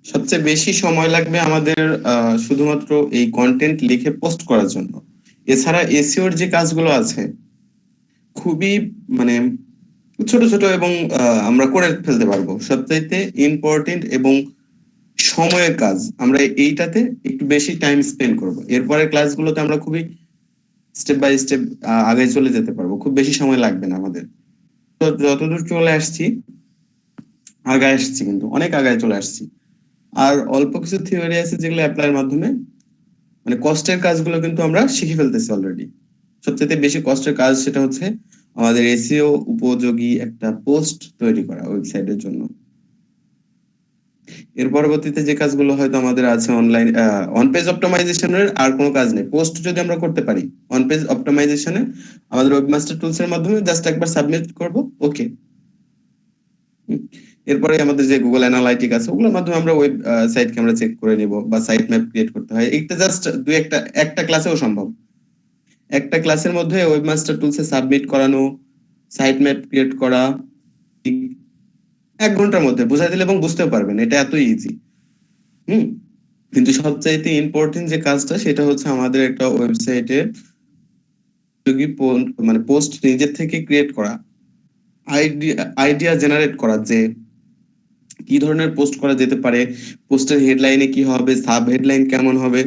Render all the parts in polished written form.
সবচেয়ে বেশি সময় লাগবে আমাদের শুধুমাত্র এই কন্টেন্ট লিখে পোস্ট করার জন্য। এছাড়া এসইওর যে কাজগুলো আছে খুবই মানে ছোট ছোট এবং আমরা করে ফেলতে পারবো। সবচাইতে ইম্পর্টেন্ট এবং সময়ের কাজ আমরা এইটাতে একটু বেশি টাইম স্পেন্ড করব। এরপরে ক্লাসগুলোতে আমরা খুবই স্টেপ বাই স্টেপ আগে চলে যেতে পারবো, খুব বেশি সময় লাগবে না আমাদের। তো যতদূর চলে আসছি, আগায় আসছি, কিন্তু অনেক আগায় চলে আসছি। আর অল্প কিছু থিওরি আছে যেগুলো অ্যাপ্লাইয়ের মাধ্যমে মানে কষ্টের কাজগুলো কিন্তু আমরা শিখে ফেলতেছি অলরেডি। সবচেয়ে বেশি কষ্টের কাজ সেটা হচ্ছে আমাদের এসইও উপযোগী একটা পোস্ট তৈরি করা ওয়েবসাইটের জন্য। এর পরবর্তীতে যে কাজগুলো হয়তো আমাদের আছে অনলাইন অন পেজ অপটিমাইজেশনের আর কোনো কাজ নেই। পোস্ট যদি আমরা করতে পারি অন পেজ অপটিমাইজেশনে আমাদের ওয়েবমাস্টার টুলস এর মাধ্যমে জাস্ট একবার সাবমিট করব, ওকে। এরপরে আমাদের যে গুগল অ্যানালাইটিক আছে ওগুলোর মাধ্যমে আমরা ওয়েব সাইটকে আমরা চেক করে নিব, বা সাইট ম্যাপ ক্রিয়েট করতে হয়। এটা জাস্ট দুই একটা ক্লাসেও সম্ভব। একটা ক্লাসের মধ্যে ওয়েবমাস্টার টুলসে সাবমিট করানো, সাইট ম্যাপ ক্রিয়েট করা, 1 ঘন্টার মধ্যে বুঝাই দিলে এবং বুঝতেও পারবেন, এটা এতই ইজি। কিন্তু সবচাইতে ইম্পর্টেন্ট যে কাজটা সেটা হচ্ছে আমাদের একটা ওয়েবসাইটে মানে পোস্ট নিজের থেকে ক্রিয়েট করা, আইডিয়া জেনারেট করা যে কি ধরনের পোস্ট করা যেতে পারে, পোস্টের হেডলাইনে কি হবে, সাব হেডলাইন কেমন হবে,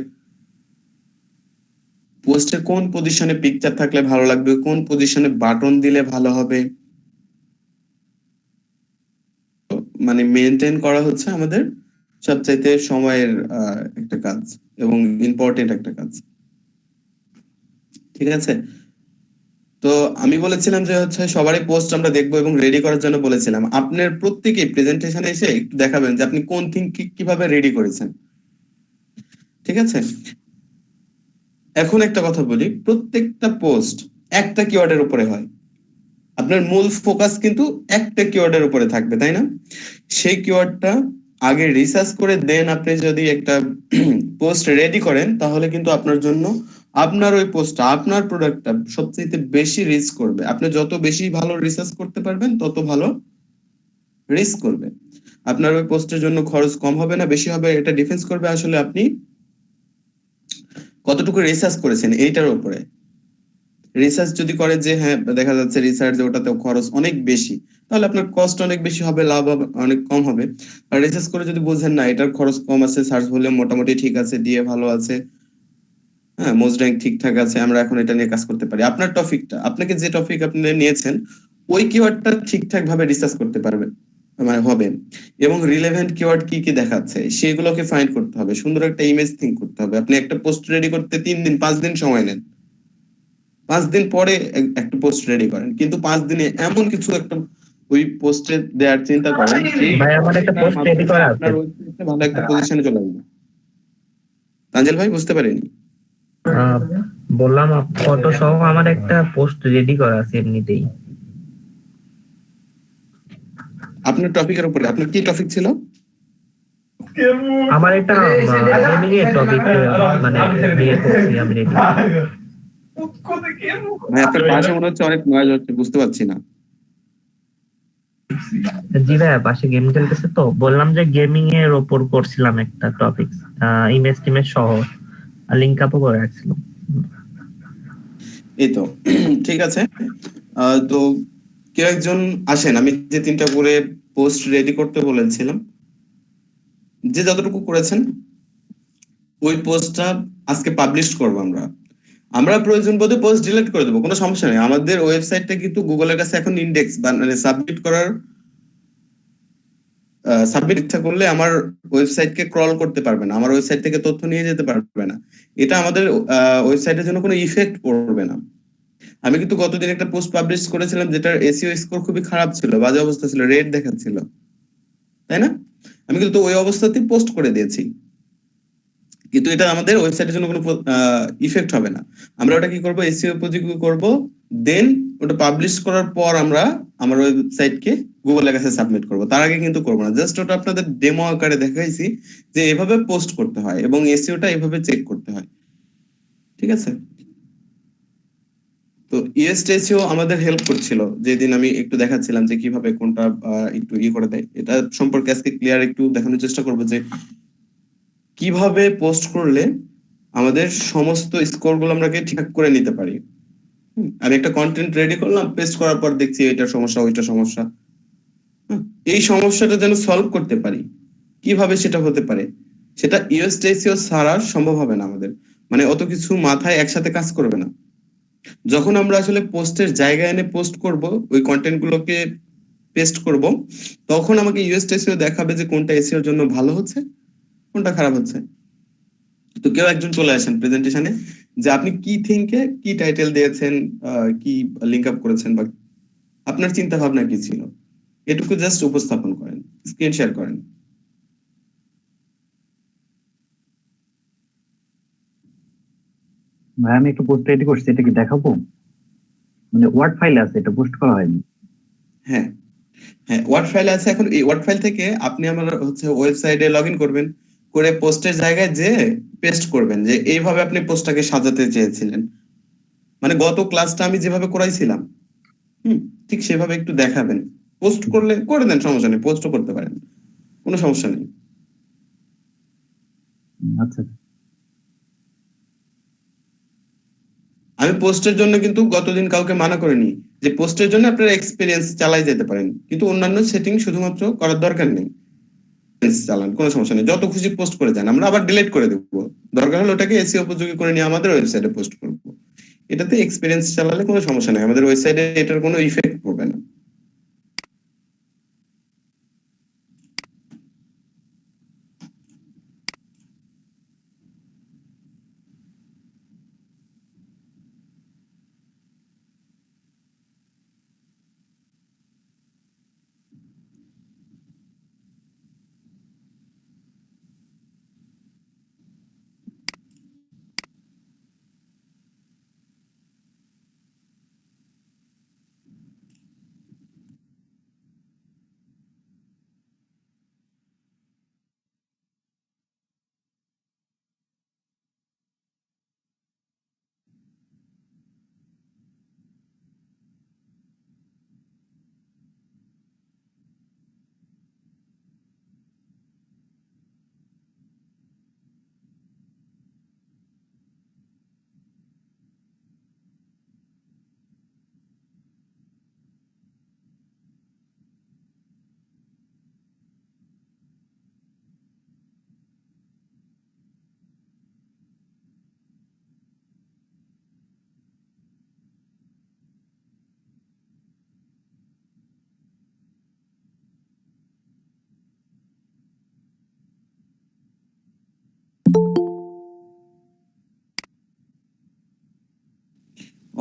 পোস্টের কোন পজিশনে পিকচার থাকলে ভালো লাগবে, কোন পজিশনে বাটন দিলে ভালো হবে, মানে মেনটেন করা হচ্ছে আমাদের সবচাইতে সময়ের একটা কাজ এবং ইম্পর্টেন্ট একটা কাজ। ঠিক আছে, তো আমি বলেছিলাম যে হচ্ছে সবারই পোস্ট আমরা দেখবো এবং রেডি করার জন্য বলেছিলাম। আপনার প্রত্যেকেই প্রেজেন্টেশনে এসে একটু দেখাবেন যে আপনি কোন থিং কিভাবে রেডি করেছেন। ঠিক আছে, এখন একটা কথা বলি, প্রত্যেকটা পোস্ট একটা কিওয়ার্ডের উপরে হয়। আপনার মূল ফোকাস কিন্তু একটা কিওয়ার্ডের উপরে থাকবে, তাই না? সেই কিওয়ার্ডটা আগে রিসার্চ করে দেন আপনি যদি একটা পোস্ট রেডি করেন তাহলে কিন্তু আপনার জন্য আপনার ওই পোস্টটা, আপনার প্রোডাক্টটা সবচেয়ে বেশি রিচ করবে। আপনি যত বেশি ভালো রিসার্চ করতে পারবেন তত ভালো রিস্ক করবে। আপনার ওই পোস্টের জন্য খরচ কম হবে না বেশি হবে, এটা ডিফেন্স করবে আসলে আপনি কতটুকু রিসার্চ করেছেন এইটার উপরে। রিসার্চ যদি করে যে হ্যাঁ দেখা যাচ্ছে রিসার্চ ওটাতে খরচ অনেক বেশি, তাহলে আপনার কস্ট অনেক বেশি হবে, লাভ অনেক কম হবে। আর রিসার্চ করে যদি বুঝেন না এটার খরচ কম আছে, সার্চ ভলিউম মোটামুটি ঠিক আছে, দিয়ে ভালো আছে, হ্যাঁ মোজ র্যাঙ্ক ঠিকঠাক আছে, আমরা এখন এটা নিয়ে কাজ করতে পারি। আপনার টপিকটা, আপনাকে যে টপিক আপনি নিয়েছেন ওই কিওয়ার্ডটা ঠিকঠাক ভাবে রিসার্চ করতে পারবেন মানে হবে, এবং রিলেভেন্ট কিওয়ার্ড কি কি দেখাচ্ছে সেগুলোকে ফাইন্ড করতে হবে, সুন্দর একটা ইমেজ থিঙ্ক করতে হবে। আপনি একটা পোস্ট রেডি করতে 3 দিন 5 দিন সময় নেন, 5 দিন পরে একটা পোস্ট রেডি করেন, কিন্তু 5 দিনে এমন কিছু একটা ওই পোস্টে দেওয়ার চিন্তা করেন যে ভাই আমার একটা পোস্ট রেডি করা আছে। আপনার ওয়েবসাইটে ভালো একটা পজিশনে চলে আসবে। তানজিল ভাই বুঝতে পারেনি? বললাম ফটো সহ আমার একটা পোস্ট রেডি করা আছে এমনিতেই। আপনার টপিকের উপরে, আপনার কি টপিক ছিল? আমার একটা গেমিং এর টপিক মানে নিয়ে করছি আমি রেডি। ভাই আপনার পাশে মনে হচ্ছে অনেক নয়েজ হচ্ছে, বুঝতে পারছি না। জি ভাই পাশে গেম খেলতেছে তো, বললাম যে গেমিং এর উপর করছিলাম একটা টপিক, ইমেজ টিমেজ সহ লিংক আপও করে রাখছিলাম। এই তো ঠিক আছে। তো কেউ একজন আসেন, আমি যে 3টা করে পোস্ট রেডি করতে বলেছিলাম, যে যতটুকু করেছেন ওই পোস্টটা আজকে পাবলিশ করবো আমরা। আমরা প্রয়োজন বোধে পোস্ট ডিলিট করে দেবো, কোনো সমস্যা নেই। আমাদের ওয়েবসাইটটা কিন্তু গুগলের কাছে এখন ইন্ডেক্স মানে সাবমিট করার সাবমিট ইচ্ছা করলে আমার ওয়েবসাইটকে ক্রল করতে পারবে না, আমার ওয়েবসাইট থেকে তথ্য নিয়ে যেতে পারবে না। এটা আমাদের ওয়েবসাইটের জন্য কোনো ইফেক্ট পড়বে না। আমি কিন্তু গতদিন একটা পোস্ট পাবলিশ করেছিলাম যেটার এসইও স্কোর খুবই খারাপ ছিল, বাজে অবস্থা ছিল, রেড দেখাচ্ছিল, তাই না? আমি কিন্তু ওই অবস্থাতেই পোস্ট করে দিয়েছি, কিন্তু এটা আমাদের ওয়েবসাইটের জন্য কোনো ইফেক্ট হবে না। আমরা ওটা কি করব, এসইও উপযোগী করব, দেন ওটা পাবলিশ করার পর আমরা আমার ওয়েবসাইটকে গুগলের কাছে সাবমিট করব। তার আগে কিন্তু করব না। জাস্ট ওটা আপনাদের ডেমো আকারে দেখাইছি যে এভাবে পোস্ট করতে হয় এবং এসইওটা এভাবে চেক করতে হয়। ঠিক আছে, তো ইএসটিএসও আমাদের হেল্প করছিল, যেদিন আমি একটু দেখাচ্ছিলাম যে কিভাবে কোনটা একটু করে দেয়। এটা সম্পর্কে আজকে ক্লিয়ার একটু দেখানোর চেষ্টা করবো যে কিভাবে পোস্ট করলে আমাদের সমস্ত স্কোর গুলো আমরা ঠিকঠাক করে নিতে পারি। আমি একটা কন্টেন্ট রেডি করলাম, পেস্ট করার পর দেখছি এটা সমস্যা, ওইটা সমস্যা। হুম, এই সমস্যাটা যেন সলভ করতে পারি, কিভাবে সেটা হতে পারে, সেটা ইউএসটিএসও ছাড়া সম্ভব হবে না আমাদের। মানে অত কিছু মাথায় একসাথে কাজ করবে না। যখন আমরা আসলে পোস্টের জায়গায় এনে পোস্ট করব, ওই কন্টেন্ট গুলোকে পেস্ট করব, তখন আমাকে ইউএসটিএসও দেখাবে যে কোনটা এসইওর জন্য ভালো হচ্ছে, কোনটা খারাপ হচ্ছে। তো কেউ একজন চলে আসেন প্রেজেন্টেশনে যে আপনি কি থিঙ্কে কি টাইটেল দিয়েছেন, কি লিঙ্ক আপ করেছেন, বা আপনার চিন্তা ভাবনা কি ছিল, এটুকু জাস্ট উপস্থাপন করেন, স্ক্রিন শেয়ার করেন। ভাই আমি একটা পোস্ট রেডি করছি, এটা কি দেখাবো? মানে ওয়ার্ড ফাইলে আছে, এটা পোস্ট করা হয়নি। হ্যাঁ, হ্যাঁ, ওয়ার্ড ফাইল আছে। এখন এই ওয়ার্ড ফাইল থেকে আপনি আমার ওয়েবসাইটে লগ ইন করবেন, করে পোস্টের জায়গায় যে পেস্ট করবেন যে এইভাবে আপনি পোস্টটাকে সাজাতে চেয়েছিলেন। মানে গত ক্লাসটা আমি যেভাবে করাইছিলাম, হুম, ঠিক সেভাবে একটু দেখাবেন। পোস্ট করলে করে দেন, সমস্যা নেই, পোস্টও করতে পারেন, কোনো সমস্যা নেই। আচ্ছা আমি পোস্টের জন্য কিন্তু গতদিন কাউকে মানা করিনি যে পোস্টের জন্য আপনারা এক্সপিরিয়েন্স চালাই যেতে পারেন, কিন্তু অন্যান্য সেটিং শুধুমাত্র করার দরকার নেই। চালান, কোনো সমস্যা নেই, যত খুশি পোস্ট করে যান, আমরা আবার ডিলিট করে দেবো। দরকার হলে ওটাকে এসিও উপযোগী করে নিয়ে আমাদের ওয়েবসাইটে পোস্ট করবো। এটাতে এক্সপিরিয়েন্স চালালে কোনো সমস্যা নেই, আমাদের ওয়েবসাইটে এটার কোনো ইফেক্ট পড়বে না।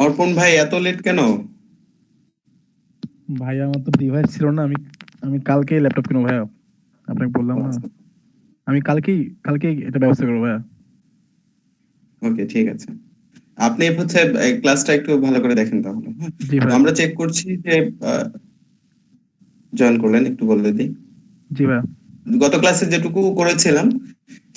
অর্পণ ভাই, এত লেট কেন? ভাই আমার তো ডিভাইস ছিল না, আমি আমি কালকেই ল্যাপটপ কিনবো ভাইয়া, আপনাকে বললাম না। আমি কালকেই এটা ব্যবস্থা করবো ভাইয়া। ওকে, ঠিক আছে। আপনি এই ক্লাসটা একটু ভালো করে দেখেন তাহলে, হ্যাঁ? জি তো ভাইয়া। আমরা চেক করছি যে জয়েন করলেন, একটু বলে দিই। জি ভাইয়া। গত ক্লাসে যেটুকু করেছিলাম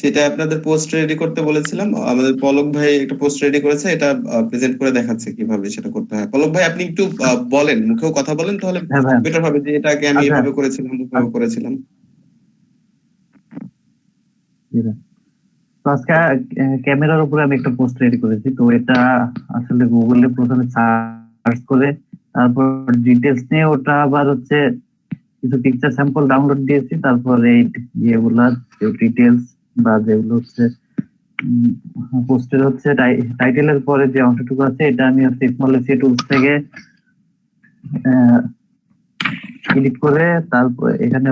সেটা আপনাদের পোস্ট রেডি করতে বলেছিলাম, আমাদের পলক ভাই একটা পোস্ট রেডি করেছে, এটা প্রেজেন্ট করে দেখাচ্ছে কিভাবে সেটা করতে হয়। পলক ভাই, আপনি একটু বলেন, মুখেও কথা বলেন, তাহলে হ্যাঁ ভাই। বেটার হবে যে এটাকে আমি আচ্ছা এভাবে করেছিলাম, ওভাবে করেছিলাম। জি ভাই। তো আজকে ক্যামেরার উপরে আমি একটা পোস্ট রেডি করেছি। তো এটা আসলে গুগলে প্রথমে সার্চ করে তারপর ডিটেলস নিয়ে ওটা আবার কিছু পিকচার স্যাম্পল ডাউনলোড দিয়েছি, তারপর এই ইয়েগুলা ডিটেলস বা যেগুলো পোস্টের টাইটেলের পরে যে অংশটুকু আছে এটা আমি স্মল এসি টুলস থেকে এডিট করে তারপর এখানে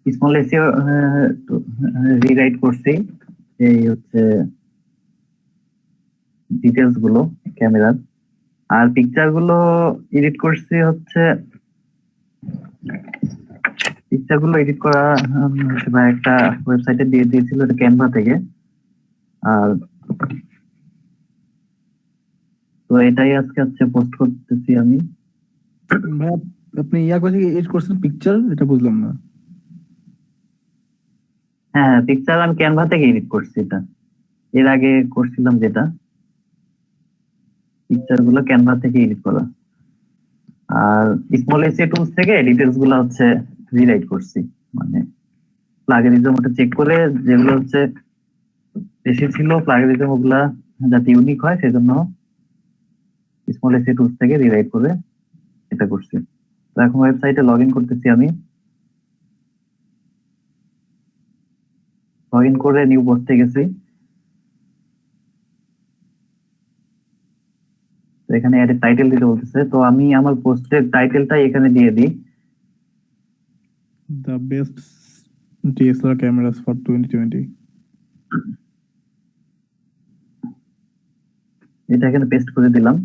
স্মল এসি রিরাইট করছি এই ডিটেলস গুলো ক্যামেরার। আর পিকচার গুলো এডিট করছি পিকচার গুলো এডিট করা বা একটা ওয়েবসাইটে দিয়ে দিয়েছিল, এটা ক্যানভা থেকে। আর তো এটাই আজকে পোস্ট করতেছি আমি। ভাইয়া আপনি ইয়া করে এডিট করছেন পিকচার, এটা বুঝলাম না। হ্যাঁ, পিকচার আমি ক্যানভা থেকে এডিট করছি এটা। এর আগে করছিলাম যেটা, পিকচার গুলো ক্যানভা থেকে এডিট করা। আর স্মল এসিও টুলস থেকে ডিটেলস গুলো হচ্ছে রিরাইট করছি, মানে প্লাগিনিজম ওটা চেক করে যেগুলো হচ্ছে বেশি ছিল প্লাগিনিজম ওগুলা যাতে ইউনিক হয় সেজন্য স্মল এসিও টুলস থেকে রিরাইট করে এটা করছি। তো এখন ওয়েবসাইটে লগ ইন করতেছি আমি। লগ ইন করে নিউ পোস্টে গেছি। তো এখানে অ্যাড টাইটেল দিতে বলতেছে, তো আমি আমার পোস্টের টাইটেলটা এখানে দিয়ে দিই। The best DSLR cameras for 2020। এটা এখানে পেস্ট করে দিলাম।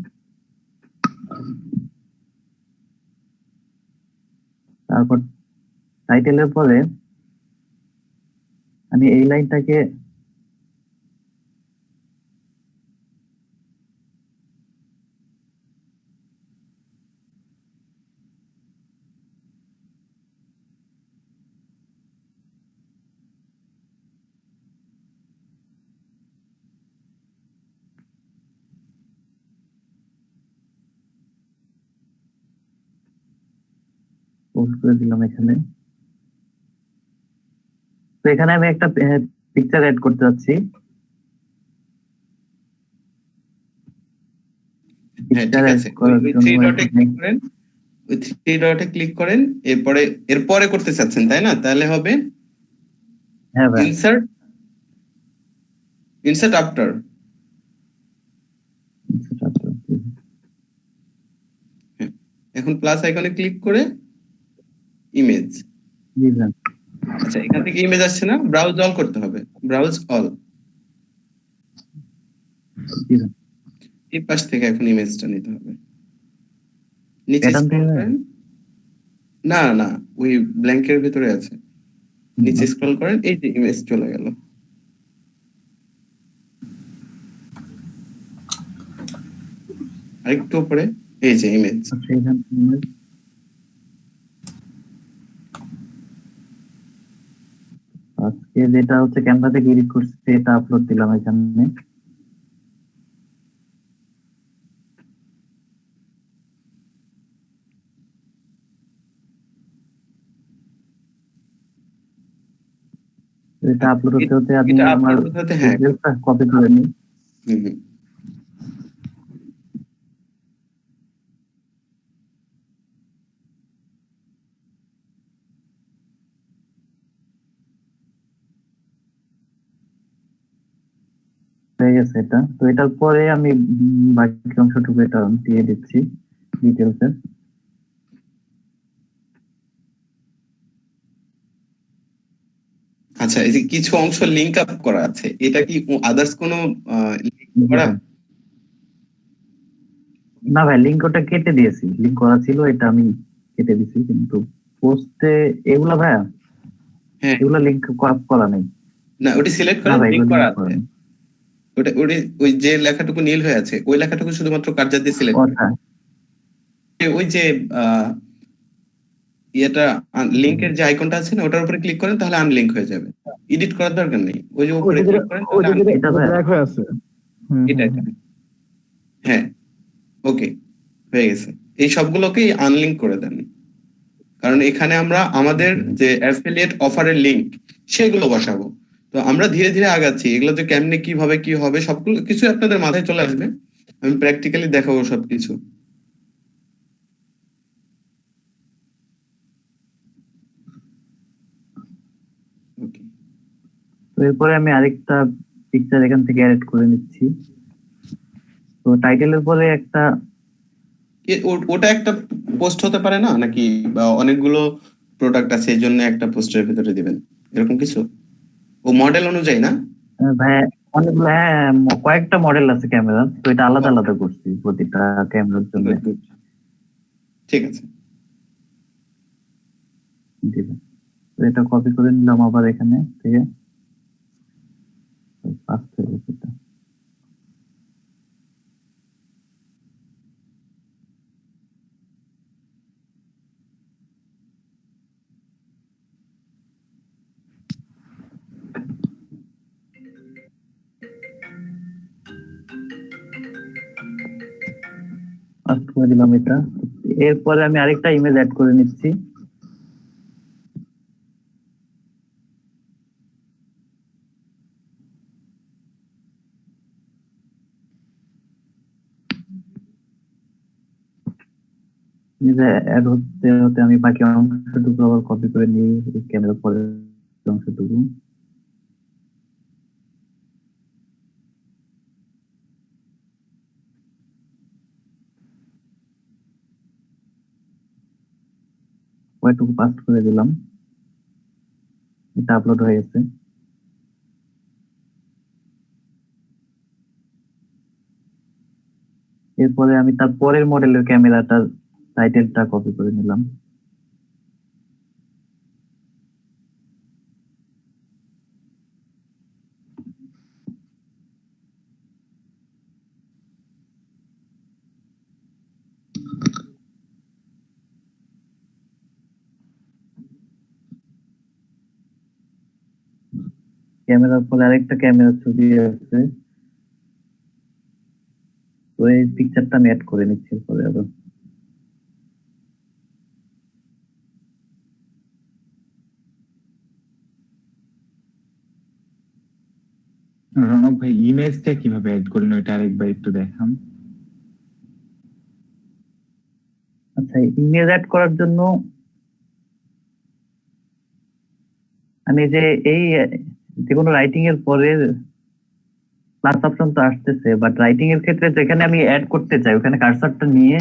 তারপর টাইটেলের পরে আমি এই লাইনটাকে পোস্ট করে দিলাম এখানে। তো এখানে আমি একটা পিকচার অ্যাড করতে যাচ্ছি। হ্যাঁ, পিকচার ঠিক অ্যাড আছে। ওই করার ওই জন্য থ্রি ডটে এখানে ক্লিক করেন, ওই থ্রি ডটে ক্লিক করেন, এরপরে এরপরে করতে চাচ্ছেন তাই না? তাহলে হবে হ্যাঁ ভাই, ইনসার্ট, ইনসার্ট আফটার। এখন প্লাস আইকনে ক্লিক করে ইমেজ। জি স্যার, আচ্ছা, এখান থেকে ইমেজ আসছে না, ব্রাউজ অল করতে হবে, ব্রাউজ অল। জি স্যার। এই পাশ থেকে এখন ইমেজটা নিতে হবে, নিচে প্যাটার্ন স্ক্রল থেকে করেন। না না, ওই ব্ল্যাঙ্কের ভিতরে আছে, নিচে স্ক্রল করেন, এই যে ইমেজ চলে গেল। আরেকটু উপরে এই যে ইমেজ। আচ্ছা, এখান থেকে আজকে যেটা হচ্ছে ক্যানভা থেকে এডিট করছি এটা আপলোড দিলাম এখানে। এটা আপলোড হতে হতে আমি এটা আমার আপলোড হতে, হ্যাঁ। ডিটেলসটা কপি করে নিই। হুম হুম। হয়ে গেছে এটা। তো এটার পরে আমি বাকি অংশটুকু এটা দিয়ে দিচ্ছি ডিটেলসে। আচ্ছা, এই যে কিছু অংশ লিংক আপ করা আছে, এটা কি আদার্স কোনো লিংক করা? না ভাই, লিঙ্ক ওটা কেটে দিয়েছি, লিঙ্ক করা ছিল এটা আমি কেটে দিয়েছি, কিন্তু পোস্টে এগুলা ভাইয়া হ্যাঁ, এগুলা লিঙ্ক করা নেই। না ওটি সিলেক্ট না করেন, ভাই, লিংক এগুলো করা লিঙ্ক করা আছে। নেই। ওটা ওই ওই যে লেখাটুকু নীল হয়ে আছে, ওই লেখাটুকু শুধুমাত্র কার্সার দিয়ে সিলেক্ট করেন। কথা ওই যে আহ, ইয়েটা লিংকের যে আইকনটা আছে না, ওটার উপরে ক্লিক করেন, তাহলে আনলিংক হয়ে যাবে। এডিট করার দরকার নেই, ওই যে উপরে ক্লিক করেন তাহলে এটা ভাই ব্ল্যাক হয়ে আছে। এটা এটা। হ্যাঁ, ওকে, হয়ে গেছে। এই সবগুলোকেই আনলিংক করে দেন, কারণ এখানে আমরা আমাদের যে অ্যাফিলিয়েট অফারের লিংক সেগুলো বসাবো। তো আমরা ধীরে ধীরে আগাচ্ছি, এগুলো যে কেমনে কিভাবে কি হবে সবগুলো কিছু আপনাদের মাথায় চলে আসবে, আমি প্র্যাকটিক্যালি দেখাবো সবকিছু। ওকে, তো এরপরে আমি আরেকটা পিকচার এখান থেকে অ্যাড করে নিচ্ছি। তো টাইটেলের পরে একটা ওটা একটা পোস্ট হতে পারে না নাকি, বা অনেকগুলো প্রোডাক্ট আছে এই জন্য একটা পোস্টের ভিতরে দিবেন, এরকম কিছু? ও মডেল অনুযায়ী না? ভাই অনেকগুলো, হ্যাঁ কয়েকটা মডেল আছে ক্যামেরা, তো এটা আলাদা আলাদা করছি প্রতিটা ক্যামেরার জন্য। Good, good. ঠিক আছে। জি ভাই। তো এটা কপি করে নিলাম আবার এখানে থেকে। Fast হয়ে গেছে এটা। পাস্ট করে দিলাম এটা। এরপরে আমি আরেকটা ইমেজ অ্যাড করে নিচ্ছি। ইমেজ অ্যাড হতে হতে আমি বাকি অংশটুকু আবার কপি করে নিই ক্যামেরা পরের অংশটুকু। ওইটুকু পাস্ট করে দিলাম, এটা আপলোড হয়ে গেছে। এরপরে আমি তার পরের মডেলের ক্যামেরাটার টাইটেলটা কপি করে নিলাম। ক্যামেরার পরে আরেকটা ক্যামেরার ছবি আছে, তো এই পিকচারটা আমি অ্যাড করে নিচ্ছি পরে আবার। রণক ভাই ইমেজটা কিভাবে এড করলেন ওইটা আরেকবার একটু দেখান। আচ্ছা, ইমেজ অ্যাড করার জন্য আমি যে এই যে কোনো রাইটিং এর পরে প্লাস অপশন তো আসতেছে, বাট রাইটিং এর ক্ষেত্রে যেখানে আমি অ্যাড করতে চাই ওখানে কার্সারটা নিয়ে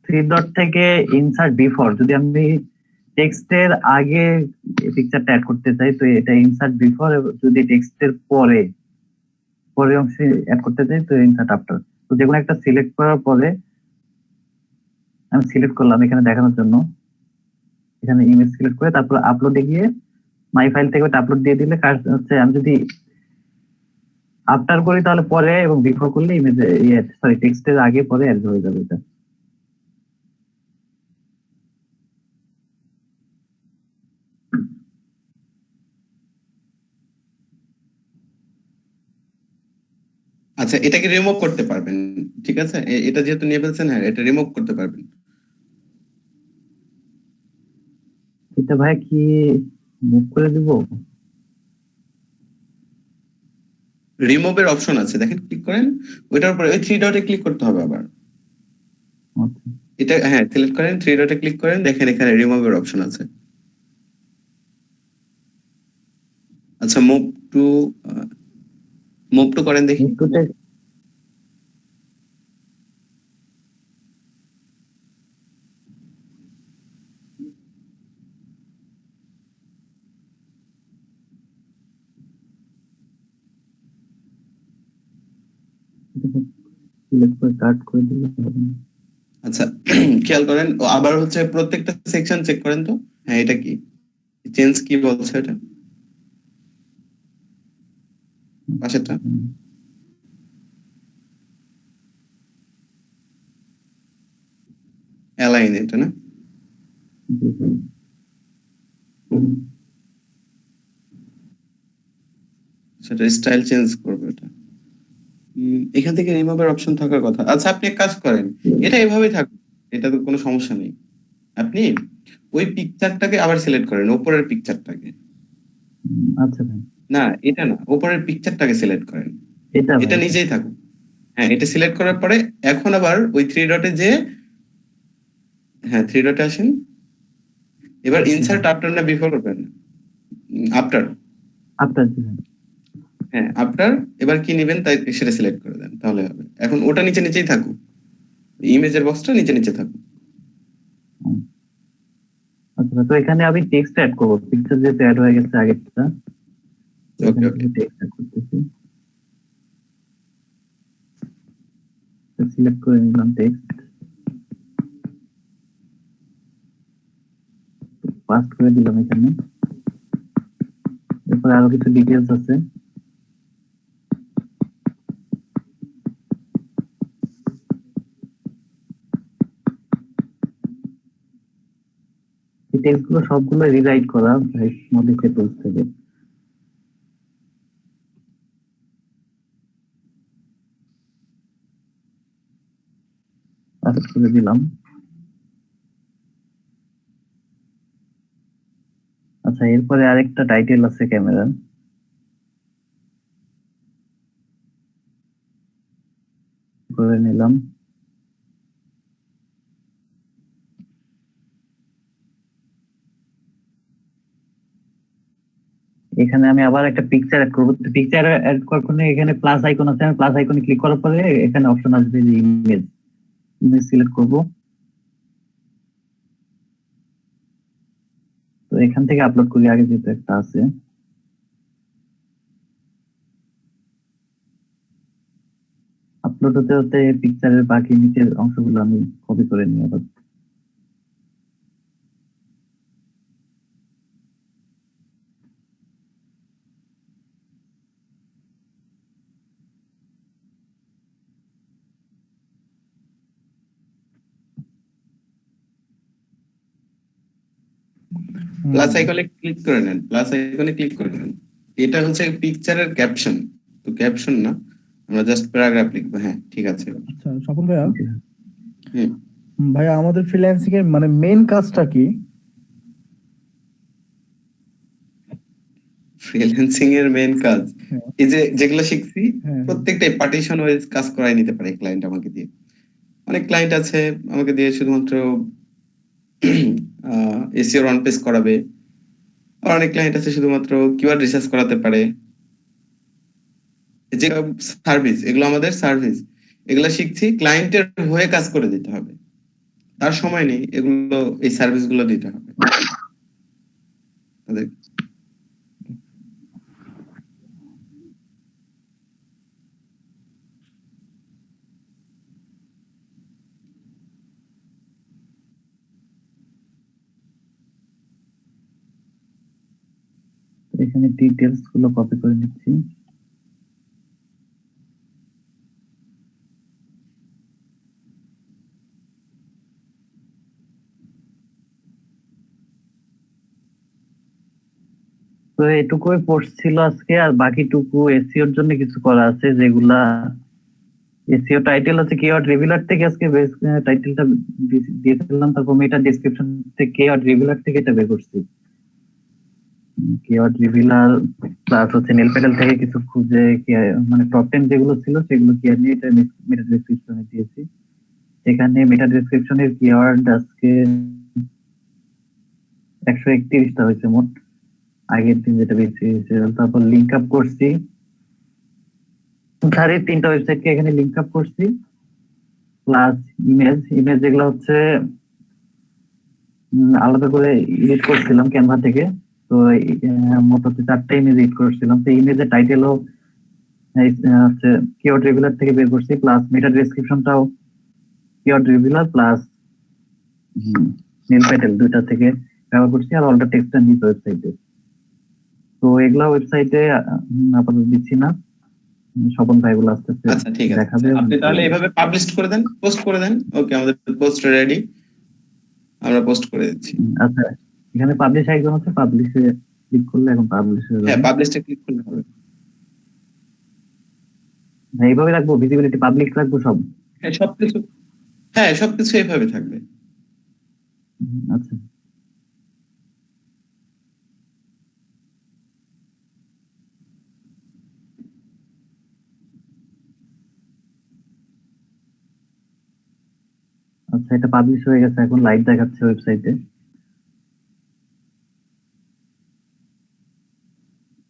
থ্রি ডট থেকে ইনসার্ট বিফোর, যদি আমি টেক্সটের আগে পিকচারটা অ্যাড করতে চাই তো এটা ইনসার্ট বিফোর, যদি টেক্সটের পরে পরের অংশে অ্যাড করতে চাই তো ইনসার্ট আফটার। তো যেকোনো একটা সিলেক্ট করার পরে আমি সিলেক্ট করলাম এখানে দেখানোর জন্য, এখানে ইমেজ সিলেক্ট করে তারপর আপলোডে গিয়ে মাই ফাইল থেকে ওটা আপলোড দিয়ে দিলে কাজ হচ্ছে। আমি যদি আফটার করি তাহলে পরে, এবং বিফোর করলে ইমেজ সরি টেক্সটের আগে পরে অ্যাড হয়ে যাবে এটা। আচ্ছা, এটাকে রিমুভ করতে পারবেন, ঠিক আছে? এটা যেহেতু নিয়ে ফেলছেন, হ্যাঁ এটা রিমুভ করতে পারবেন। এটা ভাই কি মুভ করে দিব? রিমুভের অপশন আছে, দেখেন, ক্লিক করেন, ওইটার উপরে ওই থ্রি ডটে ক্লিক করতে হবে আবার। আচ্ছা, এটা হ্যাঁ সিলেক্ট করেন, থ্রি ডটে ক্লিক করেন, দেখেন এখানে রিমুভের অপশন আছে। আচ্ছা, মুভ টু করেন দেখি। একটুতে সিলেক্ট করে কাট করে দিলে হবে না। আচ্ছা, খেয়াল করেন, ও আবার হচ্ছে প্রত্যেকটা সেকশন চেক করেন তো। হ্যাঁ, এটা কি চেঞ্জ কি বলছে এটা পাশেরটা? অ্যালাইন, এটা না? সেটা স্টাইল চেঞ্জ করবে এটা। এখান থেকে রিমুভের অপশন থাকার কথা। আচ্ছা, আপনি এক কাজ করেন, এটা এভাবেই থাকুক, এটা তো কোনো সমস্যা নেই। আপনি ওই পিকচারটাকে আবার সিলেক্ট করেন, উপরের পিকচারটাকে। আচ্ছা ভাই, না, এটা না, উপরের পিকচারটাকে সিলেক্ট করেন, এটা এটা ভাই নিজেই থাকুক। হ্যাঁ, এটা সিলেক্ট করার পরে এখন আবার ওই থ্রি ডটে যে, হ্যাঁ থ্রি ডটে আসেন। এবার ইনসার্ট আফটার না বিফোর করবেন? আফটার। আপনার হ্যাঁ, আফটার। এবার কি নেবেন তাই সেটা সিলেক্ট করে দেন, তাহলে হবে। এখন ওটা নিচে নিচেই থাকুক, ইমেজের বক্সটা নিচে নিচে থাকুক। আচ্ছা, তো এখানে আমি টেক্সট অ্যাড করবো, পিকচার যেহেতু অ্যাড হয়ে গেছে আগেরটা, ওকে ওকে। টেক্সট অ্যাড করতেছি। সিলেক্ট করে নিলাম টেক্সট, পাস্ট করে দিলাম এখানে। এরপরে আরো কিছু ডিটেলস আছে, ডিটেলস গুলো সবগুলো রিরাইট করা মডিফাই টুলস থেকে। সার্চ করে দিলাম। আচ্ছা, এরপরে আরেকটা টাইটেল আছে ক্যামেরার, করে নিলাম। এখানে আমি আবার একটা পিকচার অ্যাড করবো। পিকচার অ্যাড করার জন্য এখানে প্লাস আইকন আছে, আমি প্লাস আইকনে ক্লিক করার পরে এখানে অপশন আসবে যে ইমেজ, ইমেজ সিলেক্ট করব। তো এখান থেকে আপলোড করি, আগে যেহেতু একটা আছে। আপলোড হতে হতে পিকচারের বাকি নিচের অংশগুলো আমি কপি করে নিই আবার। প্লাস আইকনে ক্লিক করে নেন, প্লাস আইকনে ক্লিক করে নেন। এটা হচ্ছে পিকচারের ক্যাপশন, তো ক্যাপশন না, আমরা জাস্ট প্যারাগ্রাফ লিখবো। হ্যাঁ ঠিক আছে। আচ্ছা স্বপন ভাইয়া, হুম, ভাইয়া আমাদের ফ্রিল্যান্সিং এর মানে মেইন কাজটা কি? ফ্রিল্যান্সিং এর মেইন কাজ হ্যাঁ। এই যে যেগুলো শিখছি হ্যাঁ। প্রত্যেকটাই পার্টিশন ওয়াইজ কাজ করাই নিতে পারে ক্লায়েন্ট আমাকে দিয়ে। অনেক ক্লায়েন্ট আছে আমাকে দিয়ে শুধুমাত্র এসইও ওয়ান পেজ করাবে, আর অনেক ক্লায়েন্ট আছে শুধুমাত্র কিওয়ার্ড রিসার্চ করাতে পারে। যে সার্ভিস, এগুলো আমাদের সার্ভিস, এগুলো শিখছি ক্লায়েন্টের হয়ে কাজ করে দিতে হবে, তার সময় নেই এগুলো, এই সার্ভিস গুলো দিতে হবে তাদের। এখানে ডিটেলস গুলো কপি করে নিচ্ছি। তো এটুকুই পোস্ট ছিল আজকে, আর বাকিটুকু এসইওর জন্য কিছু করা আছে, যেগুলা এসইও টাইটেল হচ্ছে কিওয়ার্ড রিভিলার থেকে আজকে বেস টাইটেলটা দিয়েছিলাম, তারপর মেটা ডেসক্রিপশন থেকে কিওয়ার্ড রিভিলার থেকে এটা বের করছি। কিওয়ার্ড রিভিলার প্লাস হচ্ছে নেল প্যাডেল থেকে কিছু খুঁজে মানে টপ 10 যেগুলো ছিল সেগুলো কি নিয়ে এটা মেটা ডেসক্রিপশনে দিয়েছি। এখানে মেটা ডেসক্রিপশনের কিওয়ার্ড আজকে 131টা হয়েছে মোট, আগের দিন যেটা বেশি হয়েছে। তারপর লিঙ্ক আপ করছি 3.5টা ওয়েবসাইটকে এখানে লিঙ্ক আপ করছি, প্লাস ইমেজ যেগুলো হচ্ছে আলাদা করে এডিট করছিলাম ক্যানভা থেকে। তো মোট হচ্ছে 4টা ইমেজ এডিট করছিলাম। তো ইমেজের টাইটেলও হচ্ছে কিওয়ার্ড রিভিলার থেকে বের করছি, প্লাস মেটা ডেসক্রিপশনটাও কিওয়ার্ড রিভিলার প্লাস নেল প্যাডেল দুইটা থেকে ব্যবহার করছি, আর অলটা টেক্সট নিজ ওয়েবসাইটে। তো এগুলা ওয়েবসাইটে আপাতত দিচ্ছি না, স্বপন ভাই গুলো আস্তে আস্তে আচ্ছা ঠিক আছে, দেখাবে। আপনি তাহলে এভাবে পাবলিশ করে দেন, পোস্ট করে দেন। ওকে, আমাদের পোস্ট রেডি, আমরা পোস্ট করে দিচ্ছি। আচ্ছা, এখানে পাবলিশ আইকন আছে, পাবলিশে ক্লিক করলে এখন পাবলিশ হয়ে হ্যাঁ যাবে। পাবলিশটা ক্লিক করলে হবে। হ্যাঁ, এইভাবে রাখবো, ভিজিবিলিটি পাবলিক রাখবো সব। হ্যাঁ সবকিছু, হ্যাঁ সবকিছু এইভাবে থাকবে। আচ্ছা, আচ্ছা এটা পাবলিশ হয়ে গেছে, এখন লাইভ দেখাচ্ছে ওয়েবসাইটে।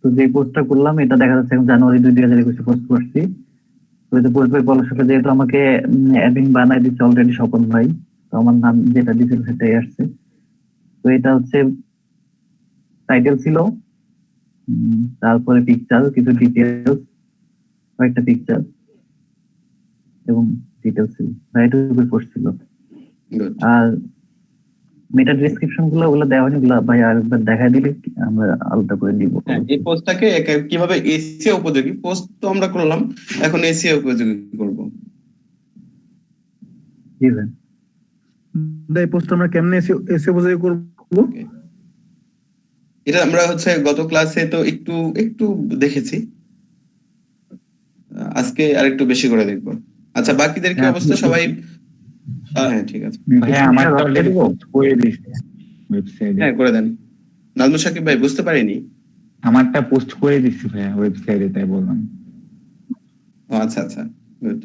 তো যে পোস্টটা করলাম এটা দেখা যাচ্ছে এখন জানুয়ারি 2021 পোস্ট করছি। তো এই যে পোস্ট বাই পলাশকে যেহেতু আমাকে অ্যাডমিন বানাই দিচ্ছে অলরেডি স্বপন ভাই, তো আমার নাম যেটা দিছিল সেটাই আসছে। তো এটা হচ্ছে টাইটেল ছিল, তারপরে পিকচার, কিছু ডিটেলস, কয়েকটা পিকচার এবং ডিটেলস ছিল, রাইট পোস্ট ছিল। Good. আর মেটা ডেসক্রিপশন গুলো ওগুলো দেওয়া হয়নি, ওগুলো ভাই আরেকবার দেখাই দিলে আমরা আলাদা করে দিব। হ্যাঁ, এই পোস্টটাকে কিভাবে এসইও উপযোগী, পোস্ট তো আমরা করলাম, এখন এসইও উপযোগী করব। জি ভাই, এই পোস্ট আমরা কেমনে এসইও উপযোগী করব? এটা আমরা হচ্ছে গত ক্লাসে তো একটু একটু দেখেছি, আজকে আরেকটু বেশি করে দেখব। আচ্ছা বাকিদের কি হ্যাঁ, অবস্থা? সবাই হ্যাঁ ঠিক আছে, ভাইয়া আমারটা অলরেডি পোস্ট করে দিছি ওয়েবসাইটে। হ্যাঁ করে দেন। নাজমুল সাকিব ভাই বুঝতে পারিনি। আমারটা পোস্ট করে দিছি ভাইয়া ওয়েবসাইটে, তাই বললাম। ও আচ্ছা আচ্ছা, গুড।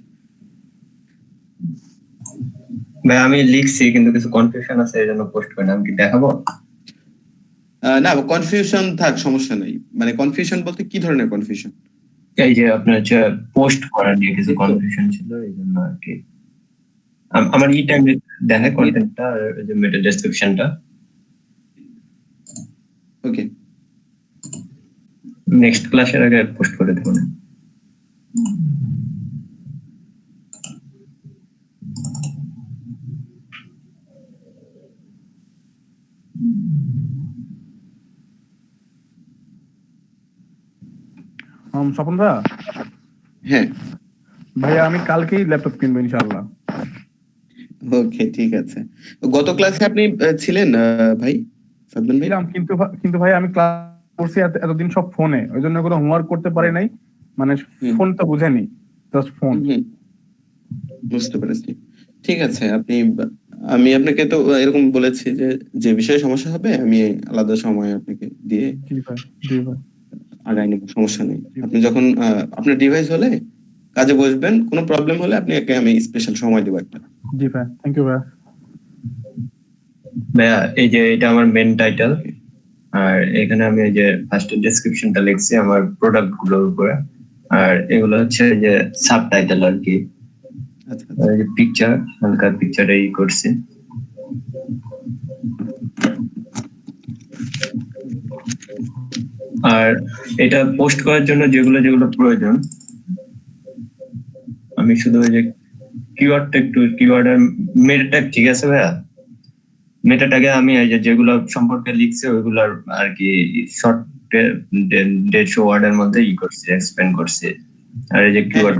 ভাই আমি লিখছি কিন্তু কিছু কনফিউশন আছে এই জন্য পোস্ট করি না, আমি কি দেখাবো? না কনফিউশন থাক, সমস্যা নাই। মানে কনফিউশন বলতে কি ধরনের কনফিউশন? এই যে আপনার হচ্ছে পোস্ট করা নিয়ে কিছু কনফিউশন ছিল এই জন্য আর কি। আমার ই টাইম দেখে কন্টেন্টটা আর ওই যে মেটা ডেসক্রিপশনটা। ওকে, নেক্সট ক্লাসের আগে পোস্ট করে দেবো না। স্বপন ভাইয়া, হ্যাঁ ভাইয়া আমি কালকেই ল্যাপটপ কিনবো ইনশাআল্লাহ। ওকে ঠিক আছে। গত ক্লাসে আপনি ছিলেন ভাই সাদমান ভাই? ছিলাম, কিন্তু ভাই আমি ক্লাস করছি এতদিন সব ফোনে, ওই জন্য কোনো হোমওয়ার্ক করতে পারি নাই, মানে ফোন তো বুঝেনি, জাস্ট ফোন। বুঝতে পেরেছি, ঠিক আছে। আমি আপনাকে তো এরকম বলেছি যে যে বিষয়ে সমস্যা হবে আমি আলাদা সময় আপনাকে দিয়ে জি ভাই, জি ভাই। আগাই নেব, সমস্যা নেই। আপনি যখন আপনার ডিভাইস হলে কাজে বসবেন, কোনো প্রবলেম হলে আপনাকে আমি স্পেশাল সময় দেবো একটা। জি ভাই, থ্যাংক ইউ ভাই। ভাইয়া এই যে এটা আমার মেন টাইটেল, আর এখানে আমি এই যে ফার্স্ট ডেসক্রিপশনটা লিখছি আমার প্রোডাক্ট গুলোর উপরে, আর এগুলো হচ্ছে যে সাবটাইটেল আর কি। আচ্ছা আর এই যে পিকচার, হালকা পিকচারে ই করছি। আর এটা পোস্ট করার জন্য যেগুলো যেগুলো প্রয়োজন, আমি শুধু ওই যে কিওয়ার্ডটা একটু কিওয়ার্ডের মেটা ট্যাগ, ঠিক আছে ভাইয়া? মেটা ট্যাগে আমি এই যে যেগুলো সম্পর্কে লিখছি ওইগুলোর আর কি শর্ট 150 ওয়ার্ডের মধ্যে ই করছি, এক্সপ্লেন করছি। আর এই যে কিওয়ার্ড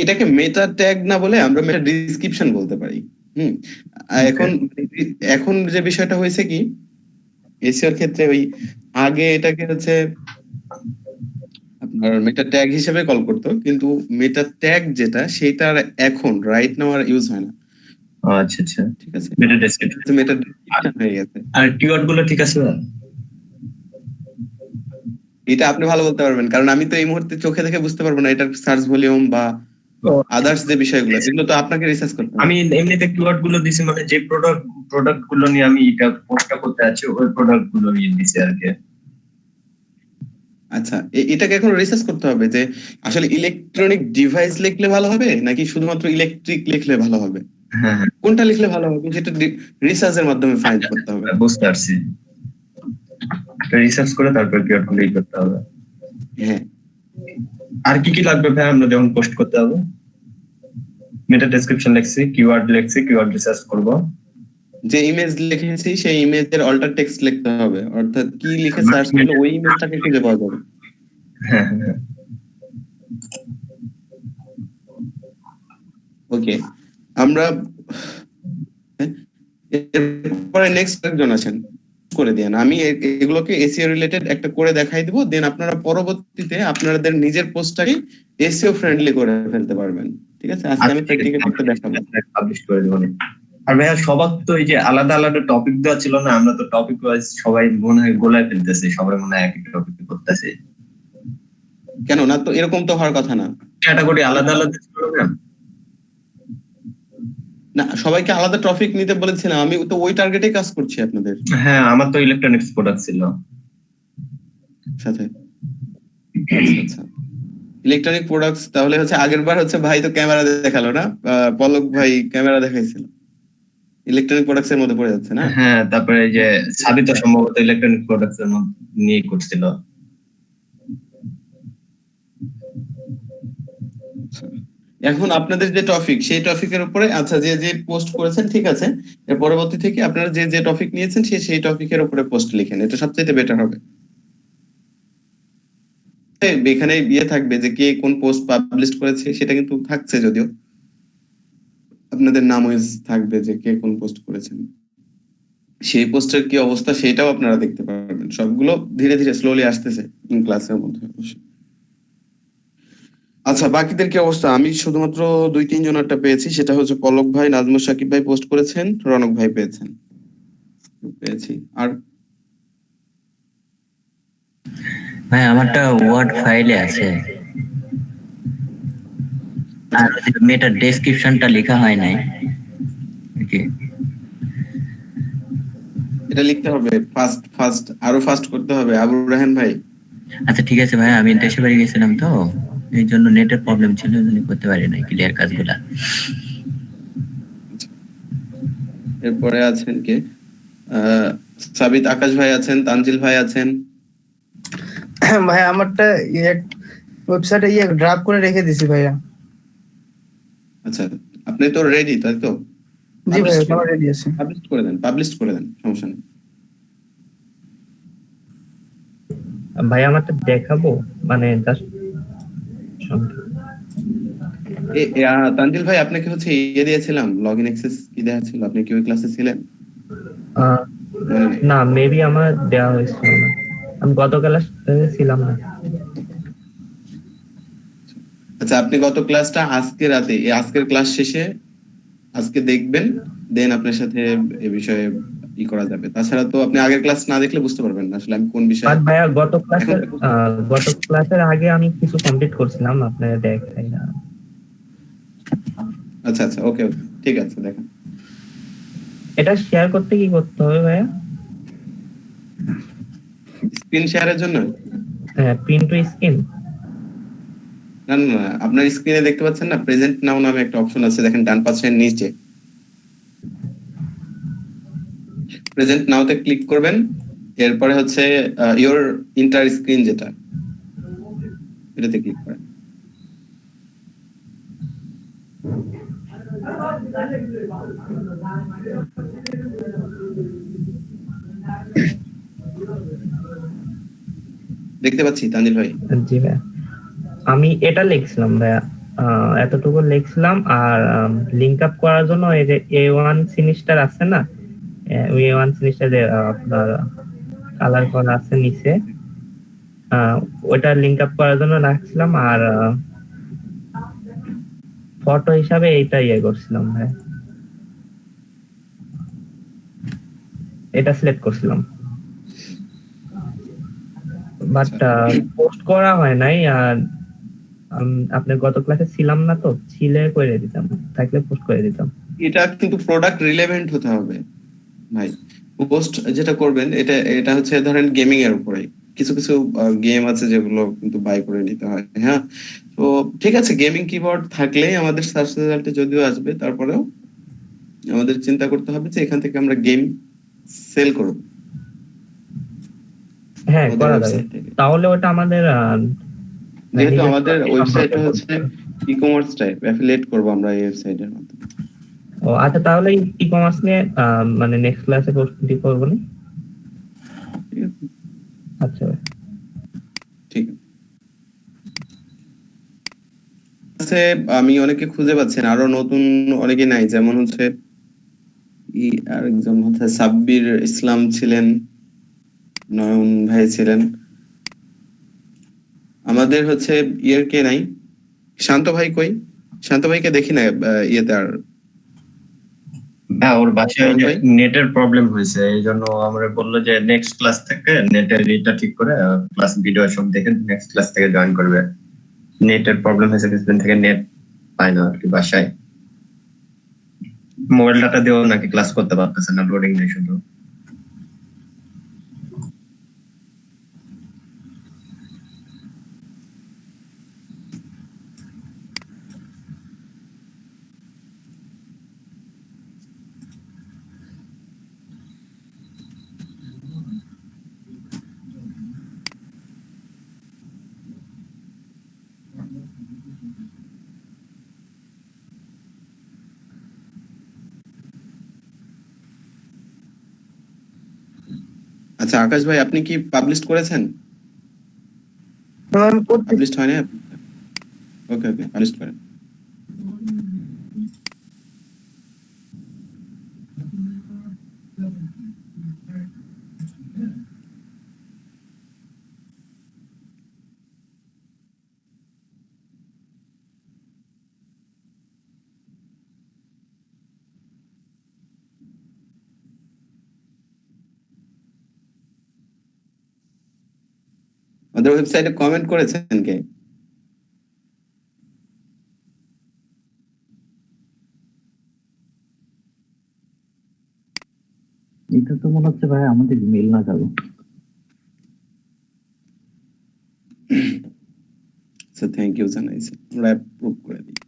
এটাকে মেটা ট্যাগ না বলে আমরা মেটা ডেসক্রিপশন বলতে পারি। এখন যে বিষয়টা হয়েছে কি, এসইওর ক্ষেত্রে ওই আগে এটাকে হচ্ছে আপনার মেটা ট্যাগ হিসেবে কল করতো, কিন্তু মেটা ট্যাগ যেটা সেটা এখন রাইট নাও আর ইউজ হয় না। আচ্ছা আচ্ছা, ঠিক আছে, মেটা ডেসক্রিপশন মেটা ডেসক্রিপশন হয়ে গেছে। আর কিওয়ার্ড গুলো ঠিক আছে ভাইয়া? এটা আপনি ভালো বলতে পারবেন, কারণ আমি তো এই মুহূর্তে চোখে দেখে বুঝতে পারবো না এটার সার্চ ভলিউম বা আদার্স যে বিষয়গুলো, এগুলো তো আপনাকে রিসার্চ করতে হবে। আমি এমনিতে কিওয়ার্ড গুলো দিছি, মানে যে প্রোডাক্ট গুলো নিয়ে আমি এটা পোস্টটা করতে আছি ওই প্রোডাক্ট গুলো নিয়ে দিছি আর কি। আচ্ছা, এটাকে এখন রিসার্চ করতে হবে যে আসলে ইলেকট্রনিক ডিভাইস লিখলে ভালো হবে নাকি শুধুমাত্র ইলেকট্রিক লিখলে ভালো হবে, হ্যাঁ হ্যাঁ, কোনটা লিখলে ভালো হবে সেটা রিসার্চের মাধ্যমে ফাইন্ড করতে হবে। বুঝতে পারছি, রিসার্চ করে তারপর কিওয়ার্ড গুলো ই করতে হবে। হ্যাঁ, আর কি কি লাগবে ভাই আমরা যখন পোস্ট করতে হবে? মেটা ডেসক্রিপশন লিখছি, কিওয়ার্ড লিখছি, কিওয়ার্ড রিসার্চ করব। যে ইমেজ লিখেছি সেই ইমেজের অল্টার টেক্সট লিখতে হবে, অর্থাৎ কি লিখে সার্চ করলে ওই ইমেজটাকে খুঁজে পাওয়া যাবে। হ্যাঁ হ্যাঁ, ওকে, আমরা এরপরে নেক্সট একজন আছেন, করে দেন। আমি এগুলোকে এসইও রিলেটেড একটা করে দেখাই দিব, দেন আপনারা পরবর্তীতে আপনাদের নিজের পোস্টটাকে এসইও ফ্রেন্ডলি করে ফেলতে পারবেন। ঠিক আছে, আজকে আমি প্র্যাকটিক্যালি একটা দেখাবো, পাবলিশ করে দেবো। আর ভাইয়া সবার তো এই যে আলাদা আলাদা টপিক দেওয়া ছিল না, আমরা তো টপিক ওয়াইজ সবাই মনে হয় গোলায় ফেলতেছি, সবাই মনে হয় একই টপিক করতেছে। কেন না? তো এরকম তো হওয়ার কথা না, ক্যাটাগরি আলাদা আলাদা ছিল না? না সবাইকে আলাদা টপিক নিতে বলেছিলাম, আমি তো ওই টার্গেটে কাজ করছি আপনাদের হ্যাঁ, আমার তো ইলেকট্রনিক্স প্রোডাক্ট ছিল সাথে। আচ্ছা আচ্ছা, ইলেকট্রনিক প্রোডাক্টস, তাহলে হচ্ছে আগের বার হচ্ছে ভাই তো ক্যামেরা দেখালো না, পলক ভাই ক্যামেরা দেখাইছিল, ইলেকট্রনিক প্রোডাক্টস এর মধ্যে পড়ে যাচ্ছে না? হ্যাঁ, তারপরে এই যে সাবিত সম্ভবত ইলেকট্রনিক প্রোডাক্টস এর মধ্যে নিয়ে করছিল। এখন আপনাদের যে টপিক সেই টপিকের উপরে, আচ্ছা যে যে পোস্ট করেছেন ঠিক আছে, এর পরবর্তী থেকে আপনারা যে যে টপিক নিয়েছেন সেই টপিকের উপরে পোস্ট লিখেন, এটা সবচেয়ে বেটার হবে। এখানে ইয়ে থাকবে যে কে কোন পোস্ট পাবলিশ করেছে, সেটা কিন্তু থাকছে, যদিও আপনাদের নাম ওয়াইজ থাকবে যে কে কোন পোস্ট করেছেন, সেই পোস্টের কি অবস্থা সেটাও আপনারা দেখতে পারবেন। সবগুলো ধীরে ধীরে স্লোলি আসতেছে ক্লাসের মধ্যে। আচ্ছা, বাকিদের কি অবস্থা? আমি শুধুমাত্র 2-3 জনেরটা পেয়েছি, সেটা হচ্ছে পলক ভাই, নাজমুল সাকিব ভাই পোস্ট করেছেন, রনক ভাই পেয়েছেন, পেয়েছি। আর ভাই আমারটা ওয়ার্ড ফাইলে আছে, আর মেটার ডেসক্রিপশনটা লেখা হয় নাই আর কি। এটা লিখতে হবে ফাস্ট ফাস্ট, আরো ফাস্ট করতে হবে আবুর রাহান ভাই। আচ্ছা ঠিক আছে ভাই, আমি দেশে বাড়ি গেছিলাম তো, এই জন্য নেটের প্রবলেম ছিল, এই জন্য করতে পারি নাই ক্লিয়ার কাজগুলা। এরপরে আছেন কে? আহ সাবিত আকাশ ভাই আছেন, তানজিল ভাই আছেন। ভাই আমারটা ওয়েবসাইটে ড্রাফট করে রেখে দিছি ভাইয়া। আচ্ছা, আপনি তো রেডি তাই তো? জি ভাই, আমার রেডি আছে। পাবলিশ করে দেন, পাবলিশ করে দেন, সমস্যা নেই। ভাই আমারটা দেখাবো, মানে জাস্ট তানজিল ভাই, আপনাকে হচ্ছে ইয়ে দিয়েছিলাম, লগইন অ্যাক্সেস কি দেওয়া ছিল? আপনি কি ওই ক্লাসে ছিলেন? মনে নেই? না, মেবি আমার দেওয়া হয়েছিল না, আমি গত ক্লাসে ছিলাম না। আচ্ছা, আপনি গত ক্লাসটা আজকে রাতে, এই আজকের ক্লাস শেষে আজকে দেখবেন, দেন আপনার সাথে এ বিষয়ে ই করা যাবে। তাছাড়া তো আপনি আগের ক্লাস না দেখলে বুঝতে পারবেন না আসলে আমি কোন বিষয়ে। বাট ভাইয়া গত ক্লাসের আগে আমি কিছু কমপ্লিট করছিলাম, আপনারা দেখাই না। আচ্ছা আচ্ছা, ওকে ওকে, ঠিক আছে, দেখেন। এটা শেয়ার করতে কি করতে হবে ভাইয়া? স্ক্রিন শেয়ারের জন্য? Print to screen? না না না, আপনার স্ক্রিনে দেখতে পাচ্ছেন না, প্রেজেন্ট নাও নামে একটা অপশন আছে, দেখেন ডান পাশের নিচে। প্রেজেন্ট নাওতে ক্লিক করবেন, এরপরে হচ্ছে ইওর ইন্টার স্ক্রিন, যেটা এটাতে ক্লিক করেন। দেখতে পাচ্ছি তানজিল ভাই। জি ভাইয়া, আমি এটা লিখছিলাম ভাইয়া, এতটুকু লিখছিলাম। আর লিংক আপ করার জন্য এই যে A1 সিনিস্টার আছে না, A1 সিনিস্টার যে আপনার কালার করা আছে নিচে, ওটা লিংক আপ করার জন্য রাখছিলাম। আর ফটো হিসাবে এইটা ইয়ে করছিলাম ভাই, এটা সিলেক্ট করছিলাম, বাট পোস্ট করা হয় নাই। আর আপনার গত ক্লাসে ছিলাম না তো, ছিলে করে দিতাম, থাকলে পোস্ট করে দিতাম। এটা কিন্তু প্রোডাক্ট রিলেভেন্ট হতে হবে ভাই। পোস্ট যেটা করবেন, এটা এটা হচ্ছে ধরেন গেমিং এর উপরে, কিছু কিছু গেম আছে যেগুলো কিন্তু বাই করে নিতে হয়। হ্যাঁ, তো ঠিক আছে, গেমিং কিবোর্ড থাকলে আমাদের সার্চ রেজাল্টে যদিও আসবে, তারপরেও আমাদের চিন্তা করতে হবে যে এখান থেকে আমরা গেম সেল করব। হ্যাঁ, আমাদের করা যাবে, ওয়েবসাইট থেকে। তাহলে ওটা আমাদের যেহেতু আমাদের ওয়েবসাইটটা হচ্ছে ই-কমার্স টাইপ, অ্যাফিলিয়েট করব আমরা এই ওয়েবসাইটের মাধ্যমে। ও আচ্ছা, তাহলে ই কমার্স নিয়ে মানে নেক্সট ক্লাসে প্রস্তুতি করবো না? ঠিক আছে, আচ্ছা ভাই। ঠিক আছে। আমি অনেকে খুঁজে পাচ্ছি না, আরো নতুন অনেকে নাই, যেমন হচ্ছে আরেকজন হচ্ছে সাব্বির ইসলাম ছিলেন, নয়ন ভাই ছিলেন, আমাদের হচ্ছে ইয়ের কে নাই, শান্ত ভাই কই? শান্ত ভাইকে দেখি না ইয়েতে। আর হ্যাঁ, ওর বাসায় ভাই? নেটের প্রবলেম হয়েছে, এই জন্য আমরা বললো যে নেক্সট ক্লাস থেকে নেটের এটা ঠিক করে ক্লাস ভিডিও সব দেখে নেক্সট ক্লাস থেকে জয়েন করবে। নেটের প্রবলেম হয়েছে, কিছুদিন থেকে নেট পায় না আর কি বাসায়, মোবাইল ডাটা দিয়েও নাকি ক্লাস করতে পারতেছে না, লোডিং নেই শুধু। আচ্ছা, আকাশ ভাই, আপনি কি পাবলিশ করেছেন? আমি করতেছি। পাবলিশ হয় না? ওকে ওকে, পাবলিশ করেন। আমাদের ওয়েবসাইটে কমেন্ট করেছেন কে? এটা তো মনে হচ্ছে ভাই আমাদের মেল না যাবো। আচ্ছা, থ্যাংক ইউ জানাইছি, আমরা অ্যাপ্রুভ করে দিই।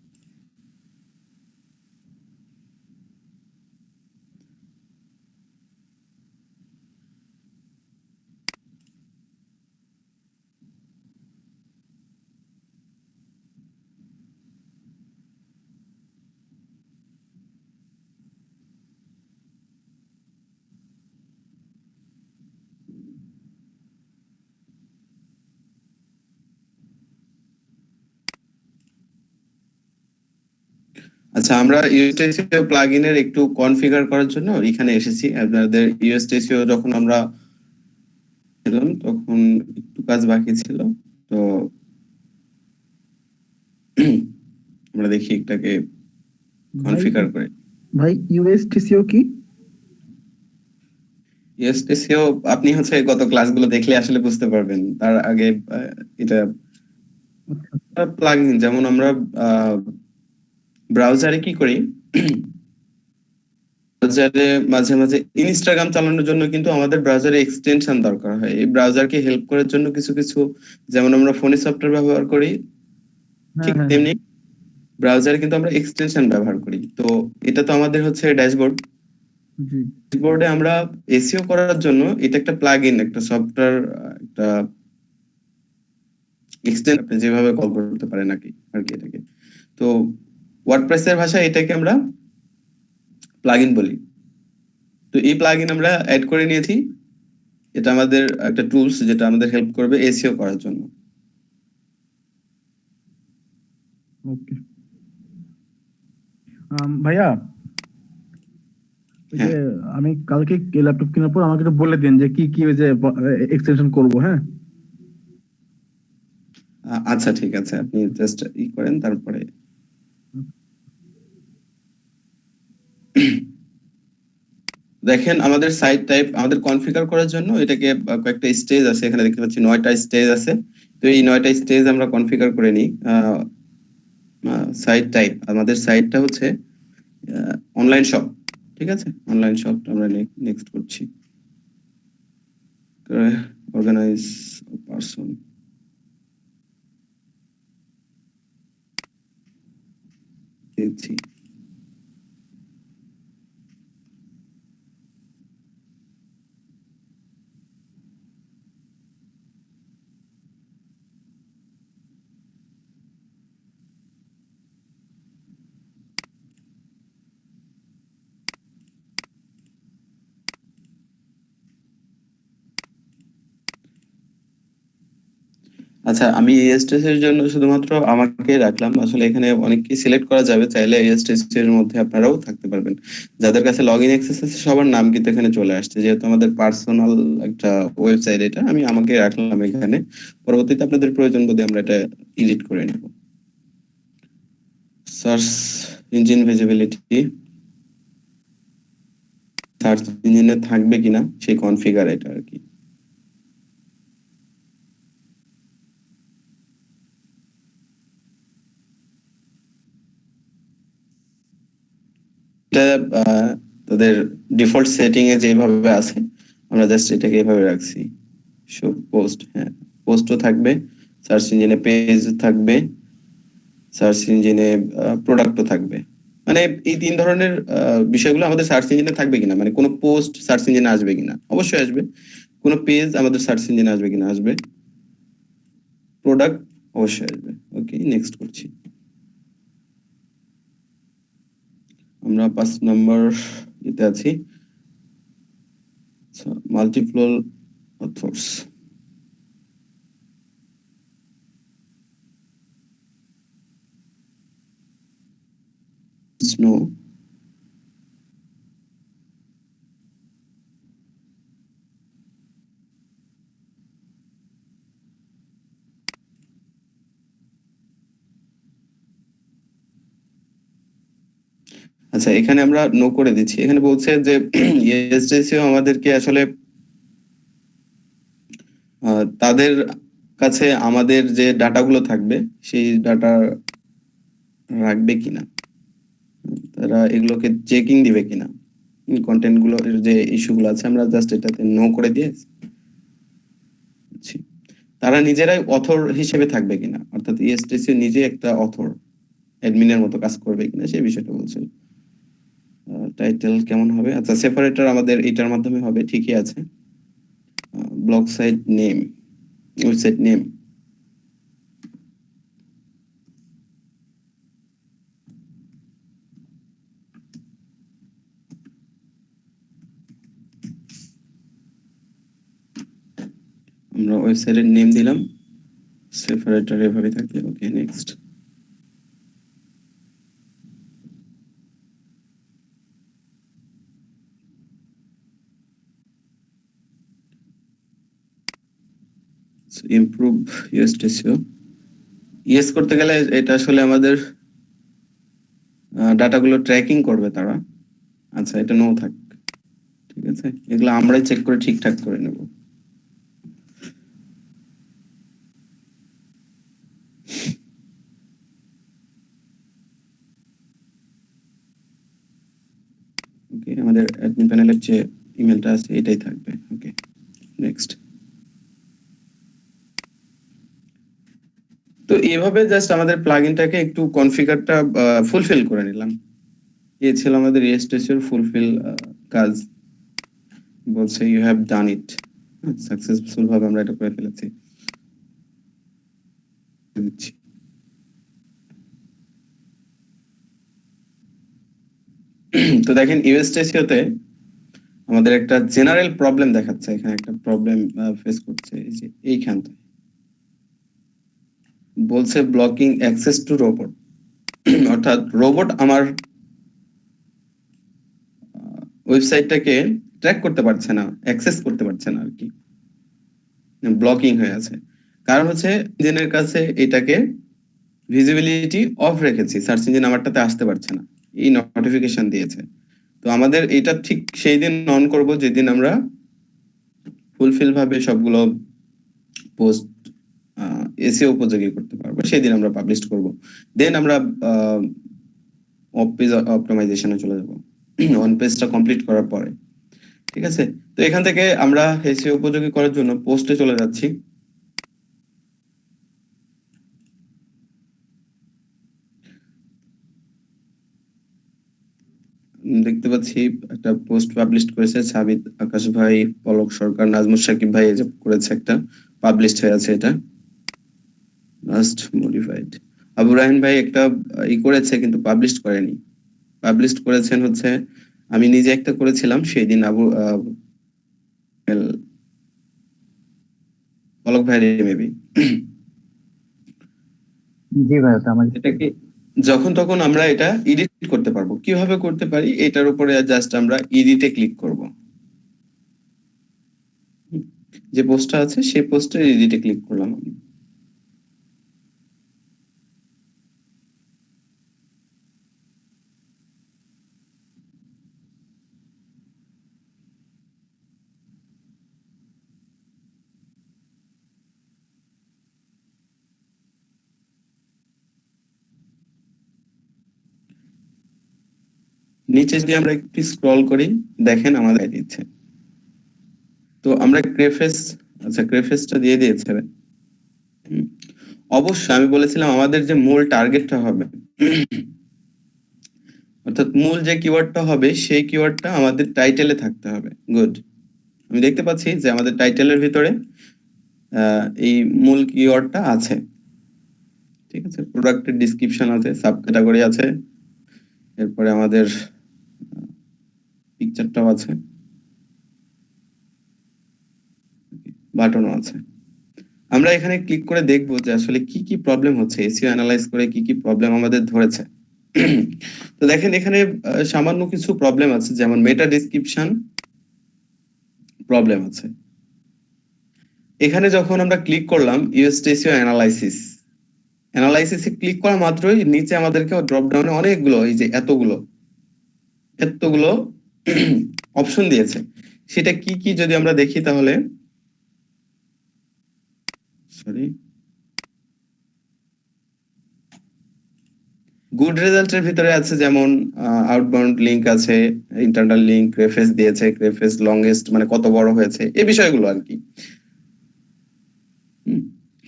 আচ্ছা, আমরা ইউএসটিসিও প্লাগইনের একটু কনফিগার করার জন্য এখানে এসেছি। আপনাদের ইউএসটিসিও যখন আমরা ছিলাম তখন একটু কাজ বাকি ছিল, তো আমরা দেখি এটাকে কনফিগার করে। ভাই ইউএসটিসিও কি? ইউএসটিসিও আপনি হচ্ছে গত ক্লাসগুলো দেখলে আসলে বুঝতে পারবেন। তার আগে এটা প্লাগইন, যেমন আমরা ব্রাউজারে কি করি, ব্রাউজারে মাঝে মাঝে ইনস্টাগ্রাম চালানোর জন্য কিন্তু আমাদের ব্রাউজারে এক্সটেনশন দরকার হয়। এই ব্রাউজারকে হেল্প করার জন্য কিছু কিছু, যেমন আমরা ফোনে সফটওয়্যার ব্যবহার করি, ঠিক তেমনি ব্রাউজারে কিন্তু আমরা এক্সটেনশন ব্যবহার করি। তো এটা তো আমাদের হচ্ছে ড্যাশবোর্ড। ড্যাশবোর্ডে আমরা এসইও করার জন্য এটা একটা প্লাগইন, একটা সফটওয়্যার, একটা এক্সটেনশন আপনি যেভাবে কল করতে পারেন আর কি এটাকে। তো ওয়ার্ডপ্রেসের ভাষায় এটাকে আমরা প্লাগইন বলি। তো এই প্লাগইন আমরা অ্যাড করে নিয়েছি। এটা আমাদের একটা টুলস যেটা আমাদের হেল্প করবে এসইও করার জন্য। ওকে ভাইয়া, ওই যে আমি কালকে ল্যাপটপ কেনার পর আমাকে একটু বলে দিন যে কি কি ওই যে এক্সটেনশন করব। হ্যাঁ আচ্ছা, ঠিক আছে, আপনি জাস্ট করেন, তারপরে দেখেন আমাদের সাইট টাইপ আমাদের কনফিগার করার জন্য এটাকে কয়েকটা স্টেজ আছে, এখানে দেখতে পাচ্ছি 9টা স্টেজ আছে। তো এই 9টা স্টেজ আমরা কনফিগার করে নিই। সাইট টাইপ, আমাদের সাইটটা হচ্ছে অনলাইন শপ, ঠিক আছে? অনলাইন শপ আমরা নেক্সট করছি। অর্গানাইজ পারসন, দিচ্ছি। আচ্ছা, আমি ESTS এর জন্য শুধুমাত্র আমাকে রাখলাম। আসলে এখানে অনেককে সিলেক্ট করা যাবে, চাইলে ESTS এর মধ্যে আপনারাও থাকতে পারবেন। যাদের কাছে লগইন অ্যাক্সেস আছে সবার নাম কিন্তু এখানে চলে আসছে। যেহেতু আমাদের পার্সোনাল একটা ওয়েবসাইট, এটা আমি আমাকে রাখলাম এখানে। পরবর্তীতে আপনাদের প্রয়োজন বোধে আমরা এটা এডিট করে নেব। সার্চ ইঞ্জিন ভিজিবিলিটি, সার্চ ইঞ্জিনে থাকবে কিনা সেই কনফিগার এটা আর কি। এটা তাদের ডিফল্ট সেটিং এ যেভাবে আছে আমরা জাস্ট এটাকে এভাবে রাখছি। শো পোস্ট, হ্যাঁ পোস্টও থাকবে, সার্চ ইঞ্জিনে পেজ থাকবে, সার্চ ইঞ্জিনে প্রোডাক্টও থাকবে। মানে এই তিন ধরনের বিষয়গুলো আমাদের সার্চ ইঞ্জিনে থাকবে কিনা, মানে কোনো পোস্ট সার্চ ইঞ্জিনে আসবে কিনা, অবশ্যই আসবে। কোনো পেজ আমাদের সার্চ ইঞ্জিনে আসবে কিনা, আসবে। প্রোডাক্ট অবশ্যই আসবে। ওকে, নেক্সট করছি। আমরা 5 নম্বর এতে আছি, মাল্টিপল অথর্স। স্নো, আচ্ছা এখানে আমরা নো করে দিচ্ছি। এখানে বলছে যে ESTSও আমাদেরকে আসলে তাদের কাছে আমাদের যে ডাটাগুলো থাকবে সেই ডাটা রাখবে কিনা, তারা এগুলোকে চেকিং দিবে কিনা, কন্টেন্ট গুলোর যে ইস্যুগুলো আছে আমরা জাস্ট এটাতে নো করে দিয়েছি। তারা নিজেরাই অথর হিসেবে থাকবে কিনা, অর্থাৎ ইএসটিসি নিজে একটা অথর অ্যাডমিনের মতো কাজ করবে কিনা সেই বিষয়টা বলছিল। টাইটেল কেমন হবে? আচ্ছা, সেপারেটর আমাদের এটার মাধ্যমে হবে, ঠিকই আছে। Blog site name, website name, আমরা ওয়েবসাইটের নেম দিলাম, সেপারেটর এভাবে থাকবে। Okay, next. ইমপ্রুভ ইউএসটিসিও। ইয়েস করতে গেলে এটা আসলে আমাদের ডাটাগুলো ট্র্যাকিং করবে তারা। আচ্ছা, এটা নো থাক, ঠিক আছে, এগুলো আমরাই চেক করে ঠিকঠাক করে নেব। ওকে, আমাদের অ্যাডমিন প্যানেলের যে ইমেলটা আছে এটাই থাকবে। Okay, next. তো এইভাবে জাস্ট আমাদের প্লাগইনটাকে একটু কনফিগারটা ফুলফিল করে নিলাম। এই ছিল আমাদের রেজিস্ট্রেশন ফুলফিল কাজ। বলছে you have done it, successful ভাবে আমরা এটা করে ফেলেছি। তো দেখেন ইউএসটিসিওতে আমাদের একটা জেনারেল প্রবলেম দেখাচ্ছে, এখানে একটা প্রবলেম ফেস করছে, এই যে এইখানটা বলছে ব্লকিং অ্যাক্সেস টু রোবট, অর্থাৎ রোবট আমার ওয়েবসাইটটাকে ট্র্যাক করতে পারছে না, অ্যাক্সেস করতে পারছে না আর কি, ব্লকিং হয়ে আছে। কারণ হচ্ছে ইঞ্জিনের কাছে এটাকে ভিজিবিলিটি অফ রেখেছি, সার্চ ইঞ্জিন আমারটাতে আসতে পারছে না, এই নোটিফিকেশন দিয়েছে। তো আমাদের এটা ঠিক সেই দিন অন করব যেদিন আমরা ফুলফিল ভাবে সবগুলো পোস্ট এসইও উপযোগী করতে পারবো, সেই দিন আমরা পাবলিশ করব। দেন আমরা অফ পেজ অপটিমাইজেশনে চলে যাব অন পেজটা কমপ্লিট করার পরে, ঠিক আছে। তো এখান থেকে আমরা এসইও উপযোগী করার জন্য পোস্টে চলে যাচ্ছি। দেখতে পাচ্ছি একটা পোস্ট পাবলিশ করেছে সাবিত আকাশ ভাই, পলক সরকার, নাজমুল সাকিব ভাই এই যে করেছে, একটা পাবলিশড হয়ে আছে, এটা লাস্ট মডিফাইড। আবু রাহিন ভাই একটা ই করেছে কিন্তু পাবলিশ করেনি, পাবলিশ করেছেন হচ্ছে আমি নিজে একটা করেছিলাম সেই দিন আবু পলক ভাই মেবি। জি ভাই, আমার এটাকে যখন তখন আমরা এটা এডিট করতে পারবো। কিভাবে করতে পারি, এটার উপরে জাস্ট আমরা এডিটে ক্লিক করব, যে পোস্টটা আছে সেই পোস্টে এডিটে ক্লিক করলাম আমি। নিচে যদি আমরা একটু স্ক্রল করি দেখেন আমাদের দিচ্ছে। তো আমরা ক্রেফেস, আচ্ছা ক্রেফেসটা দিয়ে দিয়েছে। অবশ্যই আমি বলেছিলাম আমাদের যে মূল টার্গেটটা হবে, অর্থাৎ মূল যে কিওয়ার্ডটা হবে সেই কিওয়ার্ডটা আমাদের টাইটেলে থাকতে হবে। গুড, আমি দেখতে পাচ্ছি যে আমাদের টাইটেলের ভিতরে এই মূল কিওয়ার্ডটা আছে, ঠিক আছে। প্রোডাক্টের ডেসক্রিপশন আছে, সাব ক্যাটাগরি আছে, এরপরে আমাদের পিকচারটাও আছে, বাটনও আছে। আমরা এখানে ক্লিক করে দেখবো যে আসলে কি কি প্রবলেম হচ্ছে, এসইও অ্যানালাইজ করে কি কি প্রবলেম আমাদের ধরেছে। তো দেখেন এখানে সামান্য কিছু প্রবলেম আছে, যেমন মেটা ডেসক্রিপশন প্রবলেম আছে। এখানে যখন আমরা ক্লিক করলাম ইউএসটিসিও অ্যানালাইসিসে ক্লিক করা মাত্রই নিচে আমাদেরকে ড্রপ ডাউনে অনেকগুলো, এই যে এতগুলো অপশন দিয়েছে। সেটা কি কি যদি আমরা দেখি তাহলে সরি, গুড রেজাল্টের ভিতরে আছে যেমন আউটবাউন্ড লিংক আছে, ইন্টারনাল লিংক, রেফারেন্স দিয়েছে, রেফারেন্স লংগেস্ট মানে কত বড় হয়েছে, এই বিষয়গুলো আর কি।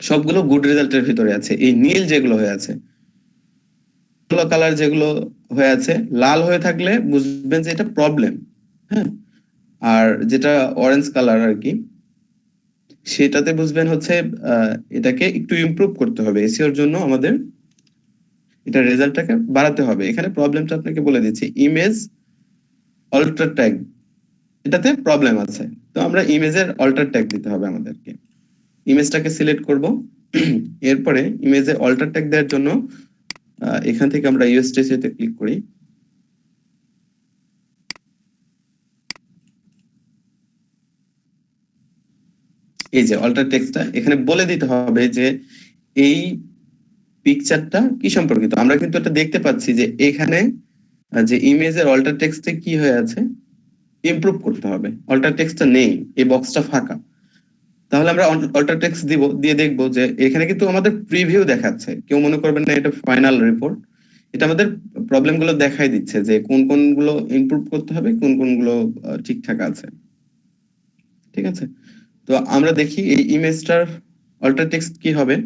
সবগুলো গুড রেজাল্টের ভিতরে আছে। এই নীল যেগুলো হয়ে আছে, কালার যেগুলো হয়ে আছে, লাল হয়ে থাকলে বুঝবেন যে এটা প্রবলেম। হ্যাঁ, আর যেটা অরেঞ্জ কালার আর কি, সেটাতে বুঝবেন হচ্ছে এটাকে একটু ইমপ্রুভ করতে হবে। এসইওর জন্য আমাদের এটা রেজাল্টটাকে বাড়াতে হবে। এখানে প্রবলেমটা আপনাকে বলে দিচ্ছি, ইমেজ অল্টার ট্যাগ, এটাতে প্রবলেম আছে। তো আমরা ইমেজের অল্টার ট্যাগ দিতে হবে আমাদেরকে। ইমেজটাকে সিলেক্ট করব, এরপরে ইমেজে অল্টার ট্যাগ দেওয়ার জন্য এখান থেকে আমরা ইউএসটিসি তে ক্লিক করি। এই যে অল্টার টেক্সটটা এখানে বলে দিতে হবে যে এই পিকচারটা কি সম্পর্কিত। আমরা কিন্তু এটা দেখতে পাচ্ছি যে এখানে যে ইমেজের অল্টার টেক্সটে কি হয়ে আছে, ইমপ্রুভ করতে হবে। অল্টার টেক্সটটা নেই, এই বক্সটা ফাঁকা। তাহলে আমরা অল্টার টেক্সট দিয়ে দেখবো যে এখানে কিন্তু আমাদের প্রিভিউ দেখাচ্ছে। কেউ মনে করবেন না এটা ফাইনাল রিপোর্ট, এটা আমাদের প্রবলেম গুলো দেখাই দিচ্ছে যে কোন কোনগুলো ইমপ্রুভ করতে হবে, কোন কোনগুলো ঠিকঠাক আছে। ঠিক আছে, তো আমরা দেখি এই ইমেজটার অল্টার টেক্সট কি হবে।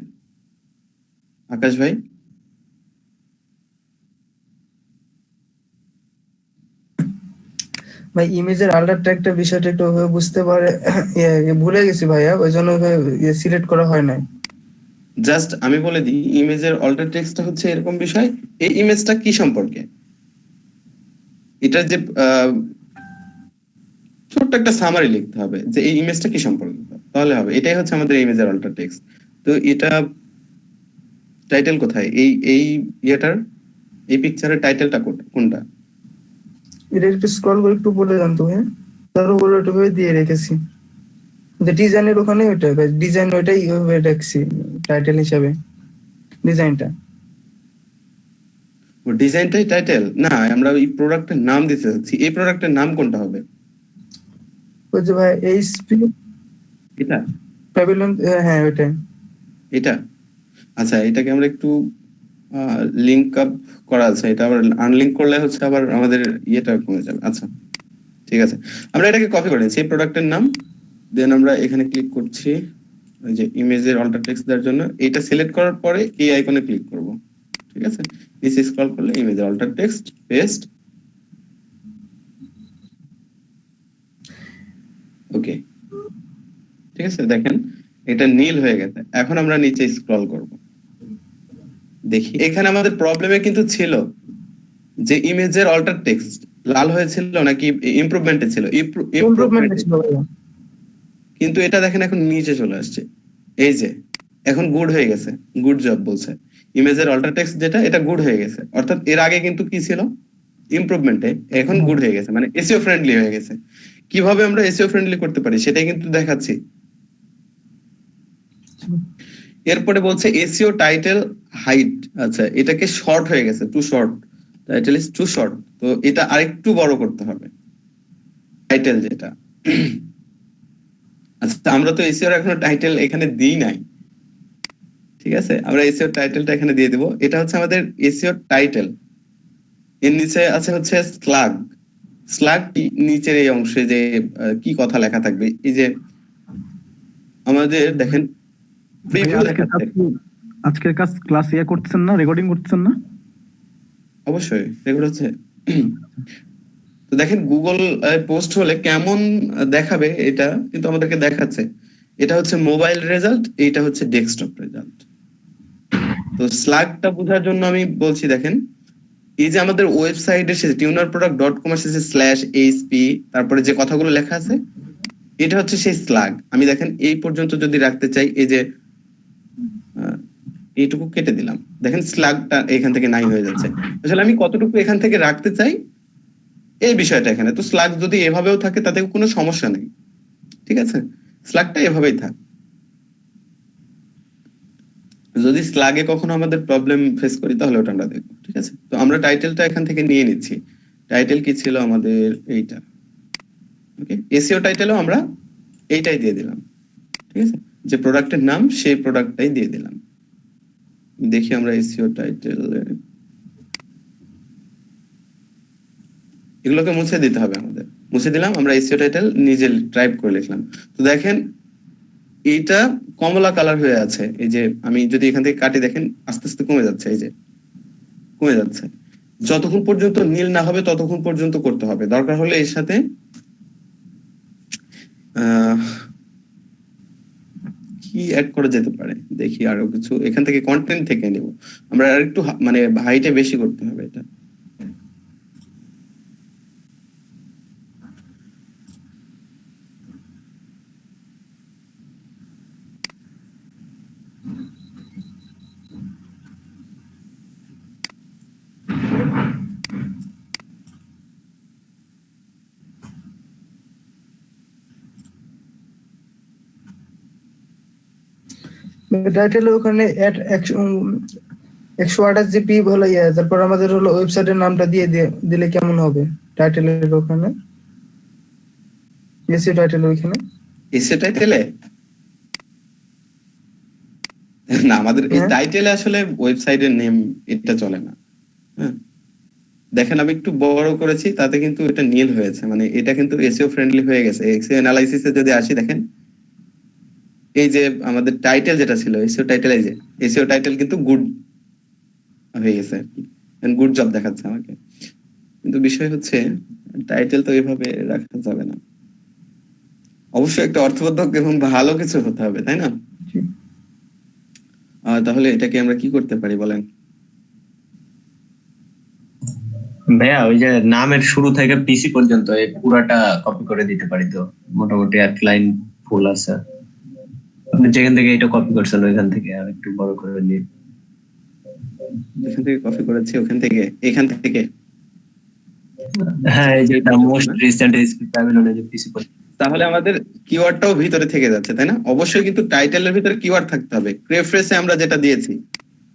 আকাশ ভাই, ভাই ইমেজের আল্টার ট্যাগটা বিষয়টা একটু বুঝতে পারে ভুলে গেছি ভাইয়া, ওই জন্য সিলেক্ট করা হয় নাই। জাস্ট আমি বলে দিই, ইমেজের অল্টার টেক্সটটা হচ্ছে এরকম বিষয়, এই ইমেজটা কি সম্পর্কে, এটা যে ছোট্ট একটা সামারি লিখতে হবে যে এই ইমেজটা কি সম্পর্কে, তাহলে হবে। এটাই হচ্ছে আমাদের ইমেজের অল্টার টেক্সট। তো এটা টাইটেল কোথায়, এই ইয়েটার, এই পিকচারের টাইটেলটা কোনটা? এটা একটু স্ক্রল করে একটু বলে জানতো হ্যাঁ, তার উপরে একটু দিয়ে রেখেছি যে ডিজাইনের ওখানে ওইটা ডিজাইন, ওইটাই রাখছি টাইটেল হিসাবে ডিজাইনটা। ও ডিজাইনটাই টাইটেল না, আমরা এই প্রোডাক্টের নাম দিতে যাচ্ছি। এই প্রোডাক্টের নাম কোনটা হবে? ওই যে ভাই এইচপি এটা প্যাভিলিয়ন, হ্যাঁ ওইটাই। এটা আচ্ছা, এটাকে আমরা একটু লিংক আপ করা আছে, এটা আবার আনলিংক করলে হচ্ছে আবার আমাদের ইয়েটা কমে যাবে। আচ্ছা ঠিক আছে, আমরা এটাকে কপি করে নিচ্ছি এই প্রোডাক্টের নাম, দেন আমরা এখানে ক্লিক করছি ওই যে ইমেজের অল্টার টেক্সট দেওয়ার জন্য। এটা সিলেক্ট করার পরে এই আইকনে ক্লিক করব। ঠিক আছে, নিচে স্ক্রল করলে ইমেজের অল্টার টেক্সট পেস্ট। ওকে, ঠিক আছে, দেখেন এটা নীল হয়ে গেছে। এখন আমরা নিচে স্ক্রল করব, দেখি এখানে আমাদের প্রবলেমে কিন্তু ছিল যে ইমেজের অল্টার টেক্সট লাল হয়েছিল নাকি ইমপ্রুভমেন্টে ছিল, ইমপ্রুভমেন্ট ছিল ভাইয়া। কিন্তু এটা দেখেন এখন নিচে চলে আসছে। এই যে এখন গুড হয়ে গেছে, গুড জব বলছে। ইমেজের অল্টার টেক্সট যেটা, এটা গুড হয়ে গেছে। অর্থাৎ এর আগে কিন্তু কি ছিল, ইমপ্রুভমেন্টে, এখন গুড হয়ে গেছে, মানে এসইও ফ্রেন্ডলি হয়ে গেছে। কিভাবে আমরা এসইও ফ্রেন্ডলি করতে পারি সেটাই কিন্তু দেখাচ্ছি। এরপরে বলছে এসইও টাইটেল হাইট। আচ্ছা, এটাকে শর্ট হয়ে গেছে, too short, title is too short. তো এটা আরেকটু বড় করতে হবে টাইটেল যেটা। আচ্ছা, আমরা তো এসইও এখনো টাইটেল এখানে দিই নাই। ঠিক আছে, আমরা এসইও টাইটেলটা এখানে দিয়ে দিব। এটা হচ্ছে আমাদের এসইও টাইটেল। এর নিচে আছে হচ্ছে স্ল্যাগ। স্ল্যাগ নিচের এই অংশে যে কি কথা লেখা থাকবে, এই যে আমাদের দেখেন প্রিভিউ দেখাচ্ছে। আজকের ক্লাস ইয়া করতেছেন না, রেকর্ডিং করতেছেন না? অবশ্যই রেকর্ড হচ্ছে। তো দেখেন গুগল পোস্ট হলে কেমন দেখাবে এটা কিন্তু আমাদেরকে দেখাচ্ছে। এটা হচ্ছে মোবাইল রেজাল্ট, এইটা হচ্ছে ডেস্কটপ রেজাল্ট। তো স্ল্যাগটা বোঝার জন্য আমি বলছি, দেখেন এই যে আমাদের ওয়েবসাইটে এসেছে tunerproduct.com এসেছে /hp, তারপরে যে কথাগুলো লেখা আছে এটা হচ্ছে সেই স্ল্যাগ। আমি দেখেন এই পর্যন্ত যদি রাখতে চাই, এই যে এইটুকু কেটে দিলাম, দেখেন স্ল্যাগটা এখান থেকে নাই হয়ে যাচ্ছে। আসলে আমি কতটুকু এখান থেকে রাখতে চাই এই বিষয়টা এখানে। তো স্ল্যাগ যদি এভাবেও থাকে তাতে কোনো সমস্যা নেই। ঠিক আছে, স্ল্যাগটা এভাবেই থাক। যদি স্ল্যাগে কখনো আমাদের প্রবলেম ফেস করি তাহলে ওটা আমরা দেখবো। ঠিক আছে, তো আমরা টাইটেলটা এখান থেকে নিয়ে নিচ্ছি। টাইটেল কি ছিল আমাদের, এইটা। ওকে, এসইও টাইটেলও আমরা এইটাই দিয়ে দিলাম। ঠিক আছে, যে প্রোডাক্টের নাম সেই প্রোডাক্টটাই দিয়ে দিলাম। দেখি আমরা এসইও টাইটেল এগুলোকে মুছে দিতে হবে আমাদের। মুছে দিলাম, আমরা এসইও টাইটেল নিজে টাইপ করে লিখলাম। তো দেখেন এইটা কমলা কালার হয়ে আছে। এই যে আমি যদি এখান থেকে কাটি দেখেন আস্তে আস্তে কমে যাচ্ছে, এই যে কমে যাচ্ছে। যতক্ষণ পর্যন্ত নীল না হবে ততক্ষণ পর্যন্ত করতে হবে। দরকার হলে এর সাথে কি অ্যাড করা যেতে পারে দেখি, আরো কিছু এখান থেকে কন্টেন্ট থেকে নেব আমরা। আর একটু মানে হাইটে বেশি করতে হবে এটা। টাইটেলের ওখানে 128 জিবি হলো ইয়ে, তারপর আমাদের হলো ওয়েবসাইটের নামটা দিয়ে দিলে কেমন হবে? টাইটেলের ওখানে এসি টাইটেল ওইখানে এসইও টাইটেলে না, আমাদের এই টাইটেলে আসলে ওয়েবসাইটের নেম এটা চলে না। হ্যাঁ দেখেন আমি একটু বড় করেছি, তাতে কিন্তু এটা নীল হয়েছে, মানে এটা কিন্তু এসইও ফ্রেন্ডলি হয়ে গেছে। এক্সইও অ্যানালাইসিসে যদি আসি দেখেন এই যে আমাদের টাইটেল যেটা ছিল এসইও টাইটেল, এই যে এসইও টাইটেল কিন্তু গুড হয়ে গেছে আর কি, গুড জব দেখাচ্ছে আমাকে। কিন্তু বিষয় হচ্ছে টাইটেল তো এভাবে রাখা যাবে না, অবশ্যই একটা অর্থবোধক এবং ভালো কিছু হতে হবে, তাই না? তাহলে এটাকে আমরা কি করতে পারি বলেন? ভাইয়া ওই যে নামের শুরু থেকে পিসি পর্যন্ত এই পুরাটা কপি করে দিতে পারি তো, মোটামুটি এক লাইন ফুল আছে। আপনি যেখান থেকে এটা কপি করছেন ওইখান থেকে আর একটু বড় করে নিন। যেখান থেকে কপি করেছি ওখান থেকে, এখান থেকে। হ্যাঁ এই যে মোস্ট রিসেন্ট এসপি প্যাভিলিয়নে যে পিসি পর্যন্ত। তাহলে আমাদের কিওয়ার্ডটাও ভিতরে থেকে যাচ্ছে, তাই না? অবশ্যই কিন্তু টাইটেলের ভিতরে কিওয়ার্ড থাকতে হবে। ক্রেফ্রেসে আমরা যেটা দিয়েছি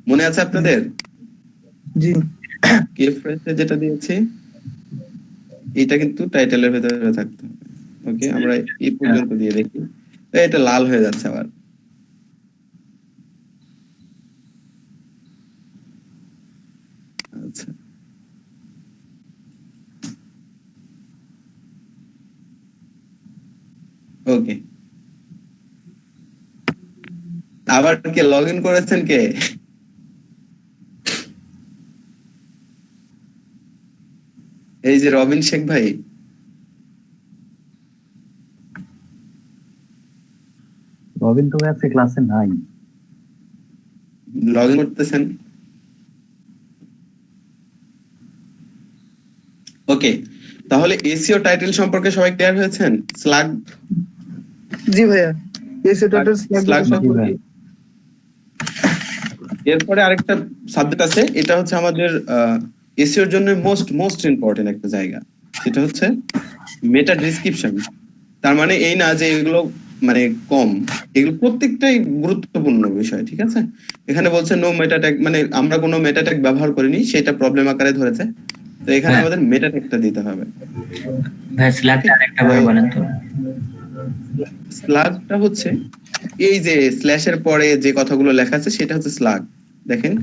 মনে আছে আপনাদের? জি, ক্রেফ্রেসে যেটা দিয়েছি এটা কিন্তু টাইটেলের ভিতরে থাকতে হবে। ওকে, আমরা এই পর্যন্ত দিয়ে দেখি। এটা লাল হয়ে যাচ্ছে আবার। আচ্ছা ওকে, আবার কে লগ ইন করেছেন কে? এই যে রবিন শেখ ভাই, রবিন তো আজকে ক্লাসে নাই। লগ ইন করতেছেন? ওকে, তাহলে এসইও টাইটেল সম্পর্কে সবাই ক্লিয়ার হয়েছেন? স্ল্যাগ, জি ভাইয়া, এসইও টাইটেল স্ল্যাগ সম্পর্কে। এরপরে আরেকটা সাবজেক্ট আছে, এটা হচ্ছে আমাদের এসইওর জন্য মোস্ট ইম্পর্টেন্ট একটা জায়গা, সেটা হচ্ছে মেটা ডেসক্রিপশন। তার মানে এই না যে এগুলো মানে কম, এগুলো প্রত্যেকটাই গুরুত্বপূর্ণ বিষয়, ঠিক আছে? এখানে বলছে নো মেটা ট্যাগ, মানে আমরা কোনো মেটা ট্যাগ ব্যবহার করিনি, সেটা প্রবলেম আকারে ধরেছে। তো এখানে আমাদের মেটা ট্যাগটা দিতে হবে। ভাই স্ল্যাগটা আরেকটা ভাবে বলেন তো। স্ল্যাগটা হচ্ছে এই যে স্ল্যাশের পরে যে কথাগুলো লেখা আছে সেটা হচ্ছে স্ল্যাগ। দেখেন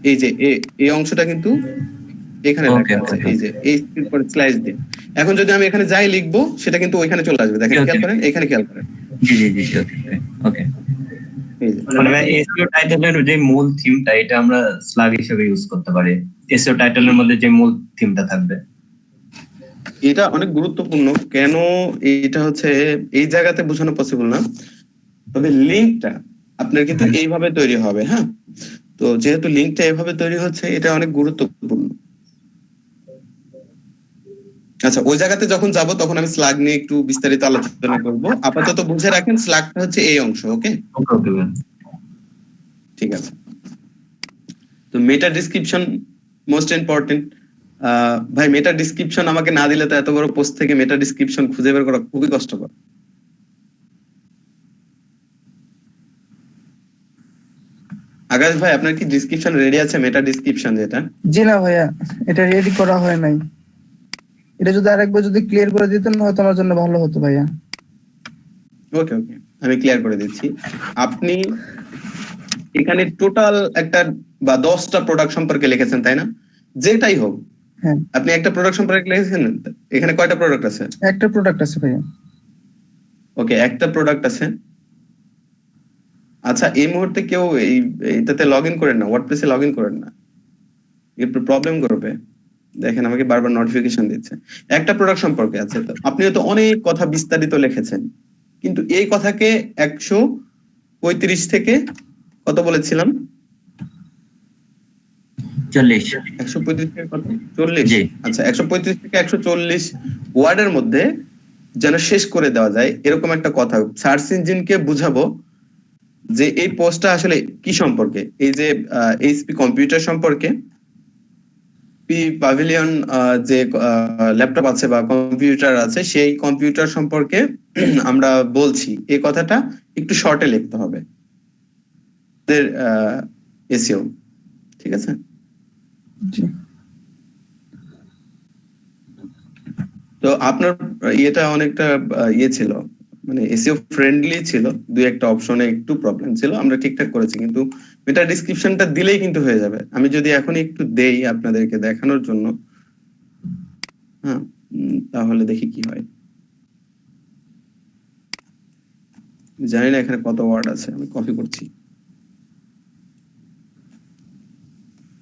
এই যে এই অংশটা কিন্তু এখানে লেখা আছে, এই যে এই পরে স্ল্যাশ দিয়ে। এখন যদি আমি এখানে যাই লিখবো সেটা কিন্তু ওইখানে চলে আসবে। দেখেন খেয়াল করেন, এখানে খেয়াল করেন। জি জি জি ওকে। এই যে মানে এসইও টাইটেলের যে মূল থিমটা এটা আমরা স্ল্যাগ হিসেবে ইউজ করতে পারি। এসইও টাইটেলের মধ্যে যে মূল থিমটা থাকবে এটা অনেক গুরুত্বপূর্ণ। কেন এটা হচ্ছে এই জায়গাতে বোঝানো পসিবল না, তবে লিঙ্কটা আপনার কিন্তু এইভাবে তৈরি হবে। হ্যাঁ, তো যেহেতু লিঙ্কটা এইভাবে তৈরি হচ্ছে এটা অনেক গুরুত্বপূর্ণ। আচ্ছা, ওই জায়গাতে যখন যাব তখন আমি স্ল্যাগ নিয়ে একটু বিস্তারিত আলোচনা করব। আপাতত বুঝে রাখেন স্ল্যাগটা হচ্ছে এই অংশ। ওকে, ঠিক আছে। তো মেটা ডেসক্রিপশন মোস্ট ইম্পর্টেন্ট। ভাই মেটা ডেসক্রিপশন আমাকে না দিলে তো এত বড় পোস্ট থেকে মেটা ডেসক্রিপশন খুঁজে বের করা খুবই কষ্টকর। আকাশ ভাই, আপনার কি ডেসক্রিপশন রেডি আছে? মেটা ডেসক্রিপশন যেটা। জি না ভাইয়া, এটা রেডি করা হয় নাই। এটা যদি আরেকবার যদি ক্লিয়ার করে দিতেন হয়তো আমার জন্য ভালো হতো ভাইয়া। ওকে ওকে, আমি ক্লিয়ার করে দিচ্ছি। আপনি এখানে টোটাল একটা বা 10টা প্রোডাক্ট সম্পর্কে লিখেছেন, তাই না? যেটাই হোক, হ্যাঁ, আপনি একটা প্রোডাক্ট সম্পর্কে লিখেছেন। এখানে কয়টা প্রোডাক্ট আছে? একটা প্রোডাক্ট আছে ভাইয়া। ওকে, একটা প্রোডাক্ট আছে। আচ্ছা, এই মুহূর্তে কেউ এটাতে লগ ইন করেন না, ওয়ার্ডপ্রেসে লগ ইন করেন না, একটু প্রবলেম করবে। দেখেন আমাকে বারবার নোটিফিকেশন দিচ্ছে। একটা প্রোডাক্ট সম্পর্কে আছে, তো আপনি তো অনেক কথা বিস্তারিত লিখেছেন, কিন্তু এই কথাকে 135 থেকে কত বলেছিলাম? 40। 135 থেকে কত? 40। জি। আচ্ছা, 135 থেকে 140 ওয়ার্ডের মধ্যে যেন শেষ করে দেওয়া যায়, এরকম একটা কথা সার্চ ইঞ্জিনকে বুঝাবো যে এই পোস্টটা আসলে কি সম্পর্কে। এই যে এইচপি কম্পিউটার সম্পর্কে, পি প্যাভিলিয়ন যে ল্যাপটপ আছে বা কম্পিউটার আছে, সেই কম্পিউটার সম্পর্কে আমরা বলছি, এই কথাটা একটু শর্টে লিখতে হবে এসইও, ঠিক আছে? জি। তো আপনার ইয়েটা অনেকটা ইয়ে ছিল, মানে এসইও ফ্রেন্ডলি ছিল, দুই একটা অপশনে একটু প্রবলেম ছিল, আমরা ঠিকঠাক করেছি, কিন্তু এটা ডিসক্রিপশনটা দিলেই কিন্তু হয়ে যাবে। আমি যদি এখন একটু দেই আপনাদেরকে দেখানোর জন্য, হ্যাঁ, তাহলে দেখি কি হয়। জানি না এখানে কত ওয়ার্ড আছে, আমি কপি করছি,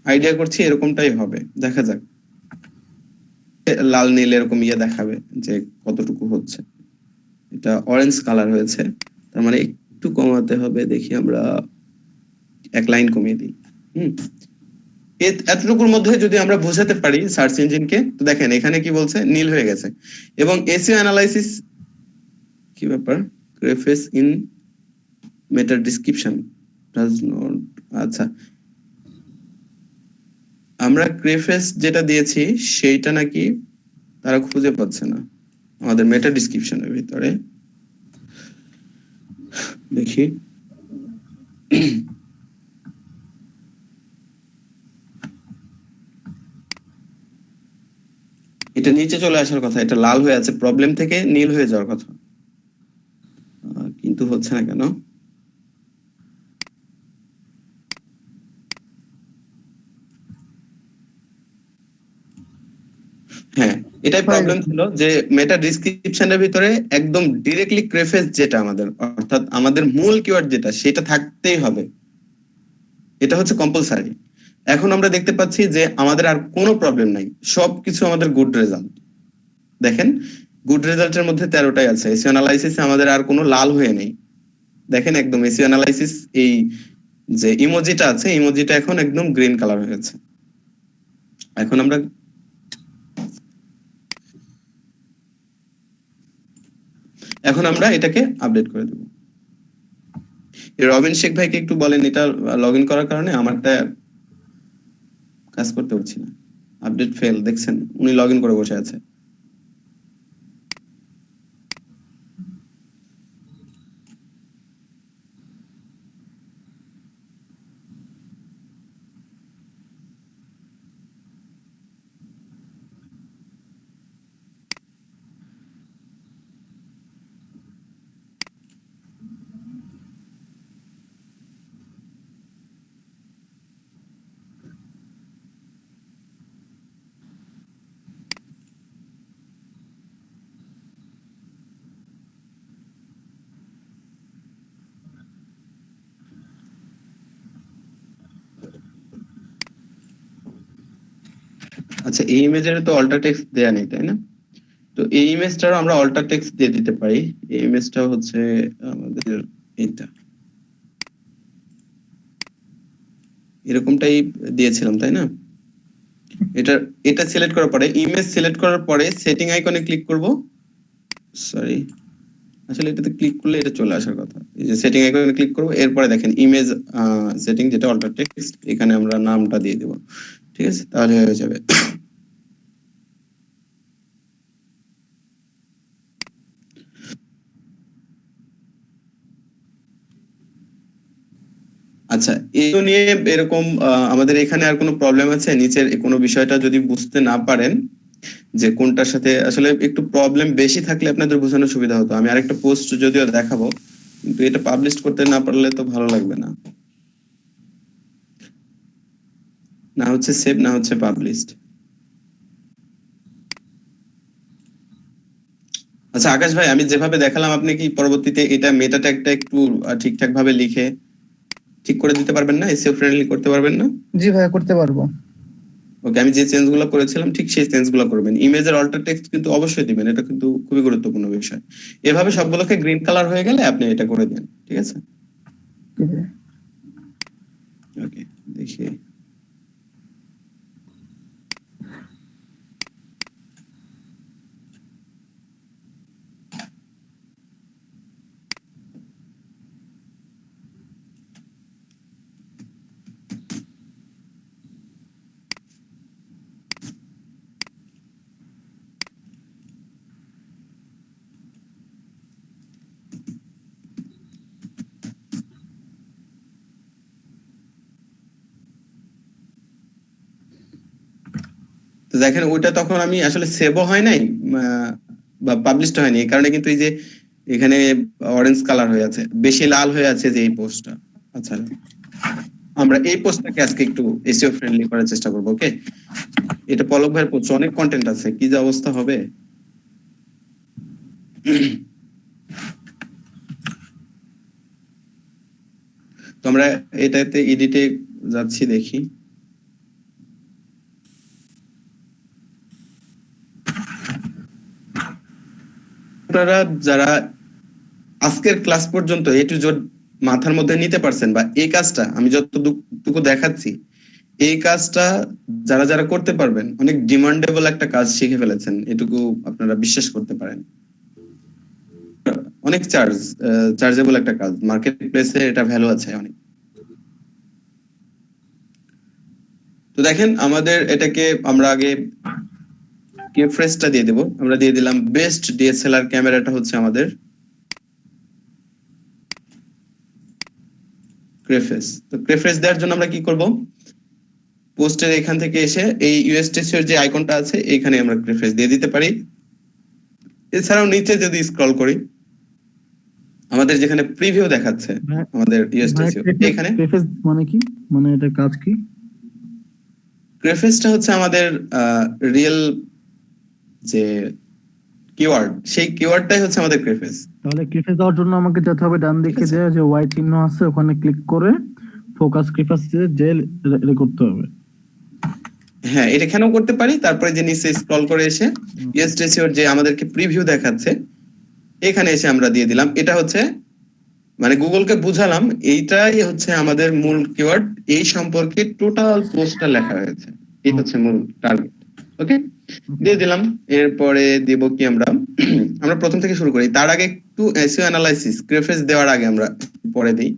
আইডিয়া করছি এরকমটাই হবে, দেখা যাক। লাল নীল এরকম ইয়ে দেখাবে যে কতটুকু হচ্ছে। এটা অরেঞ্জ কালার হয়েছে, তার মানে একটু কমাতে হবে। দেখি আমরা এক লাইন কমিয়ে দিই। এতটুকুর মধ্যে যদি আমরা বোঝাতে পারি সার্চ ইঞ্জিনকে, তো দেখেন এখানে কি বলছে, নীল হয়ে গেছে। এবং এসইও অ্যানালাইসিস কি ব্যাপার, preface in meta description does not. আচ্ছা, আমরা প্রেফেস যেটা দিয়েছি সেইটা নাকি তারা খুঁজে পাচ্ছে না আমাদের মেটা ডিসক্রিপশনের ভিতরে। দেখি, এটা নিচে চলে আসার কথা, এটা লাল হয়ে আছে, প্রবলেম থেকে নীল হয়ে যাওয়ার কথা, কিন্তু হচ্ছে না কেন? হ্যাঁ, এটাই প্রবলেম ছিল যে মেটা ডিসক্রিপশনের ভিতরে একদম ডিরেক্টলি প্রেফেস যেটা আমাদের, অর্থাৎ আমাদের মূল কিওয়ার্ড যেটা, সেটা থাকতেই হবে, এটা হচ্ছে কম্পালসারি। এখন আমরা দেখতে পাচ্ছি যে আমাদের আর কোনো প্রবলেম নাই, সবকিছু আমাদের গুড রেজাল্ট। দেখেন, গুড রেজাল্টের মধ্যে 13টাই আছে। এসইও অ্যানালাইসিসে আমাদের আর কোনো লাল হয়ে নেই, দেখেন একদম এসইও অ্যানালাইসিস এই যে ইমোজিটা আছে, ইমোজিটা এখন একদম গ্রিন কালার হয়ে গেছে। এখন আমরা এটাকে আপডেট করে দেব। রবিন শেখ ভাইকে একটু বলেন, এটা লগ ইন করার কারণে আমারটা কাজ করতে পারছি না, আপডেট ফেল। দেখছেন উনি লগ ইন করে বসে আছে। আচ্ছা, এই ইমেজের তো অল্টার টেক্সট দেয়া নেই, তাই না? তো এই ইমেজটারও আমরা অল্টার টেক্সট দিয়ে দিতে পারি। এই ইমেজটা হচ্ছে আমাদের এটা, এরকমটাই দিয়েছিলাম, তাই না? এটা সিলেক্ট করার পরে, ইমেজ সিলেক্ট করার পরে সেটিং আইকনে ক্লিক করব। সরি, আসলে এটাতে ক্লিক করলে এটা চলে আসার কথা। এই যে সেটিং আইকনে ক্লিক করব, এরপরে দেখেন ইমেজ সেটিং যেটা অল্টার টেক্সট, এখানে আমরা নামটা দিয়ে দেব, ঠিক আছে? তাহলে হয়ে যাবে। আচ্ছা, এই নিয়ে এরকম আমাদের এখানে আর কোনো প্রবলেম আছে? নিচের কোনো বিষয়টা যদি বুঝতে না পারেন, যে কোনটার সাথে আসলে একটু প্রবলেম বেশি থাকলে আপনাদের বোঝানোর সুবিধা হতো। আমি আরেকটা পোস্ট যদিও দেখাবো, কিন্তু এটা পাবলিশ করতে না পারলে তো ভালো লাগবে না। না হচ্ছে সেভ, না হচ্ছে পাবলিশড। আচ্ছা আকাশ ভাই, আমি যেভাবে দেখালাম আপনি কি পরবর্তীতে এটা মেটা ট্যাগটা একটু ঠিকঠাক ভাবে লিখে ঠিক করে দিতে পারবেন না? এসইও ফ্রেন্ডলি করতে পারবেন না? জি ভাইয়া করতে পারবো। ওকে, আমি যে চেঞ্জ গুলো করেছিলাম ঠিক সেই চেঞ্জ গুলো করবেন। ইমেজের অল্টার টেক্সট কিন্তু অবশ্যই দিবেন, এটা কিন্তু খুবই গুরুত্বপূর্ণ বিষয়। এভাবে সবগুলোকে গ্রিন কালার হয়ে গেলে আপনি এটা করে দেন, ঠিক আছে? ঠিক আছে। ওকে, দেখি। তো দেখেন ওইটা তখন আমি আসলে সেভও হয় নাই বা পাবলিশড হয়নি, এই কারণে কিন্তু এই যে এখানে অরেঞ্জ কালার হয়ে আছে, বেশি লাল হয়ে আছে যে এই পোস্টটা। আচ্ছা, আমরা এই পোস্টটাকে আজকে একটু এসইও ফ্রেন্ডলি করার চেষ্টা করবো। ওকে, এটা পলক ভাইয়ের পোস্ট, অনেক কন্টেন্ট আছে, কি যে অবস্থা হবে। তো আমরা এটাতে এডিটে যাচ্ছি, দেখি। আপনারা যারা আজকের ক্লাস পর্যন্ত এ টু জেড মাথার মধ্যে নিতে পারছেন, বা এই কাজটা আমি যতটুকু দেখাচ্ছি, এই কাজটা যারা যারা করতে পারবেন, অনেক ডিমান্ডেবল একটা কাজ শিখে ফেলেছেন, এটুকু আপনারা বিশ্বাস করতে পারেন। অনেক চার্জেবল একটা কাজ, মার্কেট প্লেসে এটা ভ্যালু আছে অনেক। তো দেখেন আমাদের এটাকে আমরা আগে কেফ্রেসটা দিয়ে দেব। আমরা দিয়ে দিলাম বেস্ট ডিএসএলআর ক্যামেরাটা হচ্ছে আমাদের ক্রেফেস। তো ক্রেফেস দেওয়ার জন্য আমরা কি করব, পোস্টের এখান থেকে এসে এই ইউএসটিসি এর যে আইকনটা আছে এখানে আমরা ক্রেফেস দিয়ে দিতে পারি। এছাড়াও নিচে যদি স্ক্রল করি, আমাদের যেখানে প্রিভিউ দেখাচ্ছে আমাদের ইউএসটিসি, এখানে প্রেফেস মানে কি, মানে এটা কাজ কি? ক্রেফেসটা হচ্ছে আমাদের রিয়েল যে কিওয়ার্ড, সেই কিওয়ার্ডটাই হচ্ছে আমাদের ক্রেফেস। তাহলে ক্রেফেস দেওয়ার জন্য আমাকে যেতে হবে ডান দিকে যে ওয়াই চিহ্ন আছে ওখানে ক্লিক করে ফোকাস ক্রেফেস যে করতে হবে। হ্যাঁ, এটা এখানেও করতে পারি। তারপরে যে নিচে স্ক্রল করে এসে ইউএসটিসি এর যে আমাদেরকে প্রিভিউ দেখাচ্ছে এখানে এসে আমরা দিয়ে দিলাম। এটা হচ্ছে মানে গুগলকে বুঝালাম এইটাই হচ্ছে আমাদের মূল কিওয়ার্ড, এই সম্পর্কে টোটাল পোস্টটা লেখা হয়েছে, এই হচ্ছে মূল টার্গেট। ওকে, দিয়ে দিলাম। এরপরে দেব কি, আমরা প্রথম থেকে শুরু করি। তার আগে একটু এসইও অ্যানালাইসিস ক্রেফেস দেওয়ার আগে আমরা পরে দিই।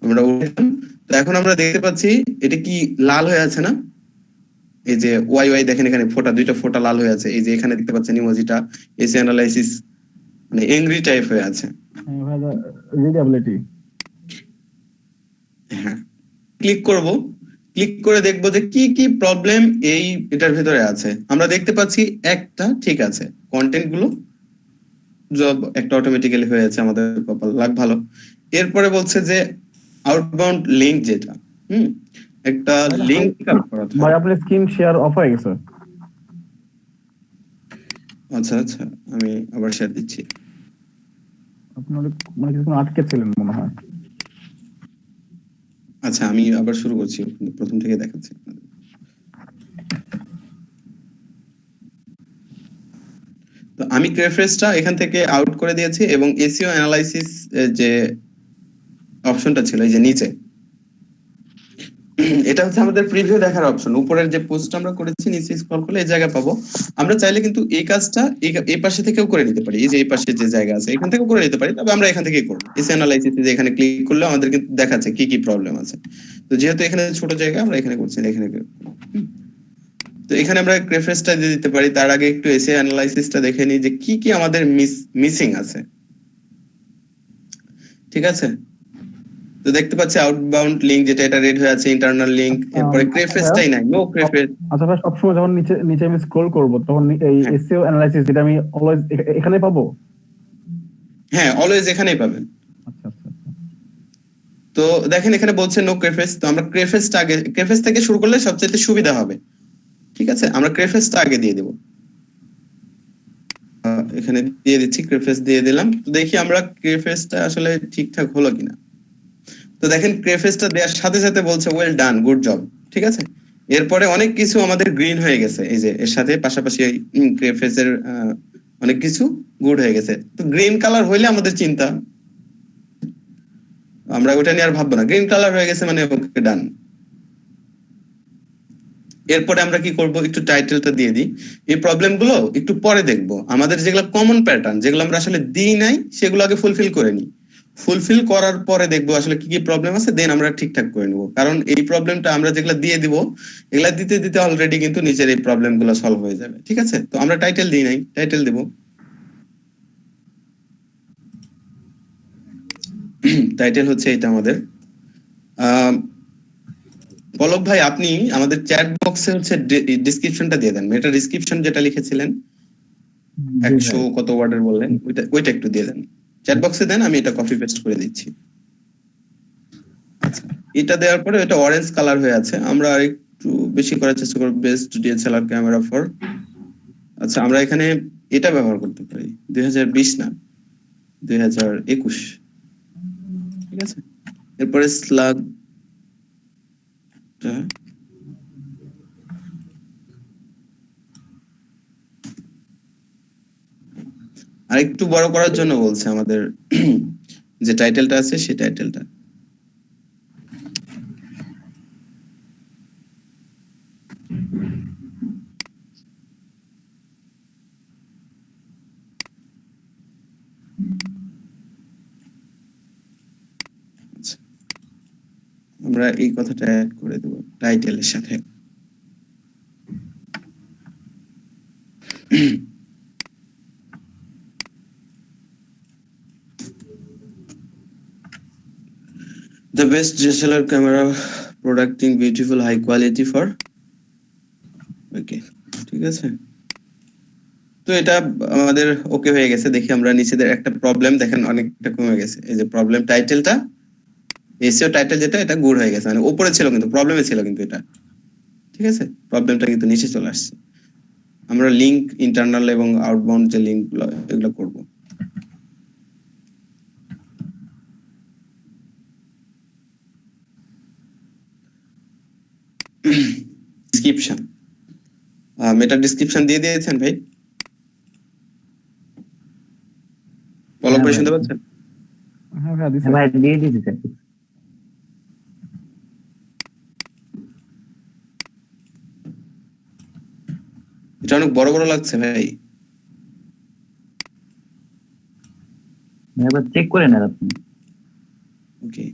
আমরা উঠলাম, তো এখন আমরা দেখতে পাচ্ছি এটা কি লাল হয়ে আছে না, এই যে ওয়াই ওয়াই দেখেন এখানে ফোটা, দুইটা ফোটা লাল হয়ে আছে। এই যে এখানে দেখতে পাচ্ছেন ইমোজিটা এসইও অ্যানালাইসিস মানে এংরি টাইপ হয়ে আছে। রিডেবিলিটি, হ্যাঁ, ক্লিক করব, ক্লিক করে দেখবো যে কি কি প্রবলেম এই এটার ভিতরে আছে। আমরা দেখতে পাচ্ছি একটা ঠিক আছে, কন্টেন্ট গুলো জব একটা অটোমেটিক্যালি হয়ে আছে, আমাদের কপাল লাগ ভালো। এরপরে বলছে যে আউটবাউন্ড লিংক, যেটা একটা লিংক করা ভাই আপনার স্ক্রিন শেয়ার অফ হয়ে গেছে। আচ্ছা আচ্ছা, আমি আবার শেয়ার দিচ্ছি। আপনি মানে কিছু আটকে ছিলেন মনে হয়। আচ্ছা, আমি আবার শুরু করছি, প্রথম থেকে দেখাচ্ছি। তো আমি ক্রেফেসটা এখান থেকে আউট করে দিয়েছি এবং এসইও অ্যানালাইসিস যে অপশনটা ছিল এই যে নিচে, এটা হচ্ছে আমাদের প্রিভিউ দেখার অপশন। উপরের যে পোস্টটা আমরা করেছি নিচে স্ক্রল করলে এই জায়গা পাবো। আমরা চাইলে কিন্তু এই কাজটা এই পাশে থেকেও করে নিতে পারি, এই যে এই পাশে যে জায়গা আছে এখান থেকেও করে নিতে পারি, তবে আমরা এখান থেকেই করব। এসইও অ্যানালাইসিস যে এখানে ক্লিক করলে আমাদের কিন্তু দেখাচ্ছে কি কি প্রবলেম আছে। তো যেহেতু এখানে ছোট জায়গা আমরা এখানে করছি, এখানে তো এখানে আমরা ক্রেফেসটা দিয়ে দিতে পারি। তার আগে একটু এসইও অ্যানালাইসিসটা দেখে নিই যে কি কি আমাদের মিসিং আছে। ঠিক আছে, তো দেখতে পাচ্ছি আউটবাউন্ড লিংক যেটা, এটা রেড হয়ে আছে, ইন্টারনাল লিংক, এরপরে ক্রেফেসটাই নাই, নো ক্রেফেস। আচ্ছা ভাই, সবসময় যখন নিচে নিচে আমি স্ক্রল করবো তখন এই হ্যাঁ। এসইও অ্যানালাইসিস যেটা আমি অলওয়েজ এখানে পাবো? হ্যাঁ, অলওয়েজ এখানেই পাবেন। আচ্ছা আচ্ছা আচ্ছা। তো দেখেন এখানে বলছে নো ক্রেফেস, তো আমরা ক্রেফেসটা আগে, ক্রেফেস থেকে শুরু করলে সবচেয়ে সুবিধা হবে। ঠিক আছে, আমরা ক্রেফেসটা আগে দিয়ে দেব। এখানে দিয়ে দিচ্ছি, ক্রেফেস দিয়ে দিলাম। তো দেখি আমরা ক্রেফেসটা আসলে ঠিকঠাক হলো কিনা। তো দেখেন ক্রেফেসটা দেওয়ার সাথে সাথে বলছে ওয়েল ডান, গুড জব। ঠিক আছে, এরপরে অনেক কিছু আমাদের গ্রিন হয়ে গেছে, এই যে এর সাথে পাশাপাশি ক্রেফেসের অনেক কিছু গুড হয়ে গেছে। তো গ্রিন কালার হইলে আমাদের চিন্তা, আমরা ওটা নিয়ে আর ভাববো না, গ্রিন কালার হয়ে গেছে মানে ওকে ডান। এরপরে আমরা কি করব, একটু টাইটেলটা দিয়ে দিই। এই প্রবলেম গুলো একটু পরে দেখবো, আমাদের যেগুলো কমন প্যাটার্ন, যেগুলো আমরা আসলে দিই নাই, সেগুলো আগে ফুলফিল করে নিই। ফুলফিল করার পরে দেখবো আসলে কি কি প্রবলেম আছে, দেন আমরা ঠিকঠাক করে নেবো। কারণ এই প্রবলেমটা আমরা যেগুলো দিয়ে দিব, এগুলা দিতে দিতে অলরেডি কিন্তু নিচের এই প্রবলেম গুলো সলভ হয়ে যাবে। ঠিক আছে, তো আমরা টাইটেল দিই নাই, টাইটেল দেবো। টাইটেল হচ্ছে এটা আমাদের। পলক ভাই, আপনি আমাদের চ্যাট বক্সে হচ্ছে ডিসক্রিপশনটা দিয়ে দেন, এটা ডিসক্রিপশন যেটা লিখেছিলেন 100 কত ওয়ার্ডের বললেন, ওইটা একটু দিয়ে দেন চ্যাট বক্সে দেন, আমি এটা কপি পেস্ট করে দিচ্ছি। আচ্ছা, এটা দেওয়ার পরে এটা অরেঞ্জ কালার হয়ে আছে, আমরা একটু বেশি করার চেষ্টা করব, বেস্ট ডিএসএলআর ক্যামেরা ফর। আচ্ছা, আমরা এখানে এটা ব্যবহার করতে পারি, 2020 না 2021। ঠিক আছে, এরপরে স্লাগ আর একটু বড় করার জন্য বলছে আমাদের যে টাইটেলটা আছে সেই টাইটেলটা। আমরা এই কথাটা অ্যাড করে দেব টাইটেলের সাথে। The best DSLR camera producing beautiful high quality for ওকে, ঠিক আছে। তো এটা আমাদের ওকে হয়ে গেছে। দেখি আমরা নিচেদের একটা প্রবলেম দেখেন অনেকটা কমে গেছে, এই যে প্রবলেম টাইটেলটা, এসইও টাইটেল যেটা, এটা গুড হয়ে গেছে, মানে উপরে ছিল কিন্তু প্রবলেমে ছিল কিন্তু এটা। ঠিক আছে, প্রবলেমটা কিন্তু নিচে চলে আসছে। আমরা লিংক ইন্টারনাল এবং আউটবাউন্ড যে লিংকগুলো এগুলো করব। ডেসক্রিপশন, মেটা ডেসক্রিপশন দিয়ে দিয়েছেন ভাই? পলক ভাই শুনতে পাচ্ছেন? হ্যাঁ হ্যাঁ দিছি। ভাই দিয়ে দিয়েছি স্যার। এটা অনেক বড় বড় লাগছে ভাই। একবার চেক করে নেন আপনি। ওকে,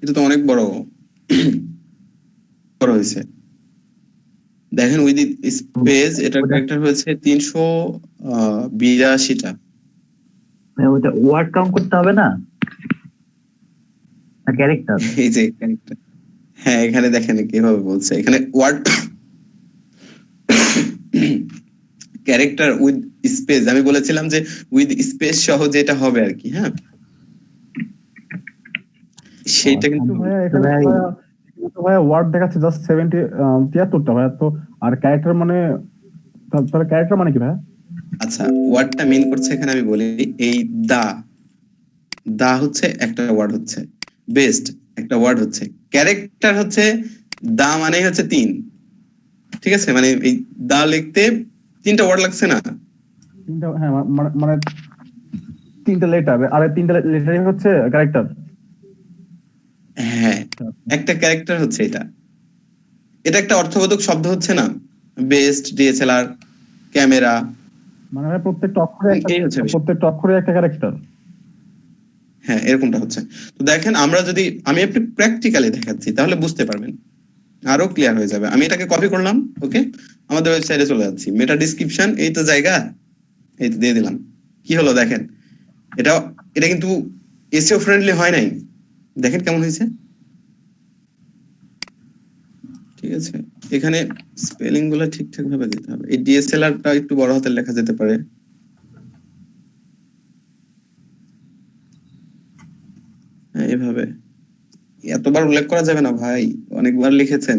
এটা তো অনেক বড় বড় হয়েছে। দেখেন উইথ স্পেস এটার ক্যারেক্টার হয়েছে 382টা। ওটা ওয়ার্ড কাউন্ট করতে হবে না ক্যারেক্টার? এই যে ক্যারেক্টার, হ্যাঁ এখানে দেখেন কিভাবে বলছে, এখানে ওয়ার্ড ক্যারেক্টার উইথ স্পেস, আমি বলেছিলাম যে উইথ স্পেস সহ যেটা হবে আর কি। হ্যাঁ সেইটা কিন্তু ভাইয়া এখানে ভাইয়া ওয়ার্ড দেখাচ্ছে জাস্ট 73টা ভাইয়া, তো আর ক্যারেক্টার মানে তাহলে ক্যারেক্টার মানে কি ভাইয়া? আচ্ছা ওয়ার্ডটা মিন করছে এখানে আমি বলি, এই দা হচ্ছে একটা ওয়ার্ড, হচ্ছে বেস্ট একটা ওয়ার্ড, হচ্ছে ক্যারেক্টার হচ্ছে দা মানে হচ্ছে 3, ঠিক আছে? মানে এই দা লিখতে 3টা ওয়ার্ড লাগছে না? তিনটা, হ্যাঁ মানে 3টা লেটার, আর 3টা লেটারই হচ্ছে ক্যারেক্টার। হ্যাঁ একটা ক্যারেক্টার হচ্ছে এটা, এটা একটা অর্থবোধক শব্দ হচ্ছে না? বেস্ট, ডিএসএলআর, ক্যামেরা, মানে ভাই প্রত্যেকটা অক্ষরে এই হচ্ছে বিষয়। প্রত্যেকটা অক্ষরে একটা ক্যারেক্টার। হ্যাঁ এরকমটা হচ্ছে। তো দেখেন আমরা যদি, আমি একটু প্র্যাকটিক্যালি দেখাচ্ছি তাহলে বুঝতে পারবেন, আরো ক্লিয়ার হয়ে যাবে। আমি এটাকে কপি করলাম, ওকে, আমাদের ওয়েবসাইটে চলে যাচ্ছি, মেটা ডিসক্রিপশন, এই তো জায়গা, এই তো দিয়ে দিলাম। কি হলো দেখেন, এটা কিন্তু এসইও ফ্রেন্ডলি হয় নাই, দেখেন কেমন হয়েছে। ঠিক আছে, এখানে স্পেলিং গুলো ঠিকঠাক ভাবে দিতে হবে। এই ডিএসএলআরটা একটু বড় হাতের লেখা যেতে পারে, হ্যাঁ এভাবে। এতবার উল্লেখ করা যাবে না ভাই, অনেকবার লিখেছেন,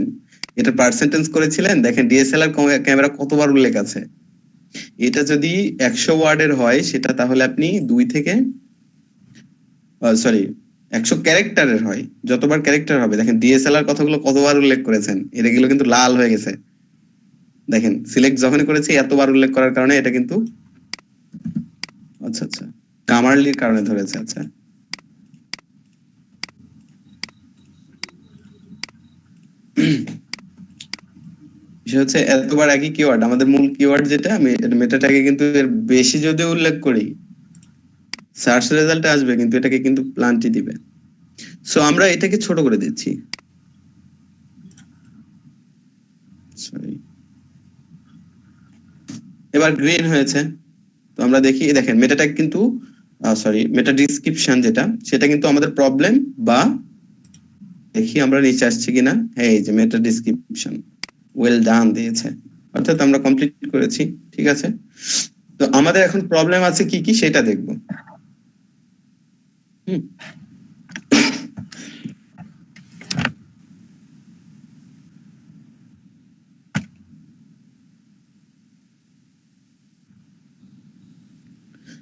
এটা পার্সেন্টেজ করেছিলেন, দেখেন ডিএসএলআর ক্যামেরা কতবার উল্লেখ আছে। এটা যদি 100 ওয়ার্ডের হয় সেটা তাহলে আপনি 2 থেকে 100 ক্যারেক্টারের হয়, যতবার ক্যারেক্টার হবে। দেখেন ডিএসএলআর কথাগুলো কতবার উল্লেখ করেছেন, এগুলো কিন্তু লাল হয়ে গেছে। দেখেন সিলেক্ট যখনই করেছি এতবার উল্লেখ করার কারণে এটা কিন্তু, আচ্ছা আচ্ছা কামারলির কারণে ধরেছে। আচ্ছা সেটা হচ্ছে এতবার একই কিওয়ার্ড, আমাদের মূল কিওয়ার্ড যেটা, আমি মেটাটাকে কিন্তু এর বেশি যদি উল্লেখ করি সার্চ রেজাল্টে আসবে, কিন্তু এটাকে কিন্তু প্লান্টি দিবে। সো আমরা এটাকে ছোট করে দিচ্ছি, সরি এবার গ্রিন হয়েছে। তো আমরা দেখি, দেখেন মেটা ট্যাগ কিন্তু মেটা ডিসক্রিপশন যেটা, সেটা কিন্তু আমাদের প্রবলেম, বা দেখি আমরা নিচে আসছি কিনা, হ্যাঁ এই যে মেটা ডিসক্রিপশন ওয়েল ডান দিয়েছে, অর্থাৎ আমরা কমপ্লিট করেছি। ঠিক আছে, তো আমাদের এখন প্রবলেম আছে কি কি সেটা দেখবো।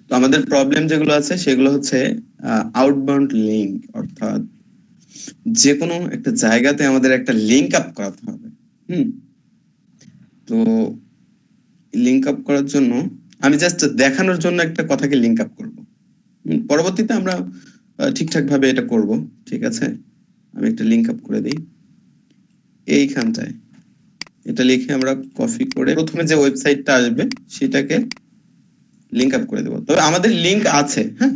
তো আমাদের প্রবলেম যেগুলো আছে সেগুলো হচ্ছে আউটবাউন্ড লিঙ্ক, অর্থাৎ যে কোনো একটা জায়গাতে আমাদের একটা লিঙ্ক আপ করাতে হবে। তো লিঙ্ক আপ করার জন্য আমি জাস্ট দেখানোর জন্য একটা কথাকে লিঙ্ক আপ করবো, পরবর্তীতে আমরা ঠিকঠাক ভাবে এটা করব। ঠিক আছে, আমি একটা লিঙ্ক আপ করে দিই এইখানটায়, এটা লিখে আমরা কপি করে প্রথমে যে ওয়েবসাইটটা আসবে সেটাকে লিঙ্ক আপ করে দেবো। তবে আমাদের লিঙ্ক আছে, হ্যাঁ।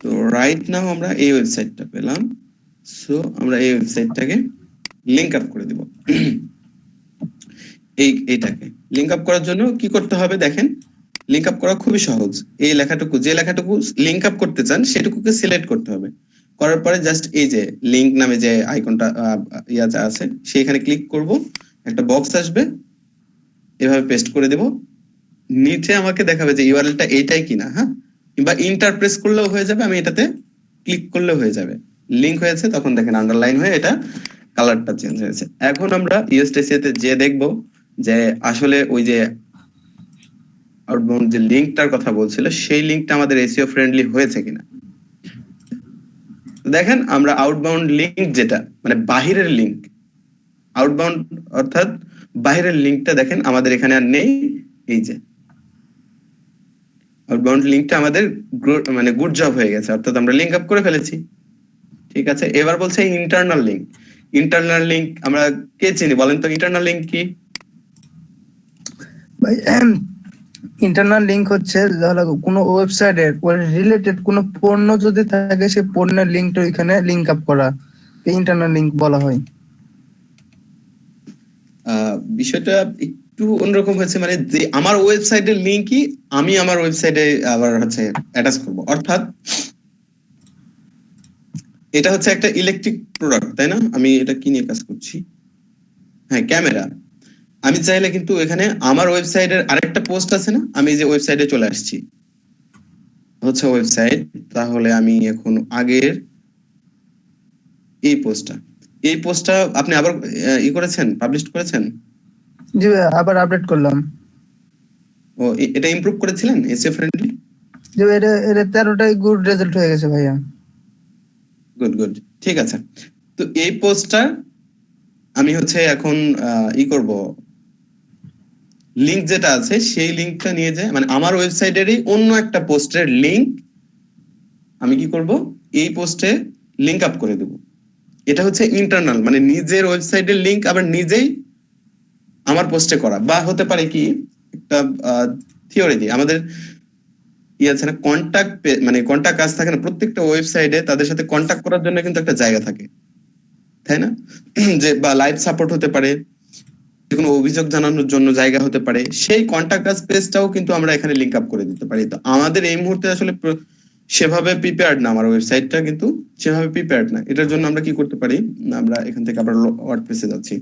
তো রাইট নাও আমরা এই ওয়েবসাইটটা পেলাম, সো আমরা এই ওয়েবসাইটটাকে লিঙ্ক আপ করে দেব। এইটাকে লিঙ্ক আপ করার জন্য কি করতে হবে দেখেন, লিঙ্ক আপ করা খুবই সহজ। এই লেখাটুকু, যে লেখাটুকু লিঙ্ক আপ করতে চান সেটুকুকে সিলেক্ট করতে হবে, করার পরে জাস্ট এই যে লিঙ্ক নামে যে আইকনটা ইয়াটা আছে সেইখানে ক্লিক করব, একটা বক্স আসবে, এভাবে পেস্ট করে দেব। নিচে আমাকে দেখাবে যে ইউআরএলটা এইটাই কিনা, হ্যাঁ, কিংবা ইন্টার প্রেস করলেও হয়ে যাবে, আমি এটাতে ক্লিক করলেও হয়ে যাবে। লিঙ্ক হয়েছে, তখন দেখেন আন্ডারলাইন হয়ে এটা কালারটা চেঞ্জ হয়েছে। এখন আমরা ইউএসটিসি-তে যে দেখব যে আসলে ওই যে আউটবাউন্ড যে লিঙ্কটার কথা বলছিল সেই লিঙ্কটা আমাদের এসইও ফ্রেন্ডলি হয়েছে কিনা। দেখেন আমরা আউটবাউন্ড লিঙ্ক যেটা মানে বাহিরের লিঙ্ক, আউটবাউন্ড অর্থাৎ বাহিরের লিঙ্কটা দেখেন আমাদের এখানে আর নেই। এই যে আউটবাউন্ড লিঙ্কটা আমাদের মানে গুড জব হয়ে গেছে, অর্থাৎ আমরা লিঙ্ক আপ করে ফেলেছি। ঠিক আছে, এবার বলছে ইন্টারনাল লিঙ্ক। ইন্টারনাল লিঙ্ক আমরা কে চিনি বলেন তো, ইন্টারনাল লিঙ্ক কি? ভাই ইন্টারনাল লিংক হচ্ছে ধরো কোনো ওয়েবসাইটের রিলেটেড কোনো পণ্য যদি থাকে সেই পণ্যের লিঙ্কটা ওইখানে লিংক আপ করা ইন্টারনাল লিংক বলা হয়। বিষয়টা একটু অন্যরকম হয়েছে, মানে যে আমার ওয়েবসাইটের লিঙ্কই আমি আমার ওয়েবসাইটে আবার হচ্ছে অ্যাটাচ করব, অর্থাৎ এটা হচ্ছে একটা ইলেকট্রিক প্রোডাক্ট, তাই না? আমি এটা কি নিয়ে কাজ করছি? হ্যাঁ, ক্যামেরা। আমি চাইলে কিন্তু এখানে আমার ওয়েবসাইটের আরেকটা পোস্ট আছে না, আমি যে ওয়েবসাইটে চলে আসছি হচ্ছে ওয়েবসাইট, তাহলে আমি এখন আগের এই পোস্টটা আপনি আবার ই করেছেন, পাবলিশ করেছেন? জি ভাইয়া, আবার আপডেট করলাম। ও এটা ইমপ্রুভ করেছিলেন এসএ ফ্রেন্ডলি? যে এটা 13টাই গুড রেজাল্ট হয়ে গেছে ভাইয়া। গুড, ঠিক আছে। তো এই পোস্টটা আমি হচ্ছে এখন ই করব, লিংক যেটা আছে সেই লিংকটা নিয়ে যায়, মানে আমার ওয়েবসাইটেরই অন্য একটা পোস্টের লিংক আমি কি করব, এই পোস্টে লিংক আপ করে দেব। এটা হচ্ছে ইন্টারনাল, মানে নিজের ওয়েবসাইটের লিংক আবার নিজেই আমার পোস্টে করা, বা হতে পারে কি একটা থিওরি দিয়ে আমাদের আছে না, কন্টাক্ট, মানে কন্টাক্ট কাজ থাকে না প্রত্যেকটা ওয়েবসাইটে, তাদের সাথে কন্টাক্ট করার জন্য কিন্তু একটা জায়গা থাকে, তাই না? যে বা লাইভ সাপোর্ট হতে পারে, কোনো অভিযোগ জানানোর জন্য জায়গা হতে পারে, সেই কন্টাক্ট আস পেজটাও কিন্তু আমরা এখানে লিংক আপ করে দিতে পারি। তো আমাদের এই মুহূর্তে আসলে সেভাবে প্রিপেয়ার্ড না, আমার ওয়েবসাইটটা কিন্তু সেভাবে প্রিপেয়ার্ড না। এটার জন্য আমরা কি করতে পারি, আমরা এখান থেকে আবার ওয়ার্ডপ্রেসে যাচ্ছি।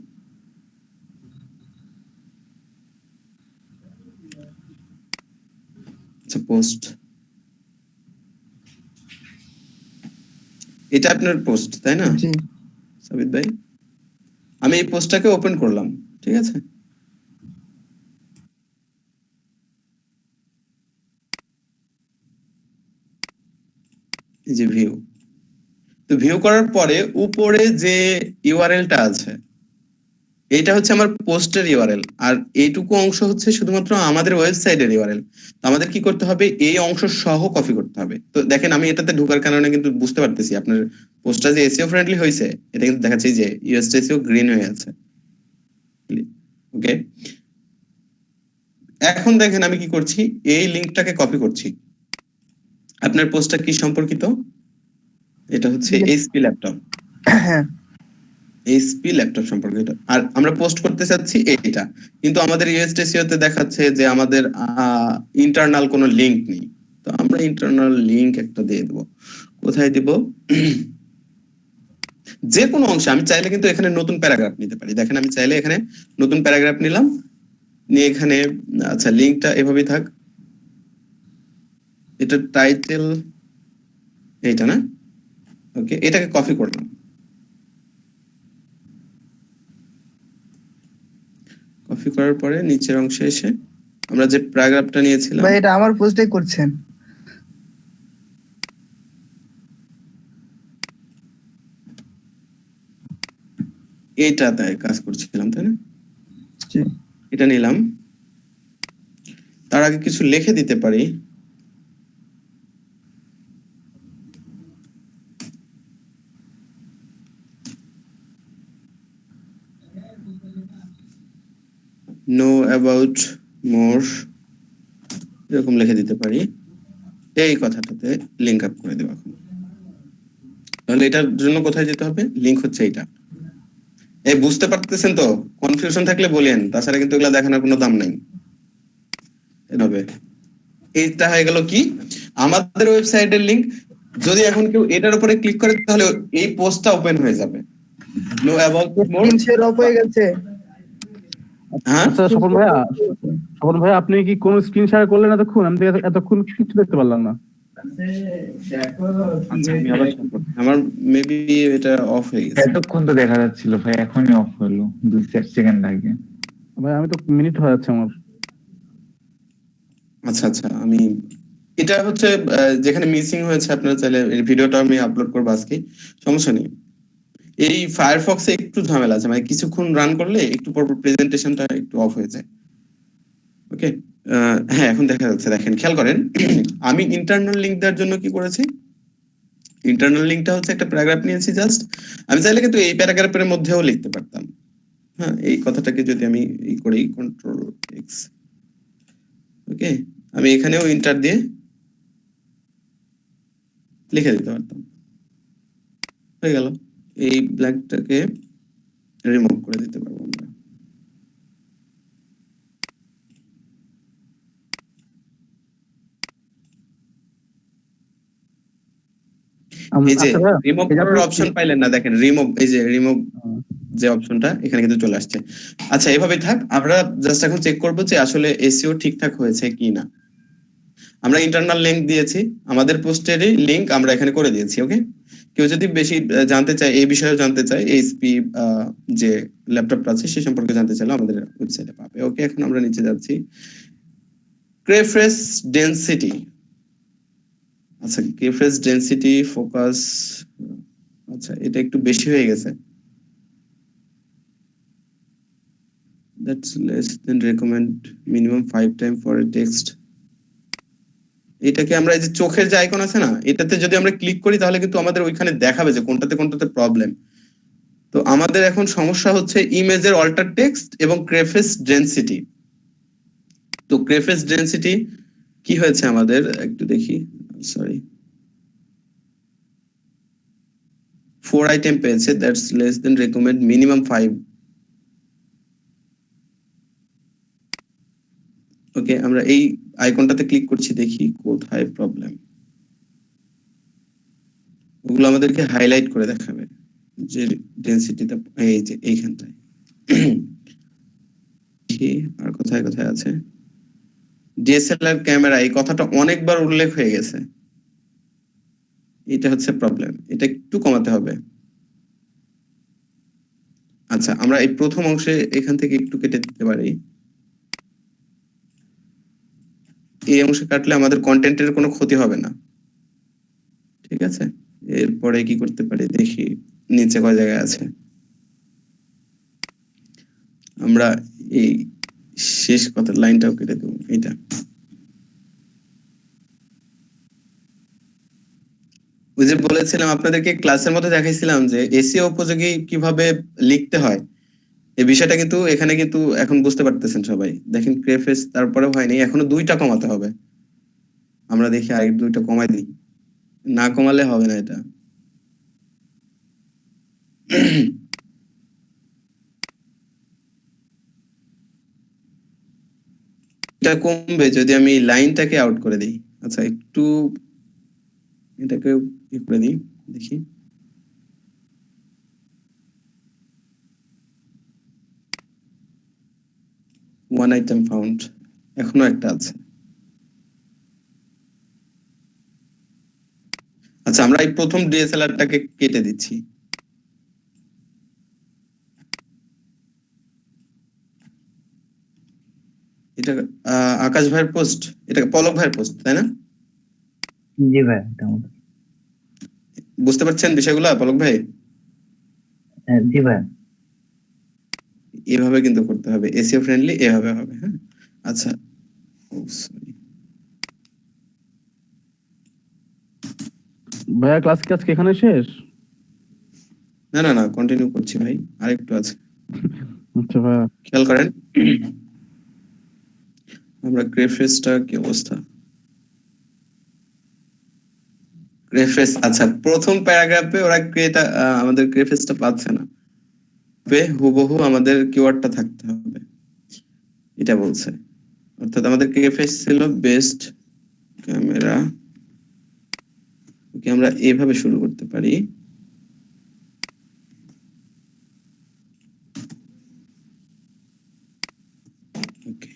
আচ্ছা, পোস্ট, এটা আপনার পোস্ট তাই না জি সাবিত ভাই? আমি এই পোস্টটাকে ওপেন করলাম, ঠিক আছে? এই যে ভিউ, তো ভিউ করার পরে উপরে যে ইউআরএলটা আছে এটা হচ্ছে আমার পোস্টের ইউআরএল, আর এইটুকু অংশ হচ্ছে শুধুমাত্র আমাদের ওয়েবসাইটের ইউআরএল। আমাদের কি করতে হবে, এই অংশ সহ কপি করতে হবে। তো দেখেন আমি এটাতে ঢোকার কারণে কিন্তু বুঝতে পারতেছি আপনার পোস্টটা যে এসইও ফ্রেন্ডলি হয়েছে, এটা কিন্তু দেখাচ্ছে যে ইউএসএসইও গ্রিন হয়ে আছে। ওকে, এখন দেখেন আমি কি করছি, এই লিংকটাকে কপি করছি। আপনার পোস্টটা কি সম্পর্কিত? এটা হচ্ছে এইচপি ল্যাপটপ, হ্যাঁ এইচপি ল্যাপটপ সম্পর্কিত, আর আমরা পোস্ট করতে চাচ্ছি এইটা। কিন্তু আমাদের ইউএসটিসিও তে দেখাচ্ছে যে আমাদের ইন্টারনাল কোনো লিংক নেই। তো আমরা ইন্টারনাল লিংক একটা দিয়ে দেব। কোথায় দিব? যে কোনো অংশে। আমি চাইলে কিন্তু এখানে নতুন প্যারাগ্রাফ নিতে পারি। দেখেন আমি চাইলে এখানে নতুন প্যারাগ্রাফ নিলাম, নিয়ে এখানে আচ্ছা লিংকটা এভাবেই থাক, এটা টাইটেল এইটা না, ওকে, এটাকে কপি করলাম। কপি করার পরে নিচের অংশে এসে আমরা যে প্যারাগ্রাফটা নিয়েছিলাম, ভাই এটা আমার পোস্টেই করছেন। এইটাতে কাজ করছিলাম তাই না? জি এটা নিলাম, তার আগে কিছু লিখে দিতে পারি। নো অ্যাবাউট মোর, এরকম লিখে দিতে পারি। এই কথাটাতে লিংক আপ করে দেব। এখন তাহলে এটার জন্য কোথায় যেতে হবে? লিংক হচ্ছে এইটা। এই বুঝতে পারতেছেন তো? কনফিউশন থাকলে বলেন, তাছাড়া কিন্তু এগুলা দেখানোর কোনো দাম নাই। এভাবে এইটা হয়ে গেল কি আমাদের ওয়েবসাইটের লিংক। যদি এখন কেউ এটার উপরে ক্লিক করে তাহলে এই পোস্টটা ওপেন হয়ে যাবে। Know about more share of হয়ে গেছে। হ্যাঁ আচ্ছা স্বপন ভাইয়া আপনি কি কোন স্ক্রিন শেয়ার করলেন এতক্ষণ? আমি তো এতক্ষণ কিছু দেখতে পারলাম না। আচ্ছা, আমি আবার আমার মেবি এটা অফ হয়ে গেছে। এতক্ষণ তো দেখা যাচ্ছিল ভাই, এখনই অফ হলো 2 সেকেন্ড আগে। ভাই আমি তো মিনিট হয়ে যাচ্ছে আমার। আচ্ছা আমি এটা হচ্ছে যেখানে মিসিং হয়েছে, আপনারা চাইলে এই ভিডিওটা আমি আপলোড করবো আজকে, সমস্যা নেই। এই ফায়ারফক্সে একটু ঝামেলা আছে, মানে কিছুক্ষণ রান করলে একটু পর প্রেজেন্টেশনটা একটু অফ হয়ে যায়। ওকে, হ্যাঁ এখন দেখা যাচ্ছে। দেখেন খেয়াল করেন, আমি ইন্টারনাল লিংক দেওয়ার জন্য কি করেছি, ইন্টারনাল লিংকটা হচ্ছে একটা প্যারাগ্রাফ নিয়েছি জাস্ট। আমি চাইলে কিন্তু এই প্যারাগ্রাফের মধ্যেও লিখতে পারতাম। হ্যাঁ, এই কথাটাকে যদি আমি করি কন্ট্রোল এক্স, ওকে, আমি এখানেও ইন্টার দিয়ে লিখে দিতে পারতাম, হয়ে গেল। এই ব্ল্যাকটাকে রিমুভ করে দিতে পারবো আমরা। এই যে আচ্ছা ভাইয়া, রিমুভ এই যে করার আপনি- অপশন পাইলেন না, দেখেন রিমুভ, এই যে রিমুভ যে অপশনটা এখানে কিন্তু চলে আসছে। আচ্ছা, এভাবেই থাক, আমরা জাস্ট এখন চেক করবো যে আসলে এসইও ঠিকঠাক হয়েছে কিনা। আমরা ইন্টারনাল লিংক দিয়েছি, আমাদের পোস্টেরই লিংক আমরা এখানে করে দিয়েছি। ওকে, কেউ যদি বেশি জানতে চায়, এই বিষয়ে জানতে চায়, এইচপি যে ল্যাপটপটা আছে সে সম্পর্কে জানতে চাইলে আমাদের ওয়েবসাইটে পাবে। ওকে, এখন আমরা নিচে যাচ্ছি, কেফ্রেশ ডেনসিটি। আচ্ছা, কেফ্রেশ ডেনসিটি ফোকাস, আচ্ছা এটা একটু বেশি হয়ে গেছে। That's less than recommend minimum 5 time for a text. এটাকে আমরা এই যে চোখের যে আইকন আছে না, এটাতে যদি আমরা ক্লিক করি তাহলে কিন্তু আমাদের ওইখানে দেখাবে যে কোনটাতে কোনটাতে প্রবলেম। তো আমাদের এখন সমস্যা হচ্ছে ইমেজের অল্টার টেক্সট এবং ক্রেফেস ডেনসিটি। তো ক্রেফেস ডেনসিটি কি হয়েছে আমাদের একটু দেখি, সরি 4 আইটেম পেয়েছে, that's less than recommend minimum 5। ওকে, আমরা এই আইকনটাতে ক্লিক করছি, দেখি কোথায় প্রবলেম। ওগুলো আমাদেরকে হাইলাইট করে দেখাবে যে ডেনসিটিটা এই যে এইখানটায়। আর কোথায় কোথায় আছে, ডিএসএলআর ক্যামেরা, এই কথাটা অনেকবার উল্লেখ হয়ে গেছে, এটা হচ্ছে প্রবলেম, এটা একটু কমাতে হবে। আচ্ছা, আমরা এই প্রথম অংশে এখান থেকে একটু কেটে দিতে পারি। এই অংশে কাটলে আমাদের কন্টেন্টের কোনো ক্ষতি হবে না, ঠিক আছে। এরপরে কি করতে পারি দেখি, নিচে কয় জায়গায় আছে। আমরা এই শেষ কথা লাইনটাও কেটে দেবো, এইটা। ওই যে বলেছিলাম আপনাদেরকে ক্লাসের মধ্যে দেখাইছিলাম যে এসইও উপযোগী কিভাবে লিখতে হয়, এই বিষয়টা কিন্তু এখানে কিন্তু এখন বুঝতে পারতেছেন সবাই। দেখেন ক্রেফেস তারপরে হয়নি, এখনো 2টা কমাতে হবে। আমরা দেখি আরেক 2টা কমাই দিই, না কমালে হবে না এটা। এটা কমবে যদি আমি লাইনটাকে আউট করে দিই। আচ্ছা, একটু এটাকে ই করে দিই, দেখি। ওয়ান আইটেম ফাউন্ড, এখনো একটা আছে। আচ্ছা, আমরা এই প্রথম ডিএসএলআরটাকে কেটে দিচ্ছি। এটা আকাশ ভাইয়ের পোস্ট, এটা পলক ভাইয়ের পোস্ট, তাই না? জি ভাই, এটা আমাদের। বুঝতে পারছেন বিষয়গুলো পলক ভাই? জি ভাই। এভাবে কিন্তু করতে হবে, এসইও ফ্রেন্ডলি এভাবে হবে। হ্যাঁ, আচ্ছা, সরি ভাইয়া, ক্লাস কি আজকে এখানে শেষ? না না না, কন্টিনিউ করছি ভাই, আরেকটু আছে। আচ্ছা ভাইয়া, খেয়াল করেন আমরা গ্রেফেসটা কি অবস্থা, গ্রেফেস। আচ্ছা, প্রথম প্যারাগ্রাফে ওরা ক্রিয়েটা আমাদের গ্রেফেসটা পাচ্ছে না, হুবহু আমাদের কিওয়ার্ডটা থাকতে হবে, এটা বলছে। অর্থাৎ আমাদের গ্রেফেস ছিল বেস্ট ক্যামেরা। ওকে, আমরা এভাবে শুরু করতে পারি। ওকে,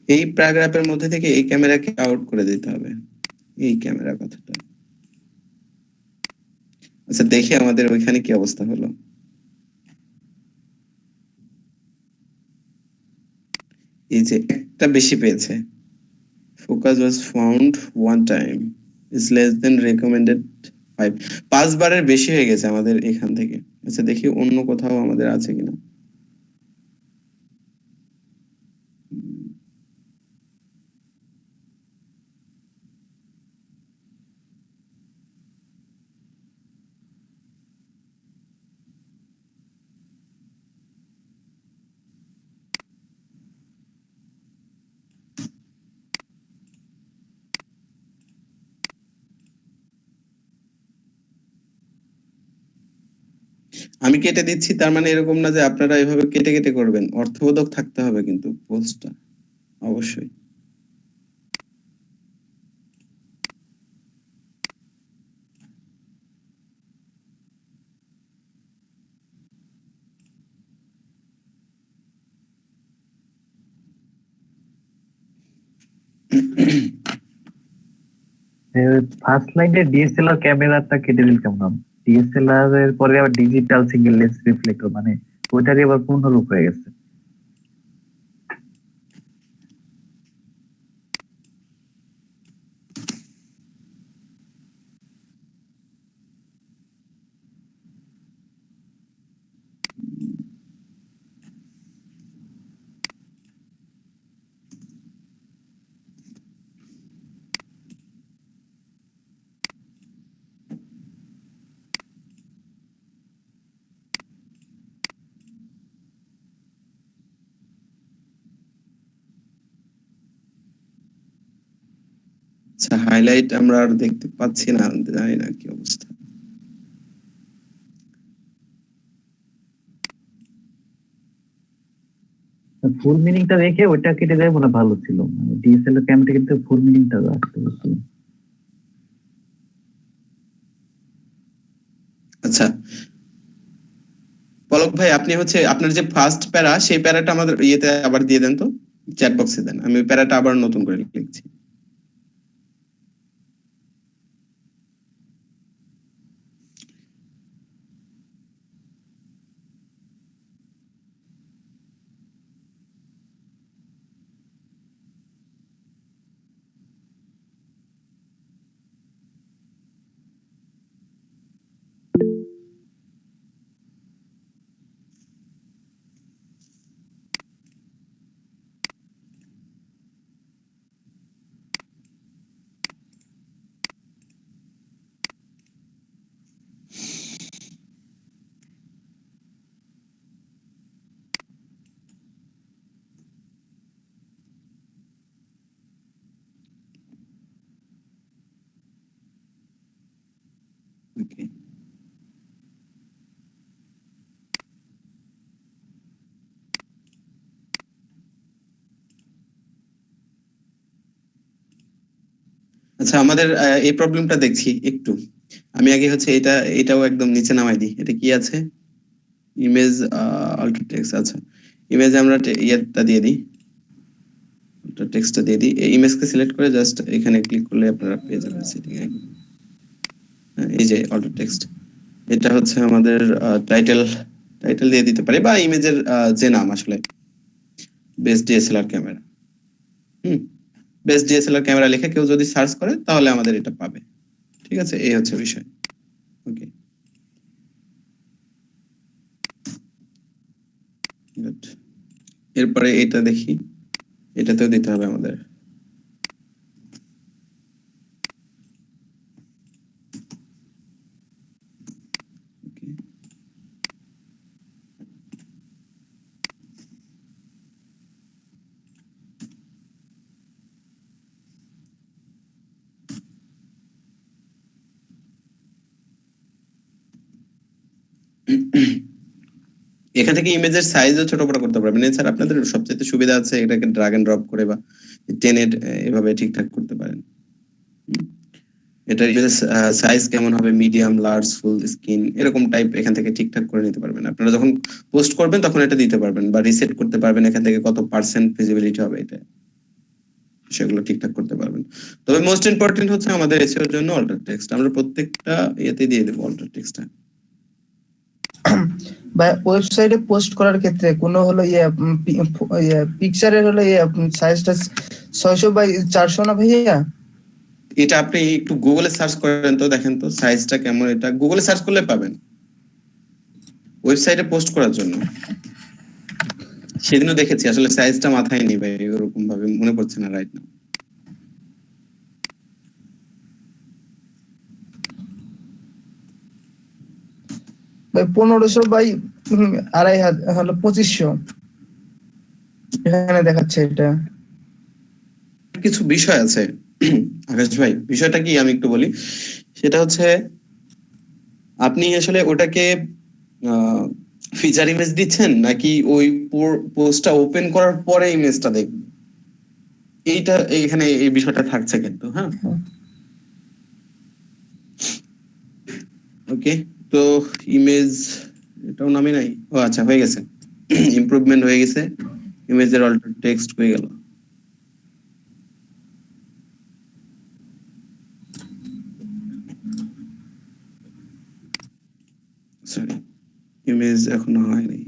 এই প্যারাগ্রাফের মধ্যে থেকে এই ক্যামেরাকে আউট করে দিতে হবে, এই ক্যামেরা কথাটা। আচ্ছা, দেখি আমাদের ওইখানে কি অবস্থা হলো। এই যে একটা বেশি পেয়েছে, focus was found one time is less than recommended 5, 5 বারের বেশি হয়ে গেছে আমাদের এখান থেকে। আচ্ছা, দেখি অন্য কোথাও আমাদের আছে কিনা। আমি কেটে দিচ্ছি তার মানে এরকম না যে আপনারা এভাবে কেটে কেটে করবেন, অর্থবোধক থাকতে হবে কিন্তু পোস্টটা অবশ্যই। ফার্স্ট লাইনে ডিএসএলআর ক্যামেরাটা কেটে দিল কেমন? ডিএসএলআর এর পরে আবার ডিজিটাল সিঙ্গেল লেন্স রিফ্লেক্টর, মানে ওইটারই আবার পূর্ণরূপ হয়ে গেছে। আচ্ছা, হাইলাইট আমরা আর দেখতে পাচ্ছি না, জানি না কি অবস্থা। ফুল মিনিংটা রেখে ওইটা কেটে দেয় মনে হয় ভালো ছিল, মানে ডিএসএলআর ক্যামেরা কিন্তু ফুল মিনিংটা রাখতে হচ্ছে। আচ্ছা পলক ভাই, আপনি হচ্ছে আপনার যে ফার্স্ট প্যারা, সেই প্যারাটা আমাদের ইয়েতে আবার দিয়ে দেন তো, চ্যাট বক্সে দেন, আমি ওই প্যারাটা আবার নতুন করে লিখছি। ওকে, আচ্ছা আমাদের এই প্রবলেমটা দেখছি একটু। আমি আগে হচ্ছে এটাও একদম নিচে নামাই দিই। এটা কি আছে? Image alter text. আচ্ছা, ইমেজ আমরা ইয়েটা দিয়ে দিই, অল্টার টেক্সটটা দিয়ে দিই। এই ইমেজকে সিলেক্ট করে জাস্ট এখানে ক্লিক করলে আপনারা পেয়ে যাবেন সেটিং। এই যে অল্টার টেক্সট, এটা হচ্ছে আমাদের টাইটেল দিয়ে দিতে পারি, বা ইমেজের যে নাম আসলে best DSLR camera. Best DSLR camera লিখে কেউ যদি সার্চ করে তাহলে আমাদের এটা পাবে। ঠিক আছে, এই হচ্ছে বিষয়। ওকে, গুড। এরপরে এটা দেখি, এটাতেও দিতে হবে আমাদের। এখান থেকে ইমেজের সাইজও ছোট বড় করতে পারবেন। এছাড়া আপনাদের সবচেয়ে সুবিধা আছে এটাকে ড্রাগ এন্ড ড্রপ করে বা টেনে এভাবে ঠিকঠাক করতে পারেন। এটা সাইজ কেমন হবে, মিডিয়াম, লার্জ, ফুল স্ক্রিন, এরকম টাইপ এখান থেকে ঠিকঠাক করে নিতে পারবেন। আপনারা যখন পোস্ট করবেন তখন এটা দিতে পারবেন বা রিসেট করতে পারবেন, এখান থেকে কত % ভিজিবিলিটি হবে এটা, সেগুলো ঠিকঠাক করতে পারবেন। তবে মোস্ট ইম্পর্টেন্ট হচ্ছে আমাদের এসইও এর জন্য অল্টার টেক্সট। আমরা প্রত্যেকটা ইয়েতে দিয়ে দেবো অল্টার টেক্সটটা। বা ওয়েবসাইটে পোস্ট করার ক্ষেত্রে কোনো হলো পিকচারের হলো সাইজটা 600 বাই 400 না ভাইয়া? এটা আপনি একটু গুগলে সার্চ করেন তো, দেখেন তো সাইজটা কেমন। এটা গুগলে সার্চ করলে পাবেন ওয়েবসাইটে পোস্ট করার জন্য। সেদিনও দেখেছি, আসলে সাইজটা মাথায় নেই ভাই, এরকম ভাবে মনে পড়ছে না রাইট নাও। ভাই 1500 বাই 2500 হলো 2500 এখানে দেখাচ্ছে। এটা কিছু বিষয় আছে আকাশ ভাই, বিষয়টা কি আমি একটু বলি। সেটা হচ্ছে আপনি আসলে ওটাকে ফিচার ইমেজ দিচ্ছেন নাকি ওই পোস্টটা ওপেন করার পরে ইমেজটা দেখবেন, এইটা এখানে এই বিষয়টা থাকছে কিন্তু। হ্যাঁ, ওকে। তো ইমেজ এটাও নামে নাই। ও আচ্ছা, হয়ে গেছে, ইমপ্রুভমেন্ট হয়ে গেছে, ইমেজের অল্টার টেক্সট হয়ে গেল। সরি, ইমেজ এখনো হয়নি।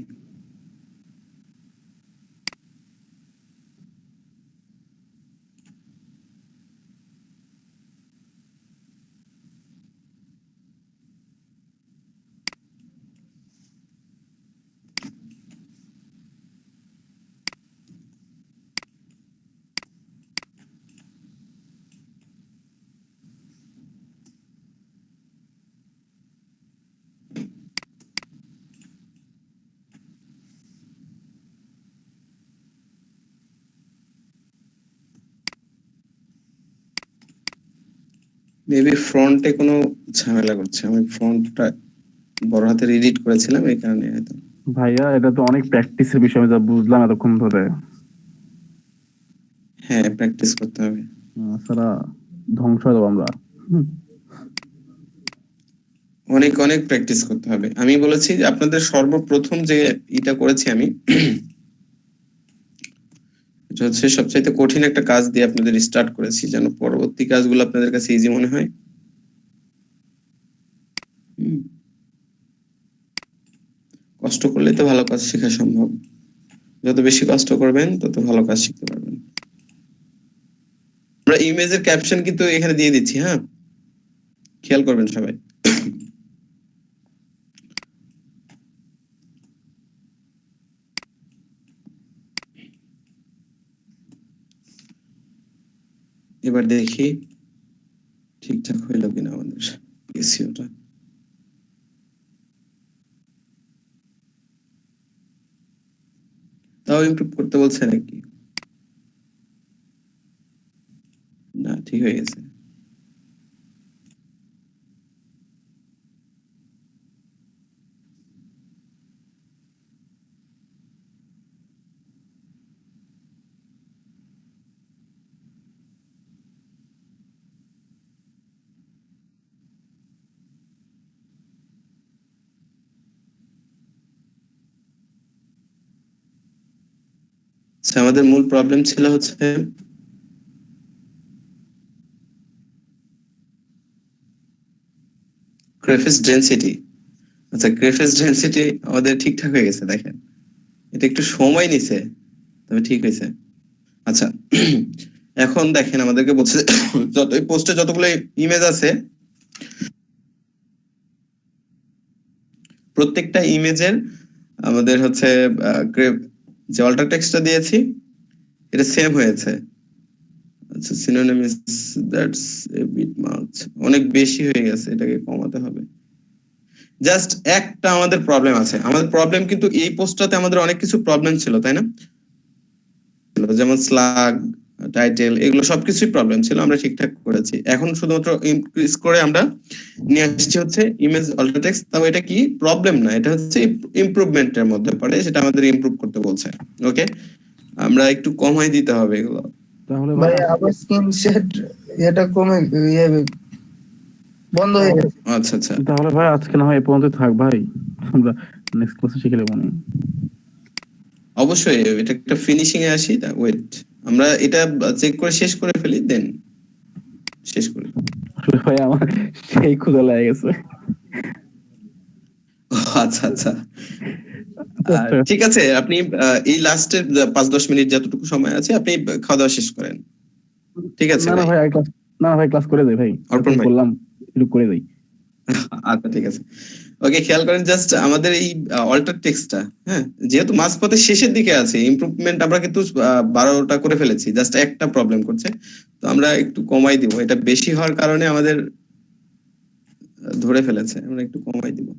মেবি ফ্রন্টে কোনো ঝামেলা করছে, আমি ফ্রন্টটা বড় হাতের এডিট করেছিলাম এই কারণে হয়তো। ভাইয়া এটা তো অনেক প্র্যাকটিসের বিষয়, আমি যা বুঝলাম এতক্ষণ ধরে। হ্যাঁ, প্র্যাকটিস করতে হবে। সারা ধ্বংস হয়ে যাবো আমরা। অনেক অনেক প্র্যাকটিস করতে হবে। আমি বলেছি যে আপনাদের সর্বপ্রথম যে এটা করেছি আমি, এটা হচ্ছে সবচাইতে কঠিন একটা কাজ দিয়ে আপনাদের স্টার্ট করেছি, যেন পরবর্তী কাজগুলো আপনাদের কাছে ইজি মনে হয়। কষ্ট করলে তো ভালো কাজ শেখা সম্ভব, যত বেশি কষ্ট করবেন তত ভালো কাজ শিখতে পারবেন। আমরা ইমেজের ক্যাপশন কিন্তু এখানে দিয়ে দিচ্ছি, হ্যাঁ, খেয়াল করবেন সবাই। এবার দেখি ঠিকঠাক হইল কিনা আমাদের এসইওটা। তাও ইমপ্রুভ করতে বলছে নাকি? না, ঠিক হয়ে গেছে। আচ্ছা, আমাদের মূল প্রবলেম ছিল হচ্ছে গ্রাফিক্স ডেনসিটি। আচ্ছা, গ্রাফিক্স ডেনসিটি আমাদের ঠিকঠাক হয়ে গেছে, দেখেন এটা একটু সময় নিছে, তবে ঠিক হয়েছে। আচ্ছা, এখন দেখেন আমাদেরকে বলছে যত এই পোস্টে যতগুলো ইমেজ আছে, প্রত্যেকটা ইমেজের আমাদের হচ্ছে যে অল্টার টেক্সটটা দিয়েছি এটা সেম হয়েছে। আচ্ছা, synonyms that's a bit much, অনেক বেশি হয়ে গেছে, এটাকে কমাতে হবে। জাস্ট একটা আমাদের প্রবলেম আছে, আমাদের প্রবলেম কিন্তু এই পোস্টটাতে আমাদের অনেক কিছু প্রবলেম ছিল, তাই না? যেমন স্লাগ, টাইটেল, এগুলো সবকিছুই প্রবলেম ছিল, আমরা ঠিকঠাক করেছি। এখন শুধুমাত্র ইনক্রিজ করে আমরা নিয়ে আসছি হচ্ছে ইমেজ অল্টার টেক্সট। তবে এটা কি প্রবলেম না, এটা হচ্ছে ইমপ্রুভমেন্টের মধ্যে পড়ে, সেটা আমাদের ইমপ্রুভ করতে বলছে। ওকে, আমরা একটু কমাই দিতে হবে এগুলো। তাহলে ভাই আবার স্ক্রিন শেয়ার এটা কমে ইয়ে বন্ধ হয়ে গেছে। আচ্ছা আচ্ছা, তাহলে ভাই আজকে না হয় এই পর্যন্ত থাক ভাই, আমরা নেক্সট ক্লাসে শিখে নেবো। অবশ্যই এটা একটা ফিনিশিং এ আসি। ওয়েট, আমরা এটা চেক করে শেষ করে ফেলি, দেন শেষ করি। আসলে ভাই আমার সেই ক্ষুধা লেগে গেছে। আচ্ছা আচ্ছা, ঠিক আছে, আপনি এই লাস্টের 5-10 মিনিট যতটুকু সময় আছে আপনি খাওয়া দাওয়া শেষ করেন, ঠিক আছে? না ভাই ক্লাস, না ভাই ক্লাস করে দেই ভাই, অর্পণ ভাই বললাম একটু করে দেই। আচ্ছা ঠিক আছে, ওকে। খেয়াল করেন জাস্ট আমাদের এই অল্টার টেক্সটটা, হ্যাঁ, যেহেতু মাঝপথে শেষের দিকে আছে, ইমপ্রুভমেন্ট আমরা কিন্তু 12টা করে ফেলেছি, জাস্ট একটা প্রবলেম করছে, তো আমরা একটু কমাই দিব। এটা বেশি হওয়ার কারণে আমাদের ধরে ফেলেছে, আমরা একটু কমাই দিব।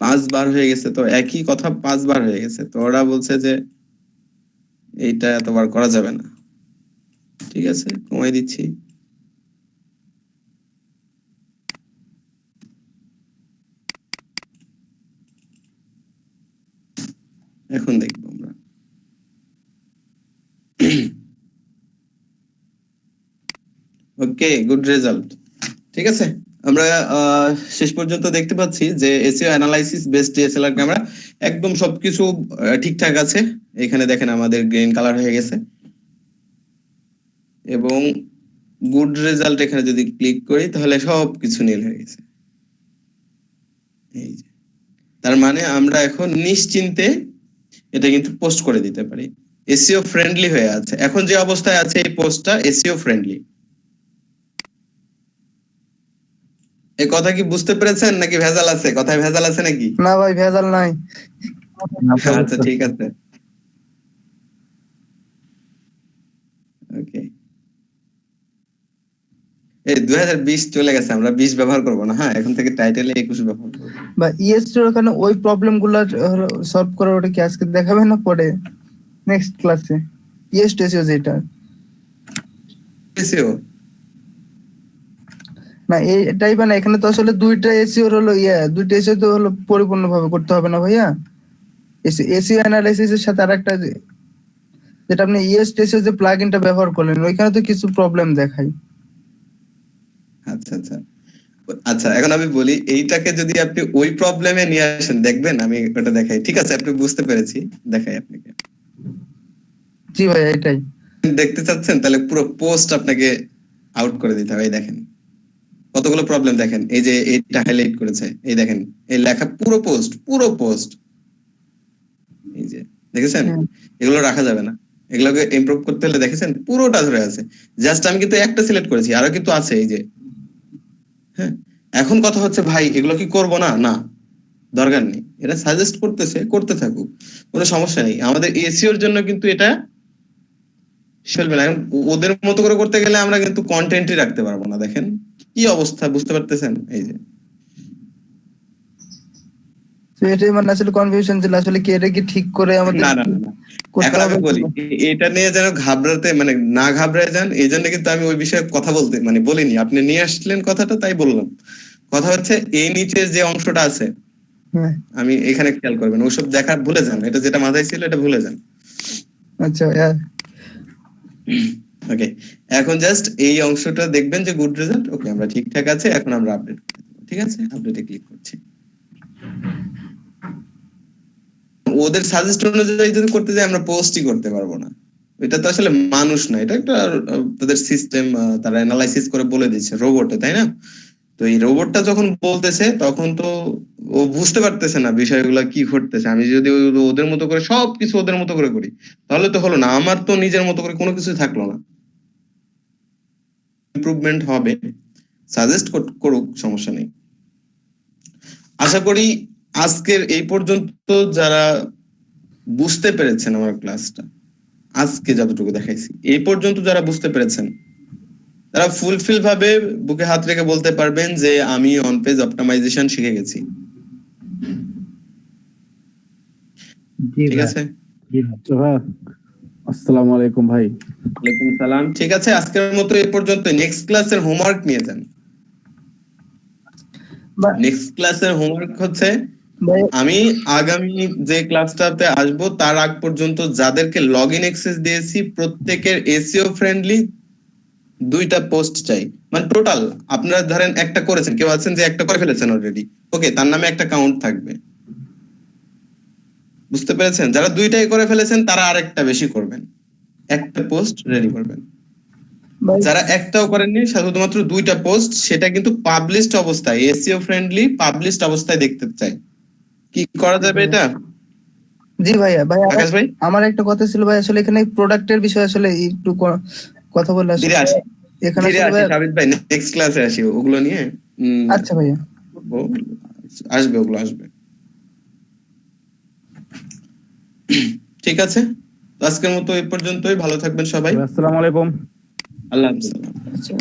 5 বার হয়ে গেছে, তো একই কথা 5 বার হয়ে গেছে, তো ওরা বলছে যে এইটা এতবার করা যাবে না। ঠিক আছে, কমাই দিচ্ছি। এখন দেখবো আমরা। ওকে, গুড রেজাল্ট। ঠিক আছে, আমরা শেষ পর্যন্ত দেখতে পাচ্ছি যে SEO analysis based DSLR camera একদম সবকিছু ঠিকঠাক আছে। এখানে দেখেন আমাদের গ্রিন কালার হয়ে গেছে এবং গুড রেজাল্ট এখানে যদি ক্লিক করি তাহলে সবকিছু নীল হয়ে গেছে। এই যে, তার মানে আমরা এখন নিশ্চিন্তে এটা কিন্তু পোস্ট করে দিতে পারি। এসইও ফ্রেন্ডলি হয়ে আছে। এখন যে অবস্থায় আছে এই পোস্টটা এসইও ফ্রেন্ডলি। এই কথা কি বুঝতে পেরেছেন নাকি ভেজাল আছে? কথায় ভেজাল আছে নাকি? না ভাই ভেজাল নাই। আচ্ছা ঠিক আছে, ওকে। এই 2020 চলে গেছে, আমরা 20 ব্যবহার করব না। হ্যাঁ, এখন থেকে টাইটেলে 21 ব্যবহার করব। বা ইএসটির ওখানে ওই প্রবলেম গুলো সলভ করার ওটা কি আজকে দেখাবে না পরে নেক্সট ক্লাসে? ইএসটি এসইও যেটা এসইও না এটাই মানে এখানে তো আসলে দুইটা এসইও হলো দুইটা এসইও তো হলো পরিপূর্ণভাবে করতে হবে না ভাইয়া? এসইও অ্যানালাইসিসের সাথে আরেকটা যেটা আপনি ইএসটি এসইও যে প্লাগইনটা ব্যবহার করলেন ওইখানে তো কিছু প্রবলেম দেখায়। আচ্ছা আচ্ছা আচ্ছা, এখন আমি বলি এইটাকে যদি আপনি ওই প্রবলেমে নিয়ে আসেন দেখবেন আমি ওটা দেখাই। ঠিক আছে, আপনি বুঝতে পেরেছি, দেখাই আপনাকে। জি ভাইয়া এটাই দেখতে চাচ্ছেন? তাহলে পুরো পোস্ট আপনাকে আউট করে দিতে হবে। এই দেখেন কতগুলো প্রবলেম, দেখেন এই যে এইটা হাইলাইট করেছে, এই দেখেন এই লেখা পুরো পোস্ট। এই যে দেখেছেন, এগুলো রাখা যাবে না, এগুলোকে ইমপ্রুভ করতে হলে দেখেছেন পুরোটা ধরে আছে। জাস্ট আমি কিন্তু একটা সিলেক্ট করেছি, আরো কিন্তু আছে এই যে। হ্যাঁ, এখন কথা হচ্ছে ভাই এগুলো কি করব না? না, দরকার নেই, এটা সাজেস্ট করতেছে, করতে থাকুক, কোনো সমস্যা নেই। আমাদের এসইওর জন্য কিন্তু এটা চলবে না। ওদের মতো করে করতে গেলে আমরা কিন্তু কন্টেন্টই রাখতে পারবো না। দেখেন কি অবস্থা, বুঝতে পারতেছেন? এই যে তো এটাই মানে আসলে কনফিউশন ছিল আসলে কি এটা কি ঠিক করে আমাদের না না না, এখন আমি বলি এটা নিয়ে যেন ঘাবড়াতে মানে না ঘাবড়ায় যান, এই জন্য কিন্তু আমি ওই বিষয়ে কথা বলতে মানে বলিনি। আপনি নিয়ে আসলেন কথাটা, তাই বললাম। কথা হচ্ছে এই নিচের যে অংশটা আছে, আমি এখানে খেয়াল করবেন, ওসব দেখা ভুলে যান। এটা যেটা মাথায় ছিল এটা ভুলে যান। আচ্ছা ওকে, এখন জাস্ট এই অংশটা দেখবেন যে গুড রেজাল্ট। ওকে, আমরা ঠিকঠাক আছে, এখন আমরা আপডেট। ঠিক আছে, আপডেটে ক্লিক করছি। ওদের সাজেস্ট অনুযায়ী যদি করতে যাই আমরা পোস্টই করতে পারবো না। এটা তো আসলে মানুষ না, এটা একটা তাদের সিস্টেম, তারা অ্যানালাইসিস করে বলে দিচ্ছে রোবটে, তাই না? তো এই রোবটটা যখন বলতেছে তখন তো ও বুঝতে পারতেছে না বিষয়গুলো কি ঘটতেছে। আমি যদি ওদের মতো করে সবকিছু ওদের মতো করে করি তাহলে তো হলো না, আমার তো নিজের মতো করে কোনো কিছু থাকলো না। ইমপ্রুভমেন্ট হবে, সাজেস্ট করুক, সমস্যা নেই। আশা করি আজকের এই পর্যন্ত যারা বুঝতে পেরেছেন আমার ক্লাসটা, আজকে যতটুকু দেখাইছি এই পর্যন্ত যারা বুঝতে পেরেছেন, তারা ফুলফিল ভাবে বুকে হাত রেখে বলতে পারবেন যে আমি অন পেজ অপটিমাইজেশন শিখে গেছি। ঠিক আছে, আসসালামু আলাইকুম ভাই। ওয়ালাইকুম সালাম। ঠিক আছে, আজকের মতো এই পর্যন্ত। নেক্সট ক্লাসের হোমওয়ার্ক নিয়ে যান। নেক্সট ক্লাসের হোমওয়ার্ক হচ্ছে আমি আগামী যে ক্লাসটাতে আসবো তার আগ পর্যন্ত যাদেরকে লগইন অ্যাক্সেস দিয়েছি প্রত্যেকের এসইও ফ্রেন্ডলি 2টা পোস্ট চাই। মানে টোটাল আপনারা ধরেন একটা করেছেন, কেউ আছেন যে একটা করে ফেলেছেন অলরেডি, ওকে, তার নামে একটা কাউন্ট থাকবে। বুঝতে পেরেছেন? যারা 2টাই করে ফেলেছেন তারা আরেকটা বেশি করবেন, একটা পোস্ট রেডি করবেন। যারা একটাও করেননি, শুধুমাত্র 2টা পোস্ট, সেটা কিন্তু পাবলিশড অবস্থায়, এসইও ফ্রেন্ডলি পাবলিশড অবস্থায় দেখতে চাই। কি করা যাবে এটা? জি ভাইয়া আকাশ ভাই, আমার একটা কথা ছিল ভাই, আসলে এখানে প্রোডাক্টের বিষয়ে আসলে একটু কথা বলে আসলে এখানে সাবিত ভাই নেক্সট ক্লাসে আসি ওগুলো নিয়ে। আচ্ছা ভাইয়া, আসবে, ওগুলো আসবে। ঠিক আছে, আজকের মতো এই পর্যন্তই। ভালো থাকবেন সবাই। আসসালামু আলাইকুম। আল্লাহ হাফেজ। আচ্ছা।